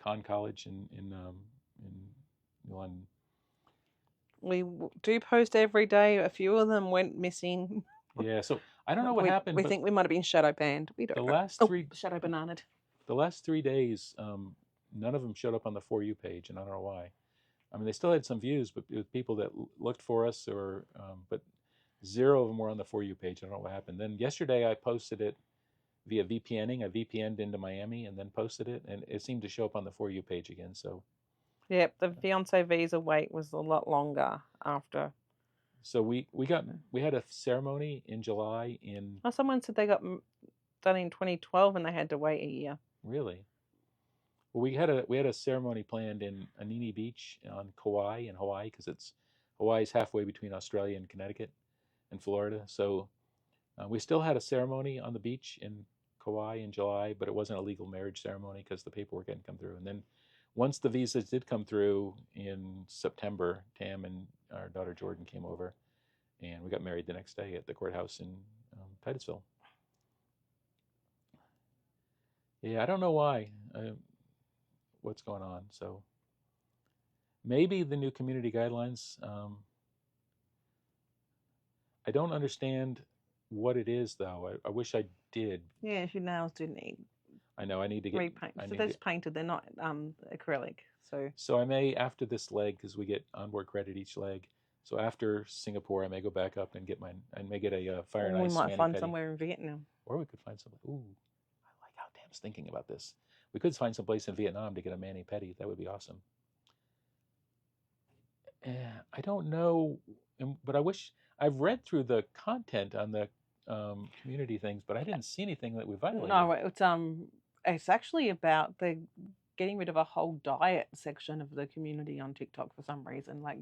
Con College in New London. We do post every day. A few of them went missing. Yeah, so I don't know what happened. We think we might have been shadow banned. We don't know. Last three shadow bananaed. The last 3 days, none of them showed up on the For You page, and I don't know why. I mean, they still had some views, but with people that looked for us, or but 0 of them were on the For You page. I don't know what happened. Then yesterday I posted it via VPNing. I VPN'd into Miami and then posted it, and it seemed to show up on the For You page again. So Yep, the fiance visa wait was a lot longer after. so we had a ceremony in July in Oh, someone said they got done in 2012 and they had to wait a year. really. Well, we had a ceremony planned in Anini Beach on Kauai in Hawaii because Hawaii's halfway between Australia and Connecticut and Florida. So we still had a ceremony on the beach in Kauai in July, but it wasn't a legal marriage ceremony because the paperwork hadn't come through. And then once the visas did come through in September, Tam and our daughter Jordan came over, and we got married the next day at the courthouse in Titusville. Yeah, I don't know why. What's going on? So maybe the new community guidelines. I don't understand what it is though. I wish I did. Yeah, your nails do need I know I need to get repaint. So they're just painted. They're not acrylic. So I may, after this leg, because we get onboard credit each leg. So after Singapore, I may go back up and get I may get a fire and ice. We might find mani-pedi. somewhere in Vietnam. Or we could find somebody. Ooh, I like how Tam's thinking about this. We could find some place in Vietnam to get a mani-pedi. That would be awesome. I don't know, but I wish I've read through the content on the community things, but I didn't see anything that we violated. No, it's actually about the getting rid of a whole diet section of the community on TikTok for some reason, like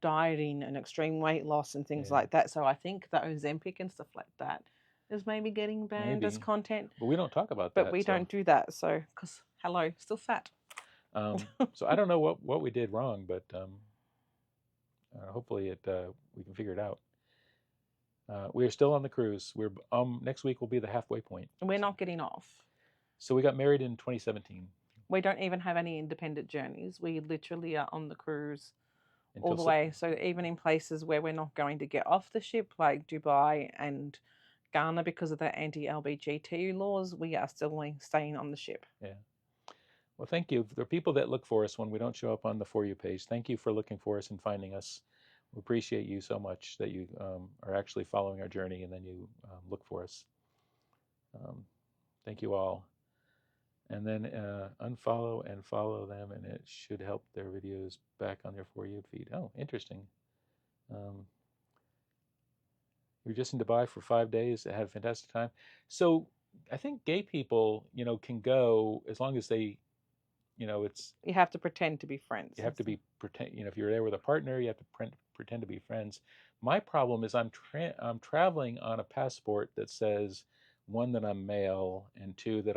dieting and extreme weight loss and things like that. So I think the Ozempic and stuff like that is maybe getting banned as content. But we don't talk about that. But we don't do that. So, because, hello, still fat. So I don't know what we did wrong, but hopefully we can figure it out. We are still on the cruise. We're next week will be the halfway point. We're not getting off. So we got married in 2017. We don't even have any independent journeys. We literally are on the cruise all the way. So even in places where we're not going to get off the ship, like Dubai and Ghana, because of the anti-LBGT laws, we are still staying on the ship. Yeah. Well, thank you. There are people that look for us when we don't show up on the For You page. Thank you for looking for us and finding us. We appreciate you so much that you are actually following our journey and then you look for us. Thank you all. And then unfollow and follow them, and it should help their videos back on their For You feed. Oh, interesting. We were just in Dubai for 5 days. I had a fantastic time. So I think gay people, can go as long as they, it's. You have to pretend to be friends. You have to be pretend. If you're there with a partner, you have to pretend to be friends. My problem is I'm traveling on a passport that says, 1, that I'm male, and 2, that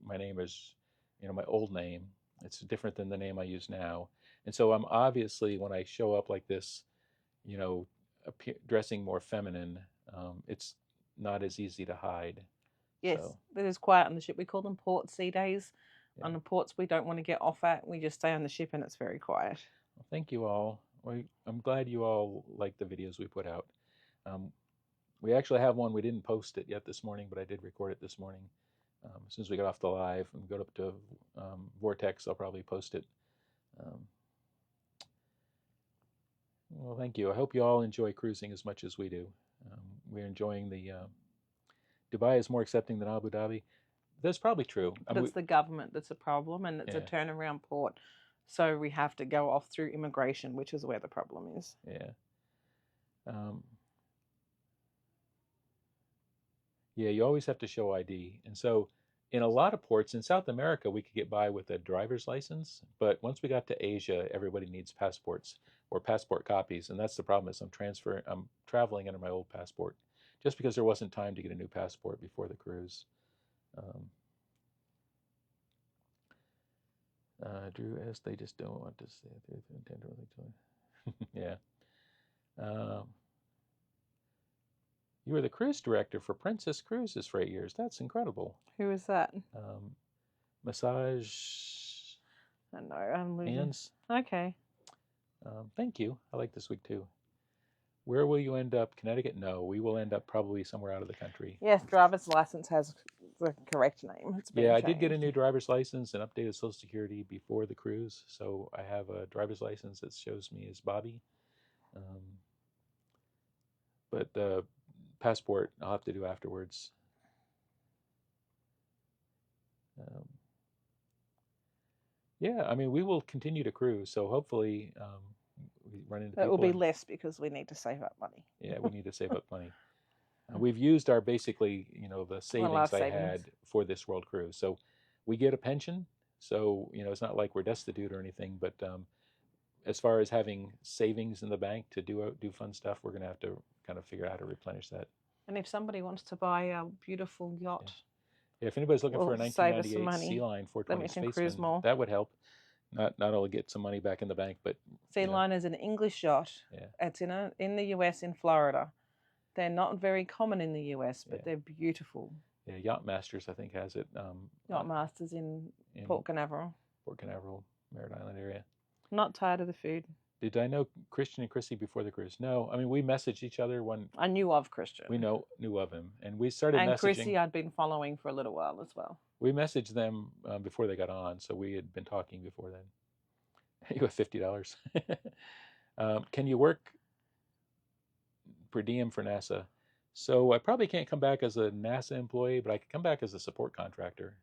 my name is, my old name. It's different than the name I use now. And so I'm obviously, when I show up like this, dressing more feminine, it's not as easy to hide. Yes, it is quiet on the ship. We call them port sea days. Yeah. On the ports we don't want to get off at. We just stay on the ship and it's very quiet. Well, thank you all. I'm glad you all like the videos we put out. We actually have one. We didn't post it yet this morning, but I did record it this morning. As soon as we got off the live and go up to Vortex, I'll probably post it. Well, thank you. I hope you all enjoy cruising as much as we do. We're enjoying Dubai is more accepting than Abu Dhabi. That's probably true. But it's the government that's a problem, and it's a turnaround port. So we have to go off through immigration, which is where the problem is. Yeah. Yeah, you always have to show ID. And so in a lot of ports in South America, we could get by with a driver's license. But once we got to Asia, everybody needs passports or passport copies. And that's the problem is I'm traveling under my old passport just because there wasn't time to get a new passport before the cruise. Drew S., they just don't want to say it. Yeah. You were the cruise director for Princess Cruises for 8 years. That's incredible. Who is that? Massage. I know. I'm losing. Hands. Okay. Thank you. I like this week too. Where will you end up? Connecticut? No, we will end up probably somewhere out of the country. Yes, driver's license has the correct name. It's been changed. I did get a new driver's license and updated Social Security before the cruise, so I have a driver's license that shows me as Bobby. but the passport I'll have to do afterwards. Um, yeah, I mean, we will continue to cruise, so hopefully we run into It will people. be less because we need to save up money. Yeah, we need to save up money. We've used our basically, the savings I had for this world cruise. So we get a pension, so it's not like we're destitute or anything. But as far as having savings in the bank to do fun stuff, we're going to have to kind of figure out how to replenish that. And if somebody wants to buy a beautiful yacht, if anybody's looking for a we'll save us some 1998 money. Sea Line Then we 420 can cruise Spaceman, more. that would help. Not only get some money back in the bank, but Sea Line is an English yacht. Yeah. It's in the US in Florida. They're not very common in the US, but they're beautiful. Yeah, Yacht Masters I think has it. Yacht Masters in Port Canaveral. Port Canaveral, Merritt Island area. I'm not tired of the food. Did I know Christian and Chrissy before the cruise? No, I mean we messaged each other when I knew of Christian. We knew of him, and we started messaging. And Chrissy, I'd been following for a little while as well. We messaged them before they got on, so we had been talking before then. You have $50. Can you work per diem for NASA? So I probably can't come back as a NASA employee, but I could come back as a support contractor.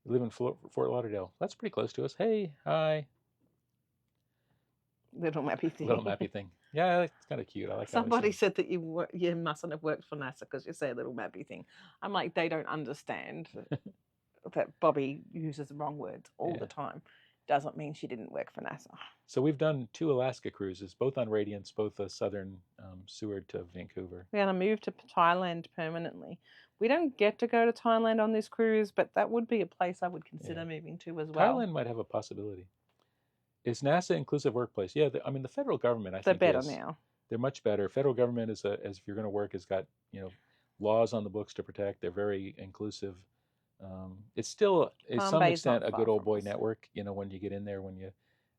We live in Fort Lauderdale. That's pretty close to us. Hey, hi. Little mappy thing. Little mappy thing. Yeah, it's kind of cute. I like. Somebody said that you mustn't have worked for NASA because you say a little mappy thing. I'm like, they don't understand that Bobbi uses the wrong words all the time. Doesn't mean she didn't work for NASA. So we've done 2 Alaska cruises, both on Radiance, both a southern Seward to Vancouver. We're going to move to Thailand permanently. We don't get to go to Thailand on this cruise, but that would be a place I would consider moving to as well. Thailand might have a possibility. Is NASA inclusive workplace? Yeah, I mean the federal government. I think they're better now. They're much better. Federal government as if you're going to work has got laws on the books to protect. They're very inclusive. It's still, to some extent, a good old boy network. When you get in there,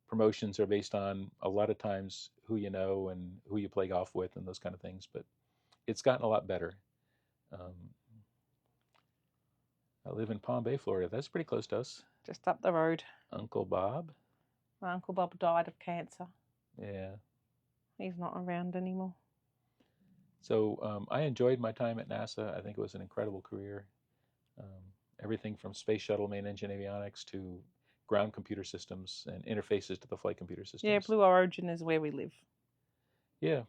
promotions are based on a lot of times who you know and who you play golf with and those kind of things. But it's gotten a lot better. I live in Palm Bay, Florida. That's pretty close to us. Just up the road. Uncle Bob. My Uncle Bob died of cancer. Yeah. He's not around anymore. So I enjoyed my time at NASA. I think it was an incredible career. Everything from space shuttle main engine avionics to ground computer systems and interfaces to the flight computer systems. Yeah, Blue Origin is where we live. Yeah,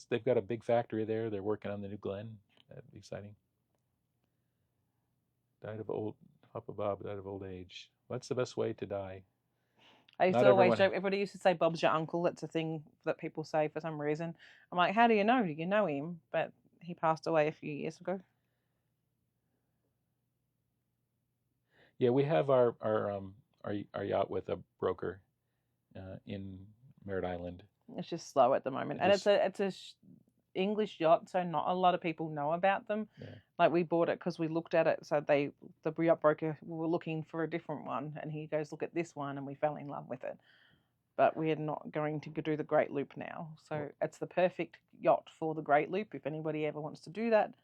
they've got a big factory there. They're working on the new Glenn. That'd be exciting. Papa Bob died of old age. What's the best way to die? I used to always joke, everybody used to say Bob's your uncle. That's a thing that people say for some reason. I'm like, how do you know? Do you know him? But he passed away a few years ago. Yeah, we have our yacht with a broker in Merritt Island. It's just slow at the moment, and it's a English yacht, so not a lot of people know about them. Yeah. Like we bought it because we looked at it. So the yacht broker, we were looking for a different one, and he goes, look at this one, and we fell in love with it. But we are not going to do the Great Loop now. So it's the perfect yacht for the Great Loop if anybody ever wants to do that.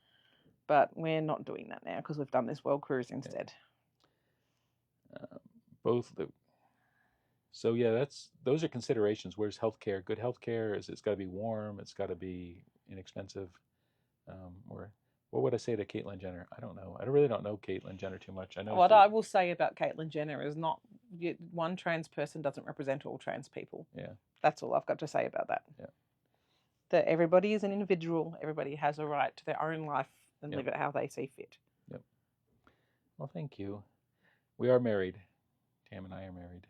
But we're not doing that now because we've done this world cruise instead. So yeah, those are considerations. Where's healthcare? Good healthcare it's got to be warm. It's got to be inexpensive. Or what would I say to Caitlyn Jenner? I don't know. I really don't know Caitlyn Jenner too much. I know what I will say about Caitlyn Jenner is not one trans person doesn't represent all trans people. Yeah, that's all I've got to say about that. Yeah, that everybody is an individual. Everybody has a right to their own life and live it how they see fit. Yep. Well, thank you. We are married. Tam and I are married.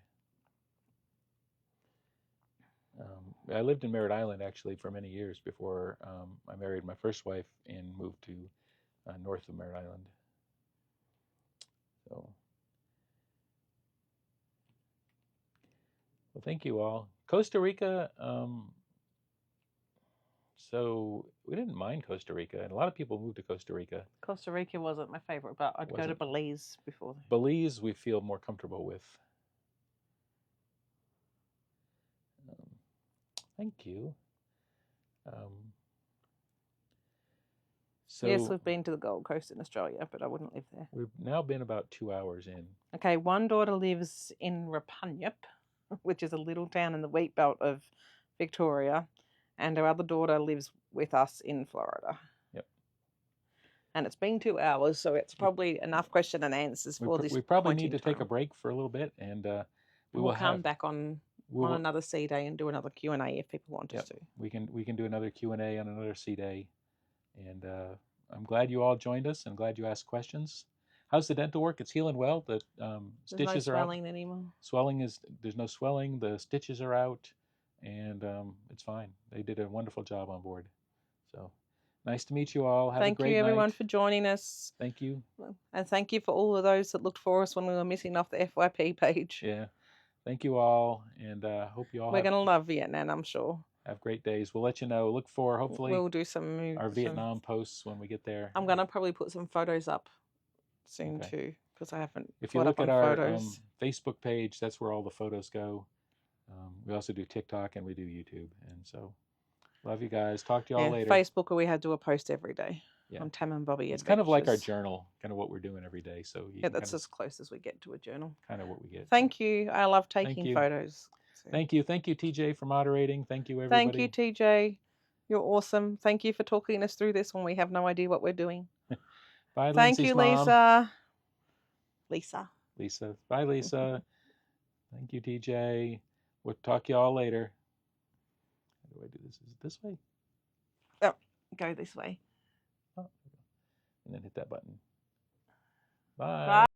I lived in Merritt Island actually for many years before I married my first wife and moved to north of Merritt Island. So, well, thank you all. Costa Rica. So we didn't mind Costa Rica, and a lot of people moved to Costa Rica. Costa Rica wasn't my favorite, but I'd go to Belize before. Belize we feel more comfortable with. Thank you. So yes, we've been to the Gold Coast in Australia, but I wouldn't live there. We've now been about 2 hours in. Okay, one daughter lives in Rapunyup, which is a little town in the wheat belt of Victoria, and our other daughter lives with us in Florida. Yep. And it's been 2 hours, so it's probably enough question and answers for this. We probably point need in to take a time. break for a little bit, and we We'll will come have back on we'll, another C day and do another Q&A if people want us to. we can do another Q&A on another C day, and I'm glad you all joined us and glad you asked questions. How's the dental work? It's healing well. The stitches no are out. swelling anymore. There's no swelling. The stitches are out, and it's fine. They did a wonderful job on board. So nice to meet you all. Have a Thank great you, everyone, night. for joining us. Thank you. And thank you for all of those that looked for us when we were missing off the FYP page. Yeah. Thank you all, and hope you all We're going to love Vietnam, I'm sure. have great days. We'll let you know. Look for, hopefully, we'll do some our Vietnam posts when we get there. I'm going to probably put some photos up soon Okay. too, because I haven't If you caught look up at on our photos. Facebook page, that's where all the photos go. We also do TikTok and we do YouTube. And so, love you guys. Talk to y'all later. Facebook, we do a post every day Yeah. on Tam and Bobbi It's kind of like our Adventures. journal, kind of what we're doing every day. So you Yeah, can that's kind as close as we get to a journal. of what we get. Thank you. I love taking you. photos. So. Thank you, TJ, for moderating. Thank you, everybody. Thank you, TJ. You're awesome. Thank you for talking us through this when we have no idea what we're doing. Bye, Thank Lindsay's you, mom. Lisa. Lisa. Bye, Lisa. Thank you, TJ. We'll talk to y'all later. How do I do this? Is it this way? Oh, go this way. Oh, and then hit that button. Bye. Bye.